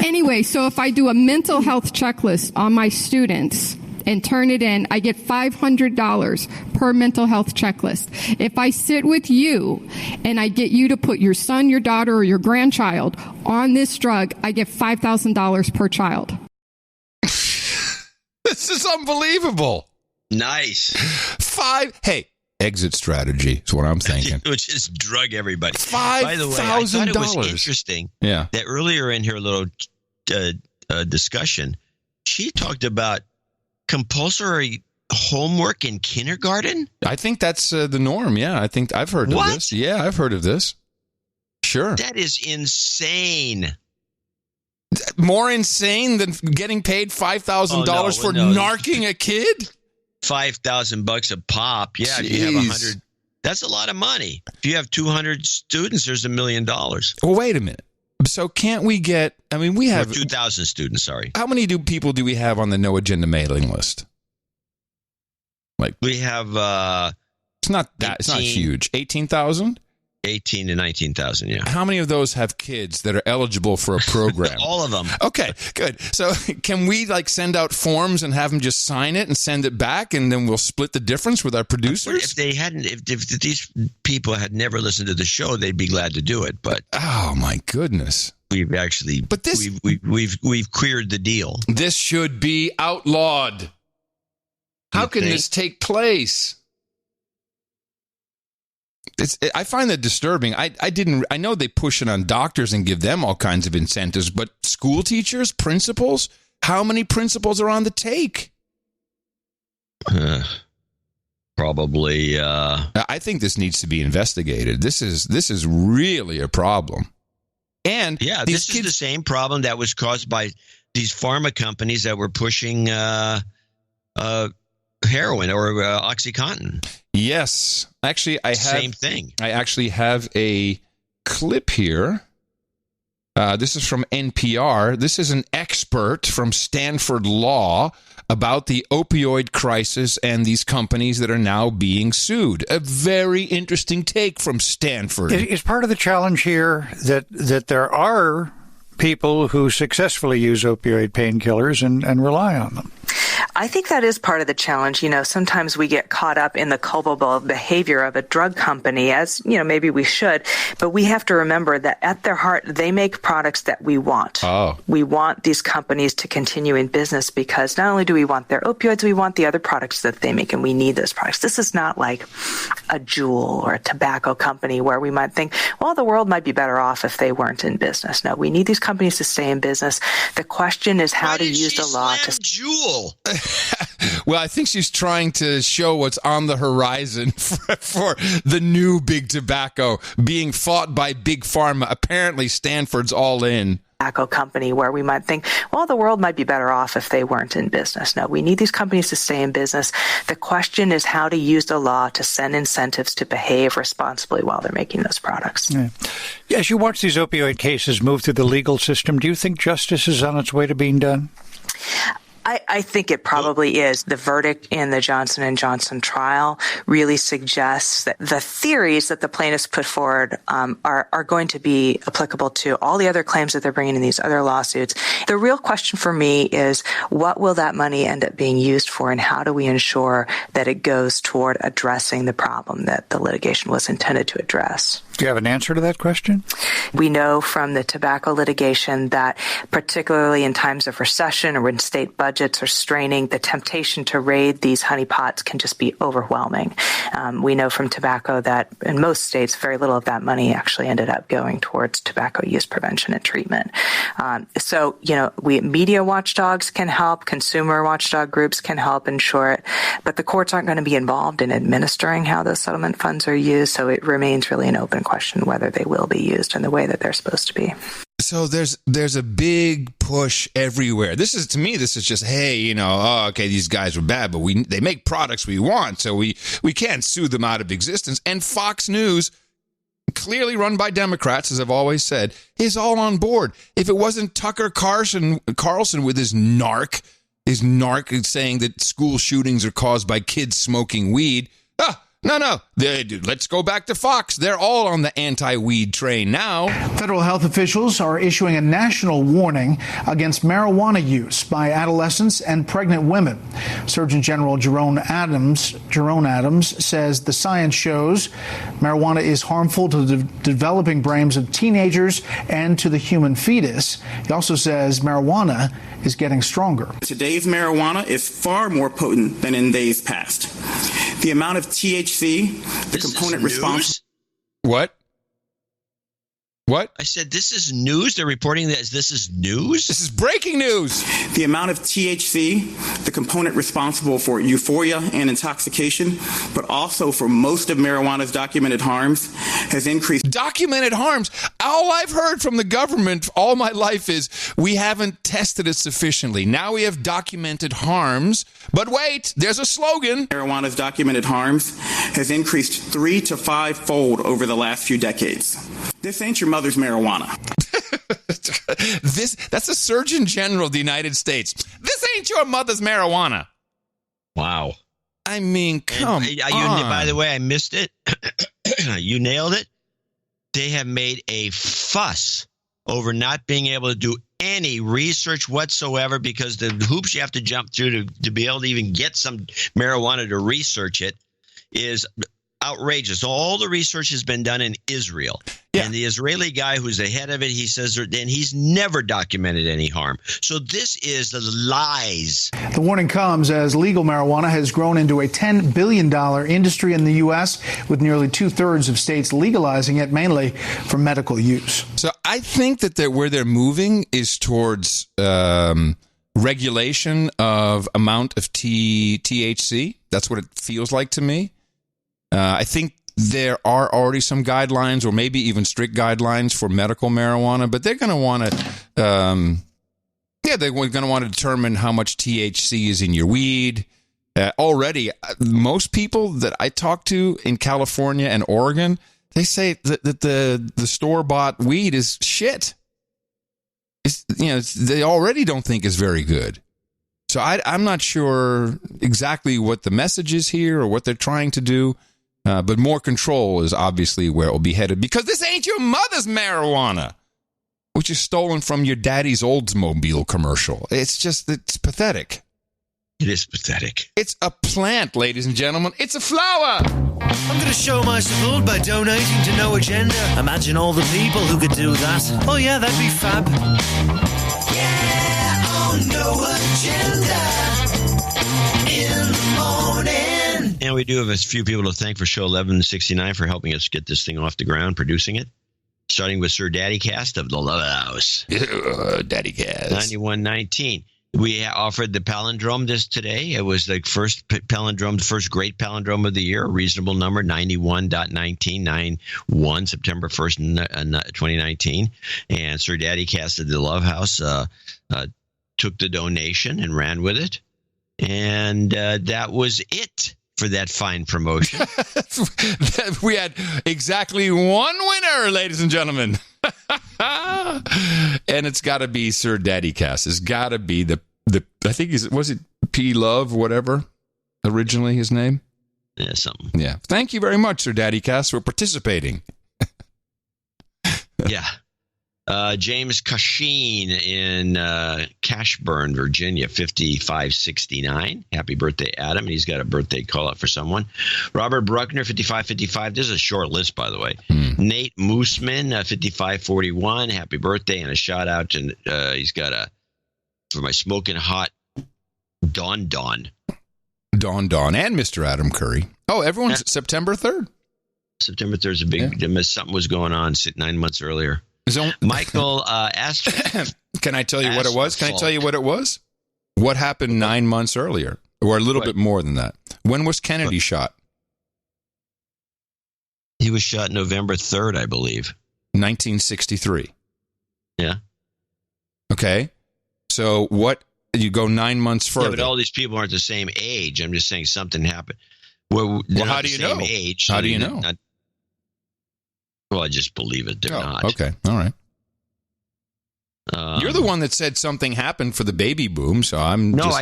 Anyway, so if I do a mental health checklist on my students and turn it in, I get $500 per mental health checklist. If I sit with you and I get you to put your son, your daughter, or your grandchild on this drug, I get $5,000 per child. This is unbelievable. Nice. Hey, exit strategy is what I'm thinking. Which is drug everybody. By the way, I thought it was interesting that earlier in her little discussion, she talked about compulsory homework in kindergarten. I think that's the norm. Yeah, I think I've heard of this. Yeah, I've heard of this. Sure. That is insane. More insane than getting paid $5,000 for narking a kid? $5,000 a pop. Yeah, Jeez. If you have 100, that's a lot of money. If you have 200 students, there's $1 million. Well, wait a minute. So can't we get? I mean, we have 2,000 students. Sorry. How many people do we have on the no agenda mailing list? Like we have. It's not that. 18, it's not huge. 18,000. 18 to 19,000, yeah. How many of those have kids that are eligible for a program? All of them. Okay, good. So can we send out forms and have them just sign it and send it back, and then we'll split the difference with our producers? If they hadn't, if these people had never listened to the show, they'd be glad to do it. But oh my goodness, we've actually, we've queered the deal. This should be outlawed. How can this take place? I find that disturbing. I know they push it on doctors and give them all kinds of incentives, but school teachers, principals, how many principals are on the take? Probably. I think this needs to be investigated. This is really a problem. And yeah, this is the same problem that was caused by these pharma companies that were pushing heroin or OxyContin. Yes. Actually, same thing. I actually have a clip here. This is from NPR. This is an expert from Stanford Law about the opioid crisis and these companies that are now being sued. A very interesting take from Stanford. Is part of the challenge here that there are people who successfully use opioid painkillers and rely on them? I think that is part of the challenge. You know, sometimes we get caught up in the culpable behavior of a drug company, as, you know, maybe we should. But we have to remember that at their heart, they make products that we want. Oh. We want these companies to continue in business because not only do we want their opioids, we want the other products that they make, and we need those products. This is not like a Juul or a tobacco company where we might think, well, the world might be better off if they weren't in business. No, we need these companies to stay in business. The question is how to use the law to... Juul? Well, I think she's trying to show what's on the horizon for the new big tobacco being fought by big pharma. Apparently, Stanford's all in. Tobacco company where we might think, well, the world might be better off if they weren't in business. No, we need these companies to stay in business. The question is how to use the law to send incentives to behave responsibly while they're making those products. Yeah. As you watch these opioid cases move through the legal system, do you think justice is on its way to being done? I think it probably is. The verdict in the Johnson & Johnson trial really suggests that the theories that the plaintiffs put forward are going to be applicable to all the other claims that they're bringing in these other lawsuits. The real question for me is what will that money end up being used for, and how do we ensure that it goes toward addressing the problem that the litigation was intended to address? Do you have an answer to that question? We know from the tobacco litigation that particularly in times of recession or when state budgets are straining, the temptation to raid these honeypots can just be overwhelming. We know from tobacco that in most states, very little of that money actually ended up going towards tobacco use prevention and treatment. So, media watchdogs can help, consumer watchdog groups can help ensure it, but the courts aren't going to be involved in administering how those settlement funds are used, so it remains really an open question whether they will be used in the way that they're supposed to be. So there's a big push everywhere. This is just, hey, okay, these guys were bad, but they make products we want, so we can't sue them out of existence. And Fox News, clearly run by Democrats, as I've always said, is all on board. If it wasn't Tucker Carlson with his narc saying that school shootings are caused by kids smoking weed, no. Let's go back to Fox. They're all on the anti-weed train now. Federal health officials are issuing a national warning against marijuana use by adolescents and pregnant women. Surgeon General Jerome Adams says the science shows marijuana is harmful to the developing brains of teenagers and to the human fetus. He also says marijuana is getting stronger. Today's marijuana is far more potent than in days past. The amount of THC, the component responsible. What? I said this is news. They're reporting that this is news? This is breaking news. The amount of THC, the component responsible for euphoria and intoxication, but also for most of marijuana's documented harms, has increased. Documented harms? All I've heard from the government all my life is we haven't tested it sufficiently. Now we have documented harms. But wait, there's a slogan. Marijuana's documented harms has increased 3 to 5-fold over the last few decades. This ain't your mother's marijuana. That's the Surgeon General of the United States. This ain't your mother's marijuana. Wow. I mean, come on. By the way, I missed it. You nailed it. They have made a fuss over not being able to do any research whatsoever because the hoops you have to jump through to be able to even get some marijuana to research it is outrageous. All the research has been done in Israel. Yeah. And the Israeli guy who's the head of it, he says, and he's never documented any harm. So this is the lies. The warning comes as legal marijuana has grown into a $10 billion industry in the U.S., with nearly 2/3 of states legalizing it, mainly for medical use. So I think that where they're moving is towards regulation of amount of THC. That's what it feels like to me. I think there are already some guidelines or maybe even strict guidelines for medical marijuana, but they're going to want to, they're going to want to determine how much THC is in your weed. Already, most people that I talk to in California and Oregon, they say that the store-bought weed is shit. They already don't think it's very good. So I'm not sure exactly what the message is here or what they're trying to do. But more control is obviously where it will be headed, because this ain't your mother's marijuana, which is stolen from your daddy's Oldsmobile commercial. It's pathetic. It is pathetic. It's a plant, ladies and gentlemen. It's a flower. I'm going to show my support by donating to No Agenda. Imagine all the people who could do that. Oh, yeah, that'd be fab. Yeah, on No Agenda in the morning. And we do have a few people to thank for show 1169 for helping us get this thing off the ground, producing it. Starting with Sir Daddy Cast of the Love House. Daddy Cast. 9119. We offered the palindrome today. It was the first palindrome, the first great palindrome of the year, a reasonable number, 91.1991, September 1st, 2019. And Sir Daddy Cast of the Love House took the donation and ran with it. And that was it for that fine promotion. We had exactly one winner, ladies and gentlemen. And it's got to be Sir Daddy Cass. It's got to be the I think was it P Love, whatever, originally his name? Yeah, something. Yeah. Thank you very much, Sir Daddy Cass, for participating. Yeah. James Casheen in Cashburn, Virginia, 5569. Happy birthday, Adam. He's got a birthday call out for someone. Robert Bruckner, 5555. This is a short list, by the way. Nate Mooseman, 5541. Happy birthday and a shout out. And he's got for my smoking hot Don. Don, and Mr. Adam Curry. Oh, everyone's September 3rd. September 3rd is a big, something was going on 9 months earlier. Michael asked. Can I tell you what it was? Can I tell you what it was? What happened 9 months earlier, or a little bit more than that? When was Kennedy shot? He was shot November 3rd, I believe. 1963. Yeah. Okay. So what? You go 9 months further. Yeah, but all these people aren't the same age. I'm just saying something happened. Well, how do you know? Age, how do you know? Well, I just believe it. They're not. Okay. All right. You're the one that said something happened for the baby boom, so I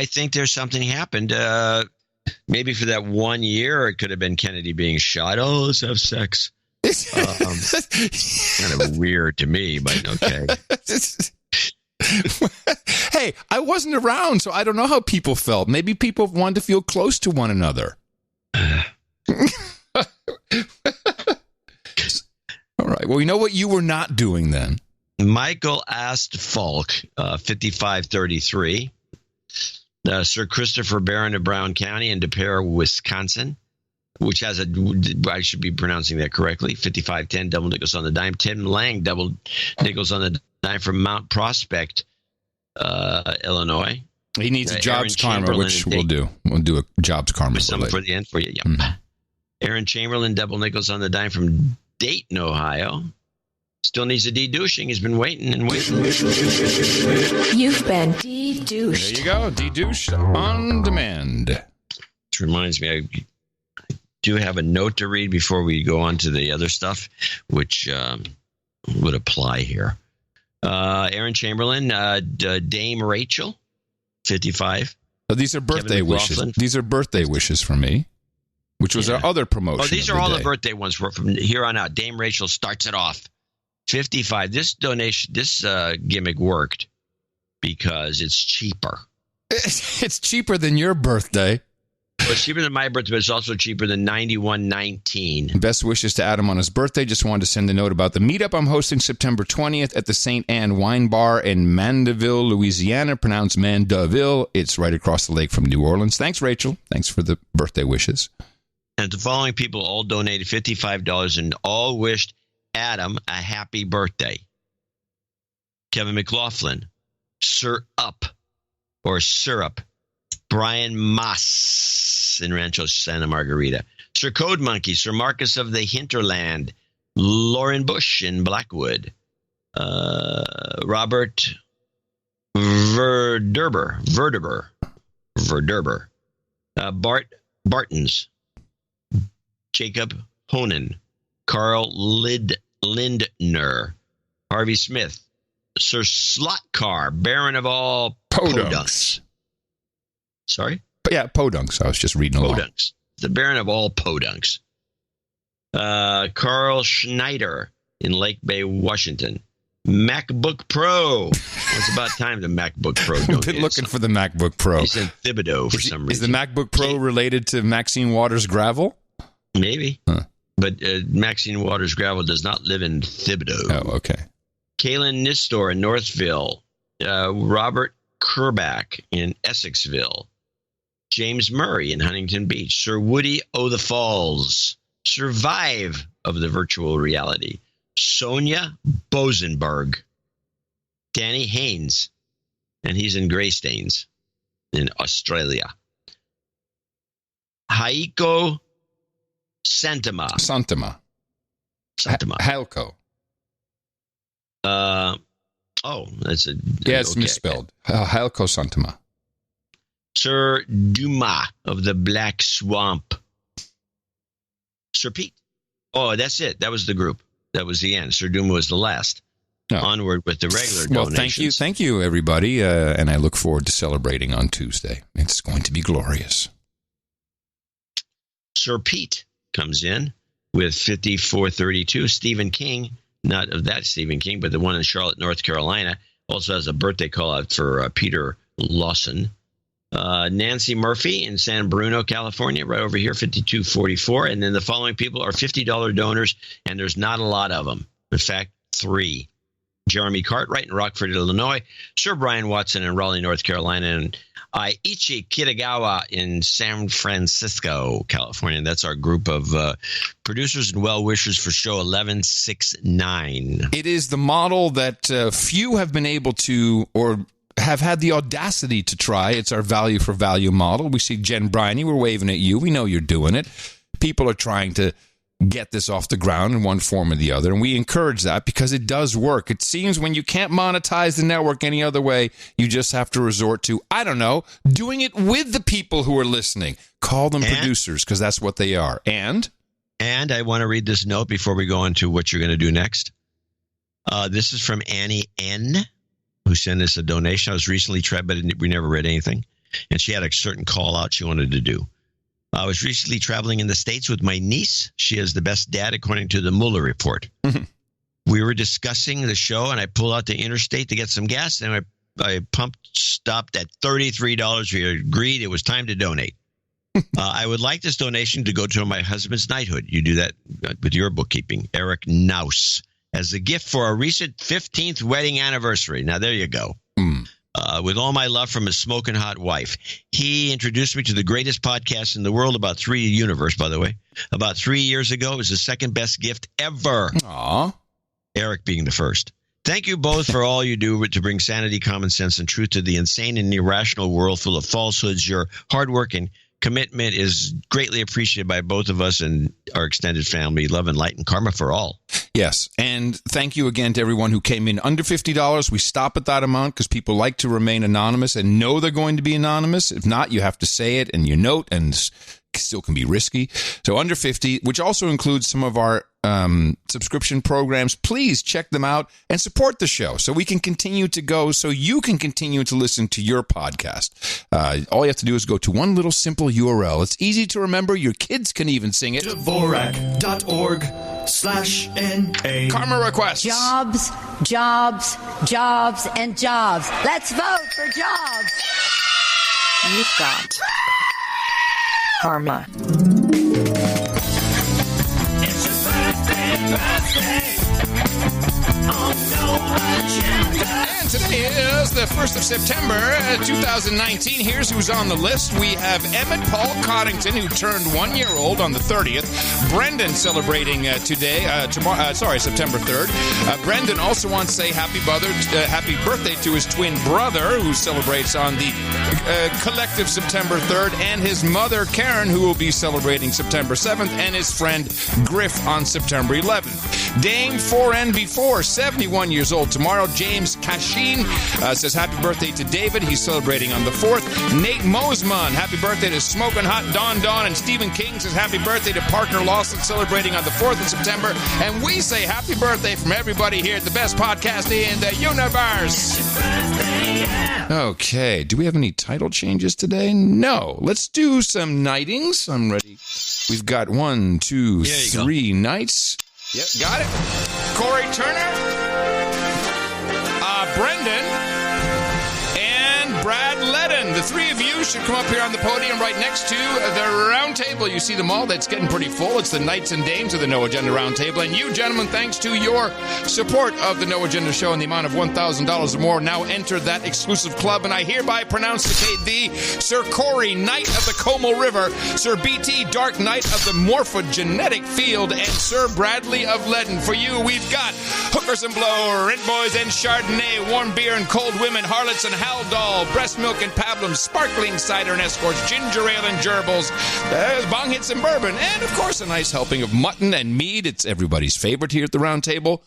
think there's something happened. Maybe for that 1 year, it could have been Kennedy being shot. Oh, let's have sex. Kind of weird to me, but okay. Hey, I wasn't around, so I don't know how people felt. Maybe people wanted to feel close to one another. All right. Well, you know what you were not doing then? Michael asked Falk, 5533. Sir Christopher Barron of Brown County in DePere, Wisconsin, which has I should be pronouncing that correctly, 5510, double nickels on the dime. Tim Lang, double nickels on the dime from Mount Prospect, Illinois. He needs a jobs karma, which we'll do. We'll do a jobs karma. Something for the end for you, yeah. Mm-hmm. Aaron Chamberlain, double nickels on the dime from Dayton, Ohio. Still needs a de-douching. He's been waiting and waiting. You've been de-douched. There you go. De-douched on demand. This reminds me, I do have a note to read before we go on to the other stuff, which would apply here. Aaron Chamberlain, Dame Rachel, 55. Oh, these are birthday wishes. These are birthday wishes for me, which was our other promotion. Oh, these are all the birthday ones from here on out. Dame Rachel starts it off. 55. This donation, this gimmick worked because it's cheaper. It's cheaper than your birthday. Well, it's cheaper than my birthday, but it's also cheaper than 91.19. Best wishes to Adam on his birthday. Just wanted to send a note about the meetup I'm hosting September 20th at the St. Anne Wine Bar in Mandeville, Louisiana. Pronounced Mandeville. It's right across the lake from New Orleans. Thanks, Rachel. Thanks for the birthday wishes. And the following people all donated $55 and all wished Adam a happy birthday. Kevin McLaughlin, Syrup, Brian Moss in Rancho Santa Margarita, Sir Code Monkey, Sir Marcus of the Hinterland, Lauren Bush in Blackwood, Robert Verderber, Bart Bartons, Jacob Honan, Carl Lindner, Harvey Smith, Sir Slotcar, Baron of all Podunks. Sorry? Yeah, Podunks. I was just reading along. Podunks. The Baron of all Podunks. Carl Schneider in Lake Bay, Washington. MacBook Pro. It's about time the MacBook Pro donated. I've been looking for the MacBook Pro. He's in Thibodeau for some reason. Is the MacBook Pro related to Maxine Waters Gravel? Maybe. Huh. But Maxine Waters Gravel does not live in Thibodeau. Oh, okay. Kaylin Nistor in Northville. Robert Kerback in Essexville. James Murray in Huntington Beach. Sir Woody O' the Falls. Survive of the virtual reality. Sonia Bosenberg. Danny Haynes. And he's in Greystanes in Australia. Haiko Santama. Halco. That's a... Yeah, it's misspelled. Halco Santama. Sir Dumas of the Black Swamp. Sir Pete. Oh, that's it. That was the group. That was the end. Sir Dumas was the last. No. Onward with the regular donations. Thank you, everybody. And I look forward to celebrating on Tuesday. It's going to be glorious. Sir Pete comes in with 5432. Stephen King, not of that Stephen King, but the one in Charlotte, North Carolina, also has a birthday call out for Peter Lawson. Nancy Murphy in San Bruno, California, right over here, 5244. And then the following people are $50 donors, and there's not a lot of them. In fact, 3. Jeremy Cartwright in Rockford, Illinois, Sir Brian Watson in Raleigh, North Carolina, and Ichi Kitagawa in San Francisco, California. And that's our group of producers and well-wishers for show 1169. It is the model that few have been able to or have had the audacity to try. It's our value for value model. We see Jen Briney. We're waving at you. We know you're doing it. People are trying to get this off the ground in one form or the other, and we encourage that because it does work. It seems when you can't monetize the network any other way, you just have to resort to, I don't know, doing it with the people who are listening. Call them producers, because that's what they are. And I want to read this note before we go into what you're going to do next. This is from Annie N., who sent us a donation. I was recently tried, but we never read anything, and she had a certain call out she wanted to do. I was recently traveling in the States with my niece. She has the best dad, according to the Mueller report. Mm-hmm. We were discussing the show, and I pulled out the interstate to get some gas, and I stopped at $33. We agreed it was time to donate. I would like this donation to go to my husband's knighthood. You do that with your bookkeeping, Eric Naus, as a gift for our recent 15th wedding anniversary. Now, there you go. With all my love from his smoking hot wife. He introduced me to the greatest podcast in the world about 3 years ago. It was the second best gift ever. Aww. Eric being the first. Thank you both for all you do to bring sanity, common sense, and truth to the insane and irrational world full of falsehoods. Your hard work and commitment is greatly appreciated by both of us and our extended family. Love and light and karma for all. Yes, and thank you again to everyone who came in under $50. We stop at that amount because people like to remain anonymous and know they're going to be anonymous. If not, you have to say it in your note, and still can be risky. So under 50, which also includes some of our subscription programs. Please check them out and support the show so we can continue to go, so you can continue to listen to your podcast. All you have to do is go to one little simple URL. It's easy to remember. Your kids can even sing it. Dvorak.org/NA. Karma requests. Jobs, jobs, jobs, and jobs. Let's vote for jobs. You've got karma. And today is the 1st of September, 2019. Here's who's on the list. We have Emmett Paul Coddington, who turned 1 year old on the 30th. Brendan celebrating September 3rd. Brendan also wants to say happy birthday to his twin brother, who celebrates on the collective September 3rd, and his mother, Karen, who will be celebrating September 7th, and his friend Griff on September 11th. Dame 4NB4, 71 years old tomorrow. James Cashin says happy birthday to David. He's celebrating on the 4th. Nate Mosman, happy birthday to Smoking Hot Don. And Stephen King says happy birthday to Parker Lawson, celebrating on the 4th of September. And we say happy birthday from everybody here at the best podcast in the universe. Okay, do we have any title changes today? No. Let's do some nightings. I'm ready. We've got 1, 2, 3 nights. Yep, got it. Corey Turner, Brendan, and Brad Ledden. The three of you should come up here on the podium right next to the round table. You see them all. That's getting pretty full. It's the Knights and Dames of the No Agenda Round Table. And you, gentlemen, thanks to your support of the No Agenda Show in the amount of $1,000 or more, now enter that exclusive club. And I hereby pronounce the Sir Corey, Knight of the Como River, Sir BT, Dark Knight of the Morphogenetic Field, and Sir Bradley of Ledden. For you, we've got hookers and blow, rent boys and Chardonnay, warm beer and cold women, harlots and haldol, breast milk and pablum, sparkling cider and escorts, ginger ale and gerbils, bong hits and bourbon, and, of course, a nice helping of mutton and mead. It's everybody's favorite here at the round table.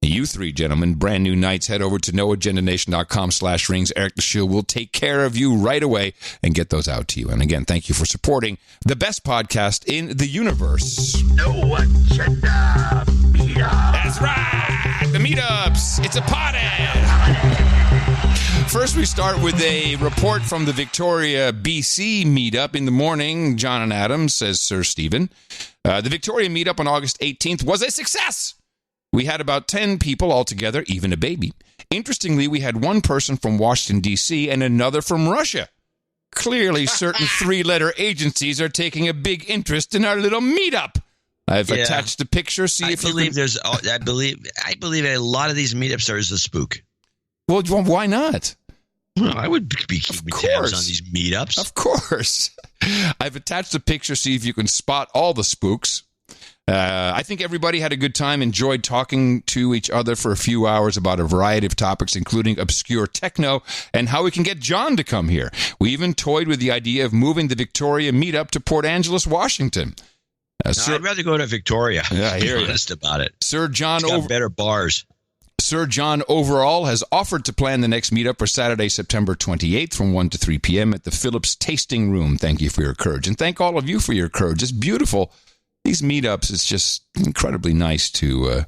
You three gentlemen, brand new knights, head over to noagendanation.com/rings. Eric the Shield will take care of you right away and get those out to you. And again, thank you for supporting the best podcast in the universe. No Agenda Meetup. That's right. The meetups. It's a party. First, we start with a report from the Victoria, BC meetup in the morning. John and Adam, says Sir Stephen. The Victoria meetup on August 18th was a success. We had about 10 people altogether, even a baby. Interestingly, we had one person from Washington, D.C., and another from Russia. Clearly, certain three-letter agencies are taking a big interest in our little meetup. I've attached a picture. I believe a lot of these meetups are as a spook. Well, why not? Well, I would be keeping tabs on these meetups. Of course. I've attached a picture, see if you can spot all the spooks. I think everybody had a good time, enjoyed talking to each other for a few hours about a variety of topics, including obscure techno and how we can get John to come here. We even toyed with the idea of moving the Victoria meetup to Port Angeles, Washington. I'd rather go to Victoria. Yeah, I hear you. Honest about it. Sir John, it's got better bars. Sir John Overall has offered to plan the next meetup for Saturday, September 28th from 1 to 3 p.m. at the Phillips Tasting Room. Thank you for your courage. And thank all of you for your courage. It's beautiful. These meetups, it's just incredibly nice to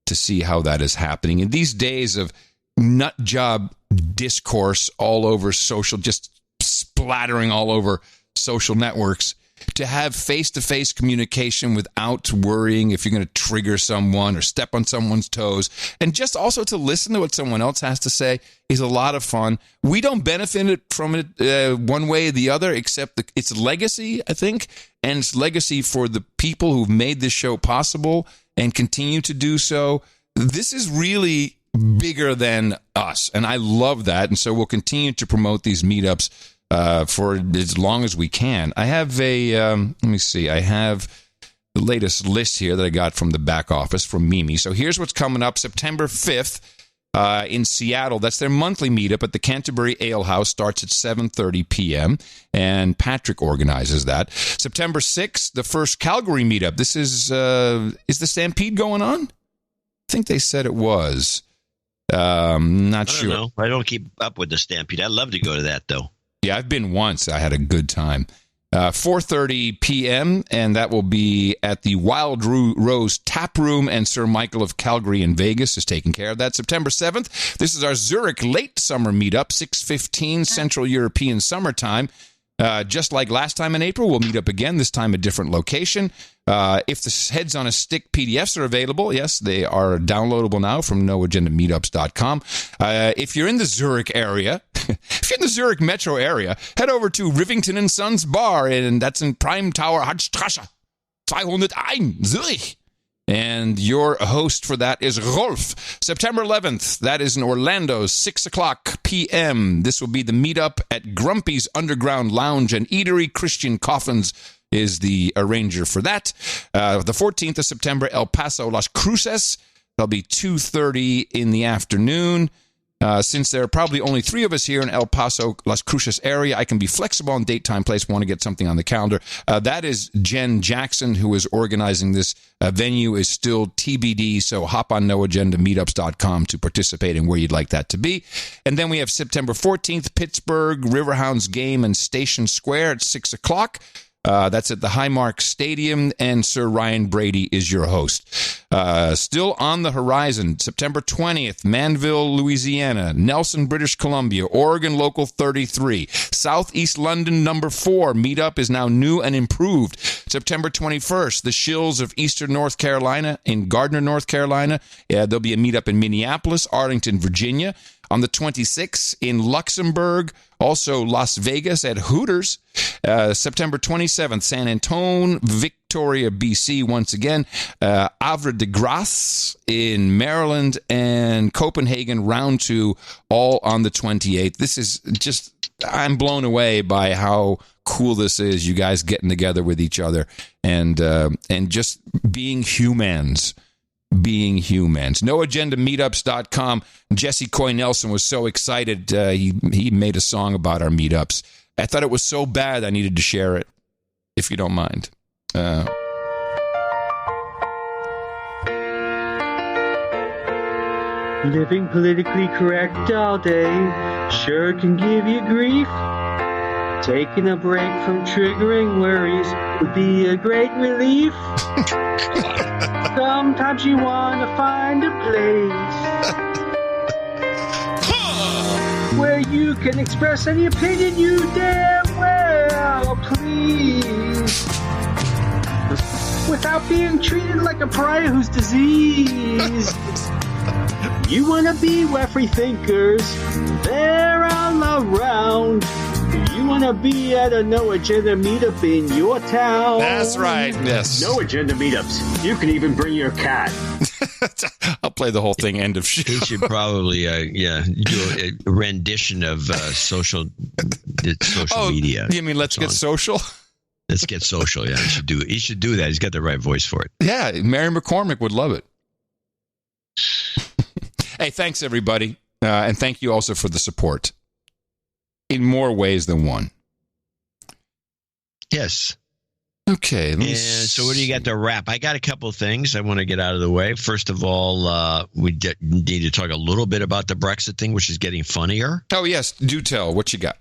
see how that is happening. In these days of nut job discourse all over social, just splattering all over social networks, to have face-to-face communication without worrying if you're going to trigger someone or step on someone's toes, and just also to listen to what someone else has to say is a lot of fun. We don't benefit from it one way or the other, except its legacy, I think, and its legacy for the people who've made this show possible and continue to do so. This is really bigger than us, and I love that, and so we'll continue to promote these meetups for as long as we can. I have let me see. I have the latest list here that I got from the back office from Mimi. So here's what's coming up. September 5th in Seattle. That's their monthly meetup at the Canterbury Ale House. Starts at 7:30 p.m. and Patrick organizes that. September 6th, the first Calgary meetup. This is the Stampede going on? I think they said it was. Not sure. I don't know. I don't keep up with the Stampede. I'd love to go to that, though. Yeah, I've been once. I had a good time. 4:30 p.m., and that will be at the Wild Rose Tap Room, and Sir Michael of Calgary in Vegas is taking care of that. September 7th, this is our Zurich late summer meetup, 6:15 Central European Summertime. Just like last time in April, we'll meet up again, this time a different location. If the Heads on a Stick PDFs are available, yes, they are downloadable now from noagendameetups.com. If you're in the Zurich area, if you're in the Zurich metro area, head over to Rivington and Sons Bar, and that's in Prime Tower, Hartstrasse 201, Zurich. And your host for that is Rolf. September 11th, that is in Orlando, 6 o'clock p.m. This will be the meetup at Grumpy's Underground Lounge and Eatery. Christian Coffins is the arranger for that. The 14th of September, El Paso, Las Cruces. That'll be 2:30 in the afternoon. Since there are probably only 3 of us here in El Paso, Las Cruces area, I can be flexible on date, time, place, want to get something on the calendar. That is Jen Jackson, who is organizing this. Venue is still TBD, so hop on noagendameetups.com to participate in where you'd like that to be. And then we have September 14th, Pittsburgh, Riverhounds Game and Station Square at 6 o'clock. That's at the Highmark Stadium, and Sir Ryan Brady is your host. Still on the horizon, September 20th, Manville, Louisiana, Nelson, British Columbia, Oregon Local 33, Southeast London number 4. Meetup is now new and improved. September 21st, the Shills of Eastern North Carolina in Gardner, North Carolina. There'll be a meetup in Minneapolis, Arlington, Virginia. On the 26th in Luxembourg, also Las Vegas at Hooters. September 27th, San Antone, Victoria, BC, once again. Havre de Grace in Maryland, and Copenhagen, round 2, all on the 28th. This is just, I'm blown away by how cool this is, you guys getting together with each other and just being humans. Being humans. NoAgendaMeetups.com. Jesse Coy Nelson was so excited. He made a song about our meetups. I thought it was so bad I needed to share it, if you don't mind. Living politically correct all day sure can give you grief. Taking a break from triggering worries would be a great relief. Sometimes you want to find a place where you can express any opinion you damn well please. without being treated like a pariah who's diseased. You want to be where free thinkers, they're all around. You want to be at a No Agenda meetup in your town. That's right, yes. No Agenda meetups. You can even bring your cat. I'll play the whole thing, end of show. He should probably, do a rendition of social media. You mean Let's Get Social? Let's Get Social, yeah. He should do that. He's got the right voice for it. Yeah, Mary McCormick would love it. Hey, thanks, everybody. And thank you also for the support. In more ways than one. Yes. Okay. And so what do you got to wrap? I got a couple of things I want to get out of the way. First of all, we need to talk a little bit about the Brexit thing, which is getting funnier. Oh, yes. Do tell. What you got?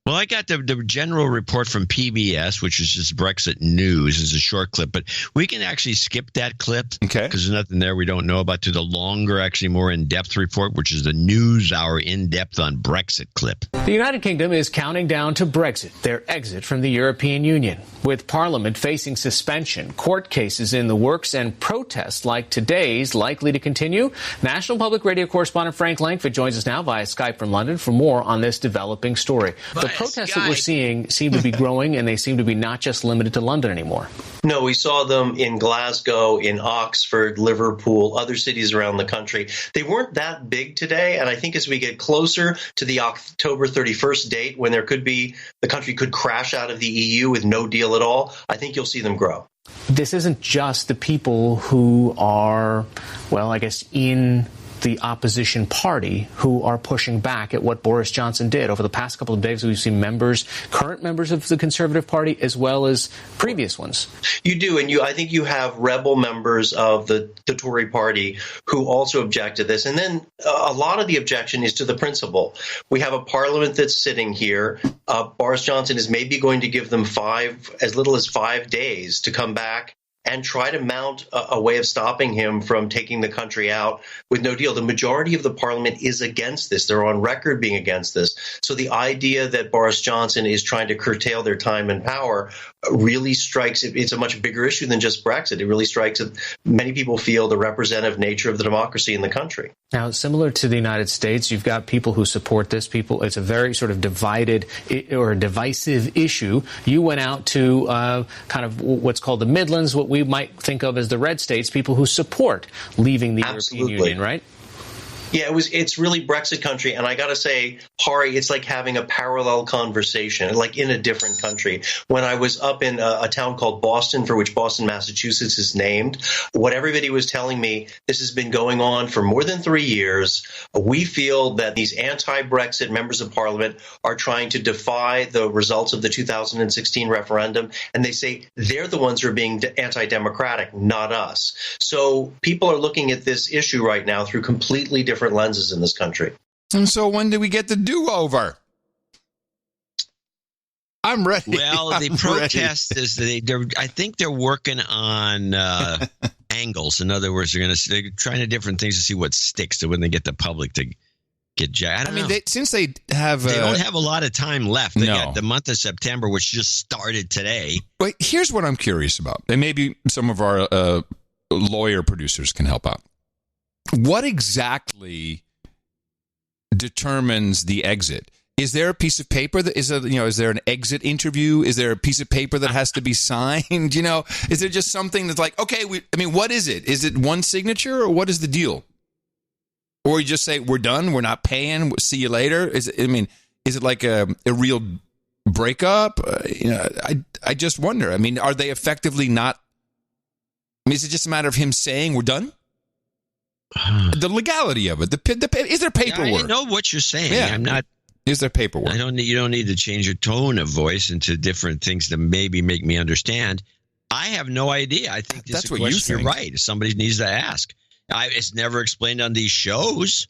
Well, I got the general report from PBS, which is just Brexit news. It's a short clip, but we can actually skip that clip because there's nothing there we don't know about, to the longer, actually more in-depth report, which is the NewsHour in-depth on Brexit clip. The United Kingdom is counting down to Brexit, their exit from the European Union. With Parliament facing suspension, court cases in the works, and protests like today's likely to continue, National Public Radio correspondent Frank Langford joins us now via Skype from London for more on this developing story. The protests that we're seeing seem to be growing, and they seem to be not just limited to London anymore. No, we saw them in Glasgow, in Oxford, Liverpool, other cities around the country. They weren't that big today, and I think as we get closer to the October 31st date, when the country could crash out of the EU with no deal at all, I think you'll see them grow. This isn't just the people who are, well, I guess, in the opposition party who are pushing back at what Boris Johnson did. Over the past couple of days, we've seen current members of the Conservative Party, as well as previous ones. You do, and I think you have rebel members of the Tory party who also object to this. And then a lot of the objection is to the principle. We have a parliament that's sitting here. Boris Johnson is maybe going to give them as little as 5 days to come back and try to mount a way of stopping him from taking the country out with no deal. The majority of the parliament is against this. They're on record being against this. So the idea that Boris Johnson is trying to curtail their time and power really strikes, it's a much bigger issue than just Brexit. It really strikes at, many people feel, the representative nature of the democracy in the country. Now, similar to the United States, you've got people who support this. It's a very sort of divided or divisive issue. You went out to kind of what's called the Midlands, what we might think of as the red states, people who support leaving the European Union, right? Yeah, it's really Brexit country. And I got to say, Hari, it's like having a parallel conversation, like in a different country. When I was up in a town called Boston, for which Boston, Massachusetts is named, what everybody was telling me, this has been going on for more than 3 years. We feel that these anti-Brexit members of parliament are trying to defy the results of the 2016 referendum. And they say they're the ones who are being anti-democratic, not us. So people are looking at this issue right now through completely different lenses in this country. And so when do we get the do-over? I'm ready. Well, the protest is I think they're working on angles. In other words, they're trying to different things to see what sticks to when they get the public to get jacked. I mean, since they have they don't have a lot of time left. They got the month of September, which just started today. Wait, here's what I'm curious about, and maybe some of our lawyer producers can help out. What exactly determines the exit? Is there a piece of paper is there an exit interview? Is there a piece of paper that has to be signed? Is there just something that's like, okay, what is it? Is it one signature, or what is the deal? Or you just say, we're done, we're not paying, see you later? Is it like a real breakup? I just wonder. Are they effectively not? Is it just a matter of him saying we're done? The legality of it. Is there paperwork? I know what you're saying. Yeah, I'm not. Is there paperwork? You don't need to change your tone of voice into different things to maybe make me understand. I have no idea. I think that's what you think. You're right. Somebody needs to ask. It's never explained on these shows.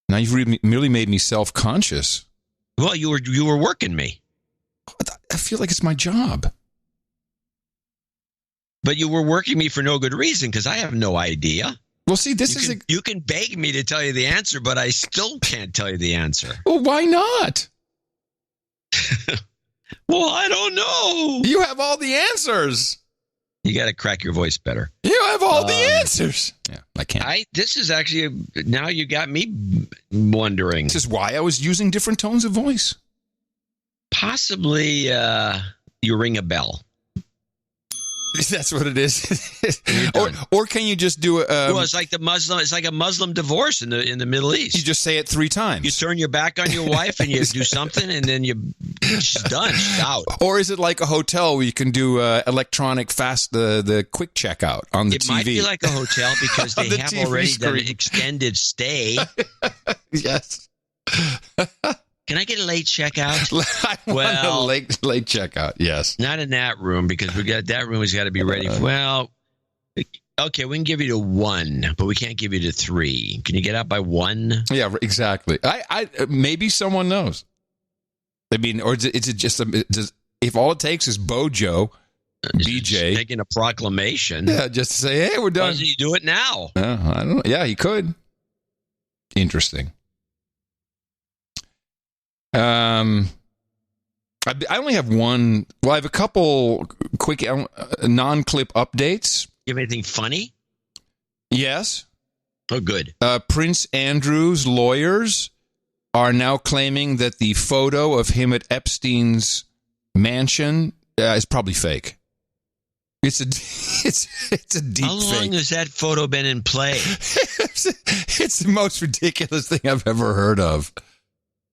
Now you've merely made me self-conscious. Well, you were working me. I feel like it's my job. But you were working me for no good reason, because I have no idea. Well, see, you can beg me to tell you the answer, but I still can't tell you the answer. Well, why not? Well, I don't know. You have all the answers. You got to crack your voice better. You have all the answers. Yeah, I can't. This is actually, now you got me wondering. This is why I was using different tones of voice. Possibly you ring a bell. That's what it is. or can you just do it? Well, it's like it's like a Muslim divorce in the Middle East. You just say it 3 times. You turn your back on your wife and you do something, and then she's done. She's out. Or is it like a hotel where you can do electronic the quick checkout on the TV? It might be like a hotel because they have already done an extended stay. Yes. Can I get a late checkout? Well, late checkout. Yes. Not in that room because that room has got to be ready. Well, okay, we can give you to 1, but we can't give you to 3. Can you get out by 1? Yeah, exactly. I maybe someone knows. I mean, or is it just if all it takes is Bojo, BJ making a proclamation? Yeah, just to say, hey, we're done. Why doesn't he do it now? I don't know. Yeah, he could. Interesting. I only have one. Well, I have a couple quick non-clip updates. You have anything funny? Yes. Oh, good. Prince Andrew's lawyers are now claiming that the photo of him at Epstein's mansion is probably fake. It's a deep fake. How long has that photo been in play? It's the most ridiculous thing I've ever heard of.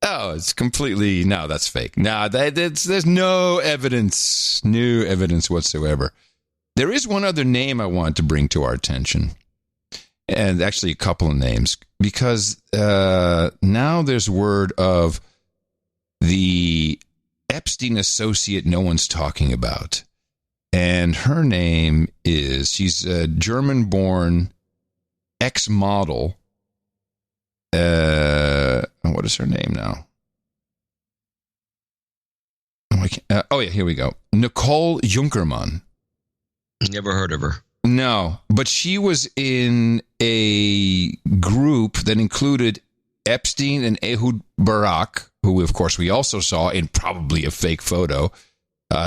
Oh, it's completely, no, that's fake. No, there's no evidence whatsoever. There is one other name I want to bring to our attention, and actually a couple of names, because now there's word of the Epstein associate no one's talking about, and her name is, she's a German-born ex-model. What is her name now? Oh, yeah, here we go. Nicole Junkermann. Never heard of her. No, but she was in a group that included Epstein and Ehud Barak, who, of course, we also saw in probably a fake photo.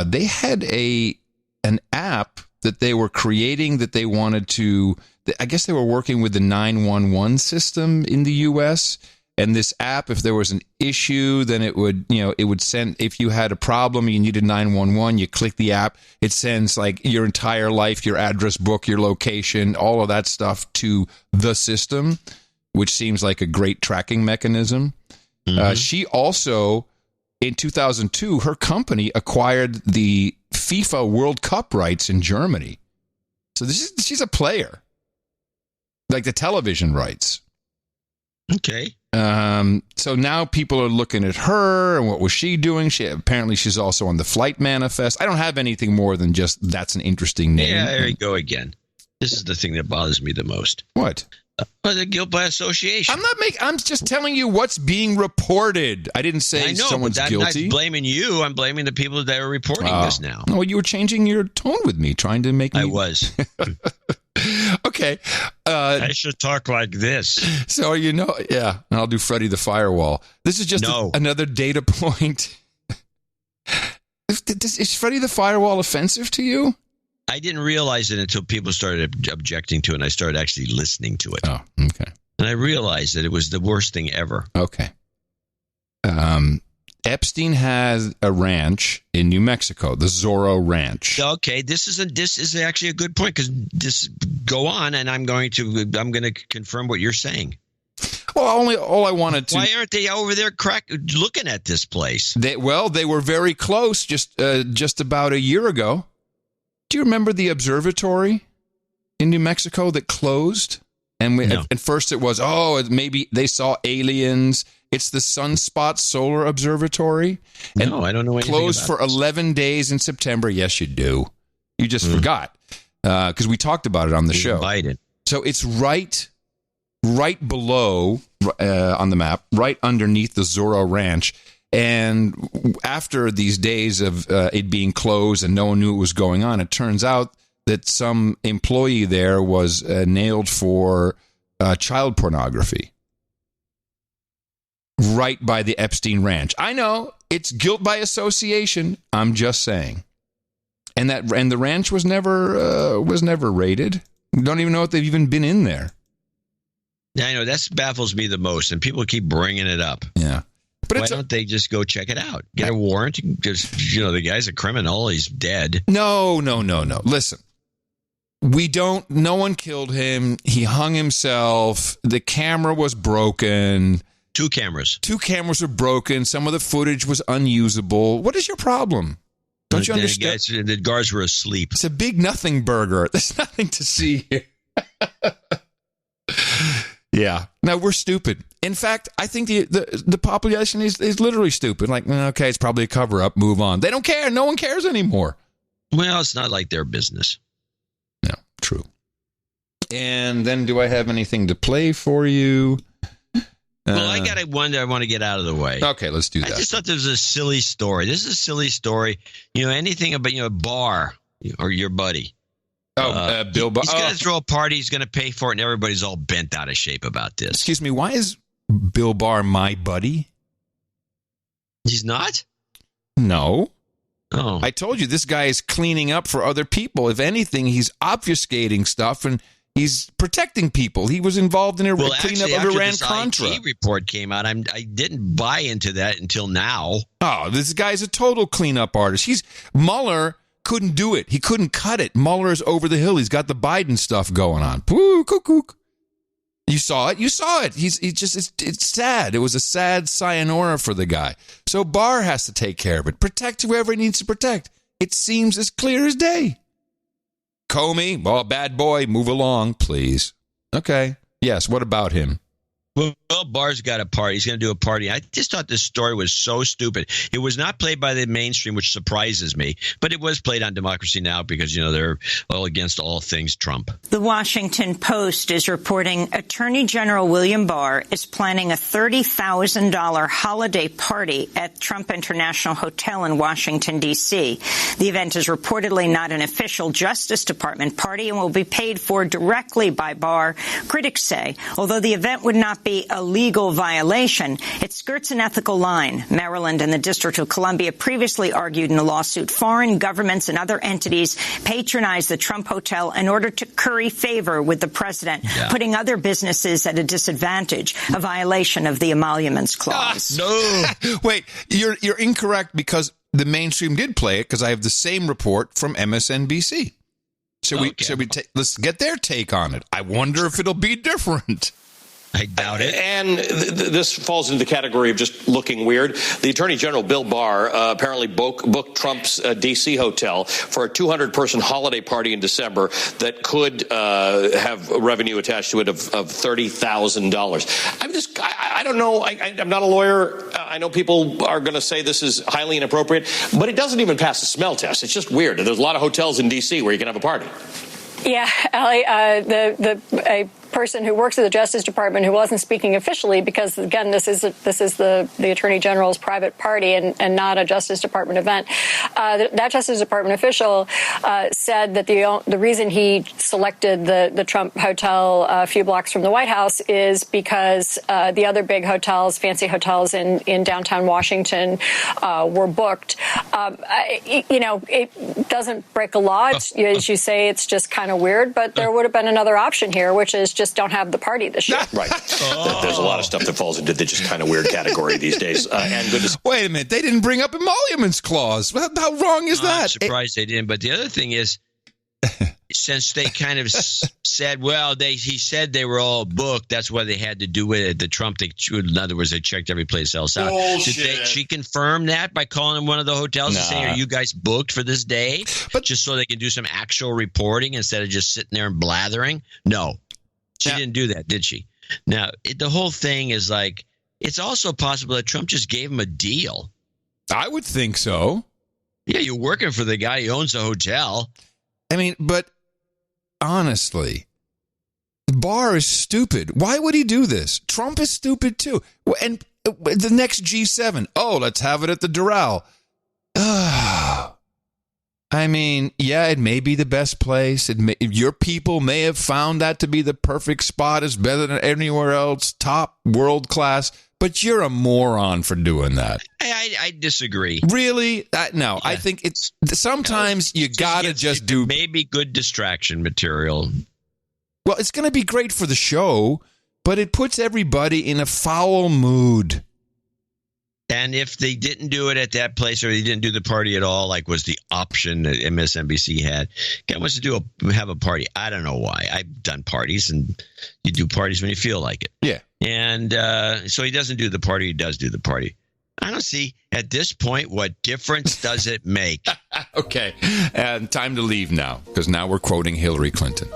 They had an app that they were creating that they wanted to... I guess they were working with the 911 system in the U.S., and this app, if there was an issue, then it would send, if you had a problem, you needed 911, you click the app, it sends like your entire life, your address book, your location, all of that stuff to the system, which seems like a great tracking mechanism. Mm-hmm. She also, in 2002, her company acquired the FIFA World Cup rights in Germany. So she's a player. Like the television rights. Okay. So now people are looking at her and what was she doing? Apparently she's also on the flight manifest. I don't have anything more than just that's an interesting name. Yeah, there you go again. This is the thing that bothers me the most. What? The guilt by association. I'm just telling you what's being reported. I didn't say someone's guilty. I'm not blaming you. I'm blaming the people that are reporting this now. No, you were changing your tone with me, trying to make me... I was. Okay. I should talk like this. So, yeah, and I'll do Freddy the Firewall. This is just another data point. Is Freddy the Firewall offensive to you? I didn't realize it until people started objecting to it, and I started actually listening to it. Oh, okay. And I realized that it was the worst thing ever. Okay. Epstein has a ranch in New Mexico, the Zorro Ranch. Okay, this is actually a good point because go on, and I'm going to confirm what you're saying. Well, all I wanted to. Why aren't they over there looking at this place? They were very close just about a year ago. Do you remember the observatory in New Mexico that closed? And at first it was, maybe they saw aliens. It's the Sunspot Solar Observatory. And no, I don't know anything closed about for 11 days in September. Yes, you do. You just forgot because we talked about it on the show. Biden. So it's right below on the map, right underneath the Zorro Ranch. And after these days of it being closed and no one knew what was going on, it turns out that some employee there was nailed for child pornography. right by the Epstein Ranch. I know it's guilt by association. I'm just saying. And the ranch was never raided. Don't even know if they've even been in there. Yeah, I know. That baffles me the most, and people keep bringing it up. Yeah. But why don't they just go check it out? Get a warrant? Because, the guy's a criminal. He's dead. No. Listen. No one killed him. He hung himself. The camera was broken. 2 cameras. 2 cameras were broken. Some of the footage was unusable. What is your problem? Don't you understand? The guards were asleep. It's a big nothing burger. There's nothing to see here. Yeah. No, we're stupid. In fact, I think the population is literally stupid. Like, okay, it's probably a cover-up. Move on. They don't care. No one cares anymore. Well, it's not like their business. No, true. And then do I have anything to play for you? Well, I got one that I want to get out of the way. Okay, let's do that. I just thought this was a silly story. This is a silly story. Anything about, Barr or your buddy. Bill Barr. He's going to throw a party. He's going to pay for it, and everybody's all bent out of shape about this. Excuse me, why is Bill Barr my buddy? He's not? No. Oh. I told you, this guy is cleaning up for other people. If anything, he's obfuscating stuff, and he's protecting people. He was involved in a cleanup of Iran-Contra. IT report came out. I didn't buy into that until now. Oh, this guy's a total cleanup artist. Mueller couldn't do it. He couldn't cut it. Mueller is over the hill. He's got the Biden stuff going on. Poo, cuckoo. You saw it. It's sad. It was a sad sayonara for the guy. So Barr has to take care of it. Protect whoever he needs to protect. It seems as clear as day. Comey, bad boy, move along, please. Okay. Yes, what about him? Well, Barr's got a party. He's going to do a party. I just thought this story was so stupid. It was not played by the mainstream, which surprises me, but it was played on Democracy Now! Because, they're all against all things Trump. The Washington Post is reporting Attorney General William Barr is planning a $30,000 holiday party at Trump International Hotel in Washington, D.C. The event is reportedly not an official Justice Department party and will be paid for directly by Barr, critics say, although the event would not be a legal violation. It skirts an ethical line. Maryland and the District of Columbia previously argued in a lawsuit foreign governments and other entities patronized the Trump Hotel in order to curry favor with the president, putting other businesses at a disadvantage, a violation of the Emoluments Clause. No. Wait, you're incorrect because the mainstream did play it because I have the same report from MSNBC. Let's get their take on it. I wonder if it'll be different. I doubt it. And this falls into the category of just looking weird. The Attorney General, Bill Barr, apparently booked Trump's D.C. hotel for a 200-person holiday party in December that could have revenue attached to it of $30,000. I don't know. I'm not a lawyer. I know people are going to say this is highly inappropriate, but it doesn't even pass the smell test. It's just weird. There's a lot of hotels in D.C. where you can have a party. Yeah, Allie, a person who works at the Justice Department who wasn't speaking officially because, again, this is the Attorney General's private party and not a Justice Department event. That Justice Department official said that the reason he selected the Trump Hotel a few blocks from the White House is because the other big hotels, fancy hotels in downtown Washington were booked. It doesn't break a law. As you say, it's just kind of weird, but there would have been another option here, which is just don't have the party this year. Right. There's a lot of stuff that falls into the just kind of weird category these days. Wait a minute. They didn't bring up Emoluments Clause. How wrong is that? I'm surprised they didn't. But the other thing is, since they kind of said, he said they were all booked, that's why they had to do it at the Trump. In other words, they checked every place else out. Did she confirm that by calling one of the hotels and saying, are you guys booked for this day? But just so they can do some actual reporting instead of just sitting there and blathering? No. She didn't do that, did she? Now, the whole thing is like, it's also possible that Trump just gave him a deal. I would think so. Yeah, you're working for the guy who owns the hotel. I mean, but honestly, Barr is stupid. Why would he do this? Trump is stupid, too. And the next G7, let's have it at the Doral. I mean, yeah, it may be the best place. Your people may have found that to be the perfect spot. It's better than anywhere else, top world class. But you're a moron for doing that. I disagree. Really? No, yeah. I think it's sometimes you gotta just do maybe good distraction material. Well, it's going to be great for the show, but it puts everybody in a foul mood. And if they didn't do it at that place, or they didn't do the party at all, like was the option that MSNBC had, guy wants to have a party. I don't know why. I've done parties, and you do parties when you feel like it. Yeah. And so he doesn't do the party. He does do the party. I don't see at this point what difference does it make. Okay. And time to leave now, because now we're quoting Hillary Clinton.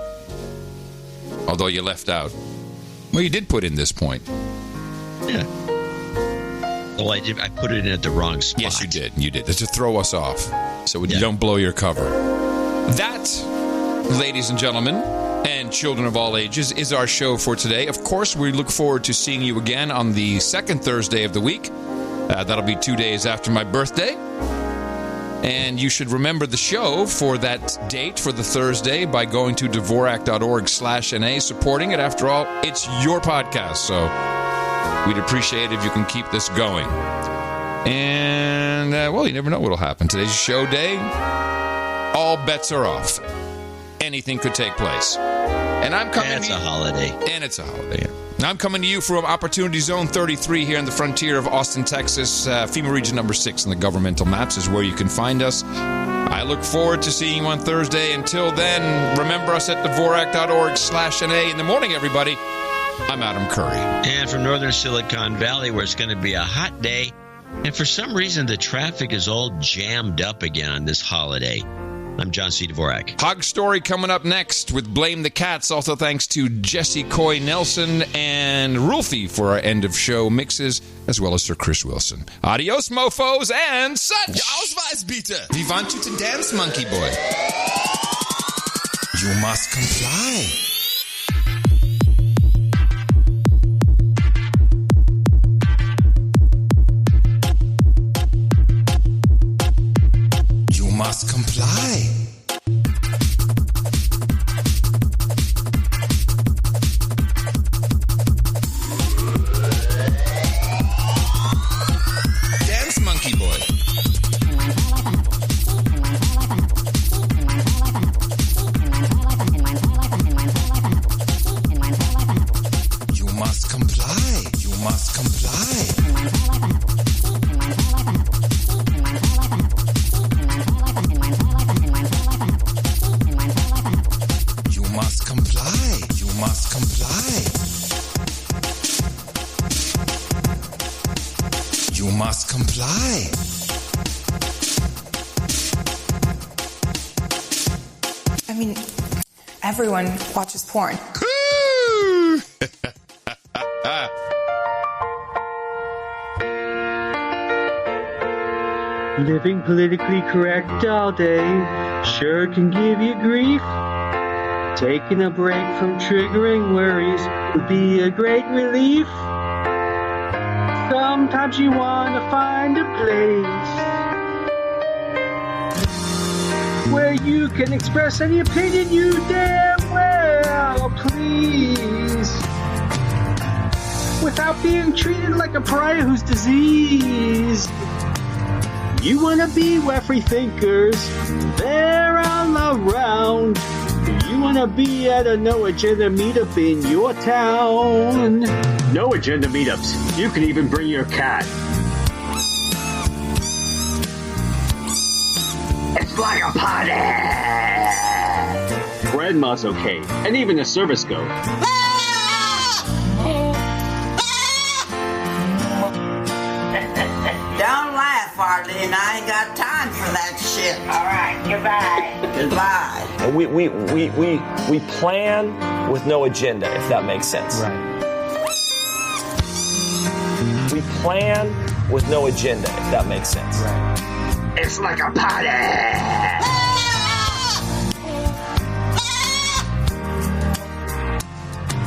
Although you left out. Well, you did put in this point. Yeah. Well, I put it in at the wrong spot. Yes, you did. You did. It's to throw us off so you don't blow your cover. That, ladies and gentlemen, and children of all ages, is our show for today. Of course, we look forward to seeing you again on the second Thursday of the week. That'll be 2 days after my birthday. And you should remember the show for that date for the Thursday by going to Dvorak.org/NA, supporting it. After all, it's your podcast, so we'd appreciate it if you can keep this going. And, well, you never know what'll happen. Today's show day. All bets are off. Anything could take place. And I'm coming. And it's a holiday. And it's a holiday. Now I'm coming to you from Opportunity Zone 33 here in the frontier of Austin, Texas. FEMA Region number 6 on the governmental maps is where you can find us. I look forward to seeing you on Thursday. Until then, remember us at Dvorak.org/NA. In the morning, everybody. I'm Adam Curry. And from northern Silicon Valley, where it's going to be a hot day, and for some reason the traffic is all jammed up again on this holiday, I'm John C. Dvorak. Hog Story coming up next with Blame the Cats. Also thanks to Jesse Coy Nelson and Rulfie for our end of show mixes, as well as Sir Chris Wilson. Adios, mofos, and such. Ausweisbiete. We want you to dance, monkey boy. You must comply. Must comply. Dance, monkey boy. You must comply. You must comply. Must comply. I mean, everyone watches porn. Living politically correct all day sure can give you grief. Taking a break from triggering worries would be a great relief. Sometimes you want to find a place where you can express any opinion you damn well please, without being treated like a pariah who's diseased. You want to be where free thinkers, they're all around. You want to be at a no agenda meetup in your town. No agenda meetups. You can even bring your cat. It's like a party. Grandma's okay, and even the service goat. Don't laugh, Arlene. I ain't got time for that shit. All right, goodbye. Goodbye. We plan with no agenda, if that makes sense. Right. We plan with no agenda, if that makes sense. Right. It's like a party.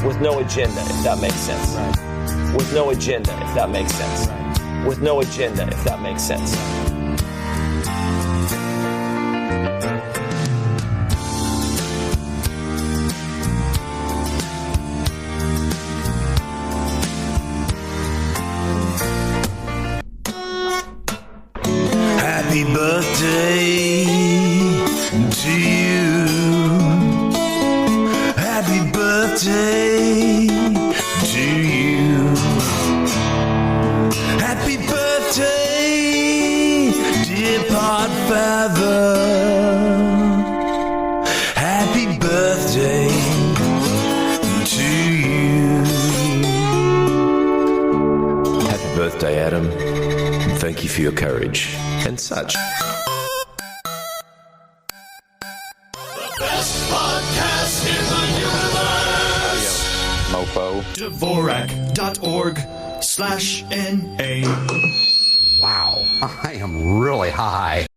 With no agenda, if that makes sense. Right. With no agenda, if that makes sense. Right. With no agenda, if that makes sense. Happy birthday to you. Happy birthday to you. Happy birthday, dear Podfather. Happy birthday to you. Happy birthday, Adam. And thank you for your courage and such. The best podcast in the universe. Mofo. Dvorak.org/NA. Wow, I am really high.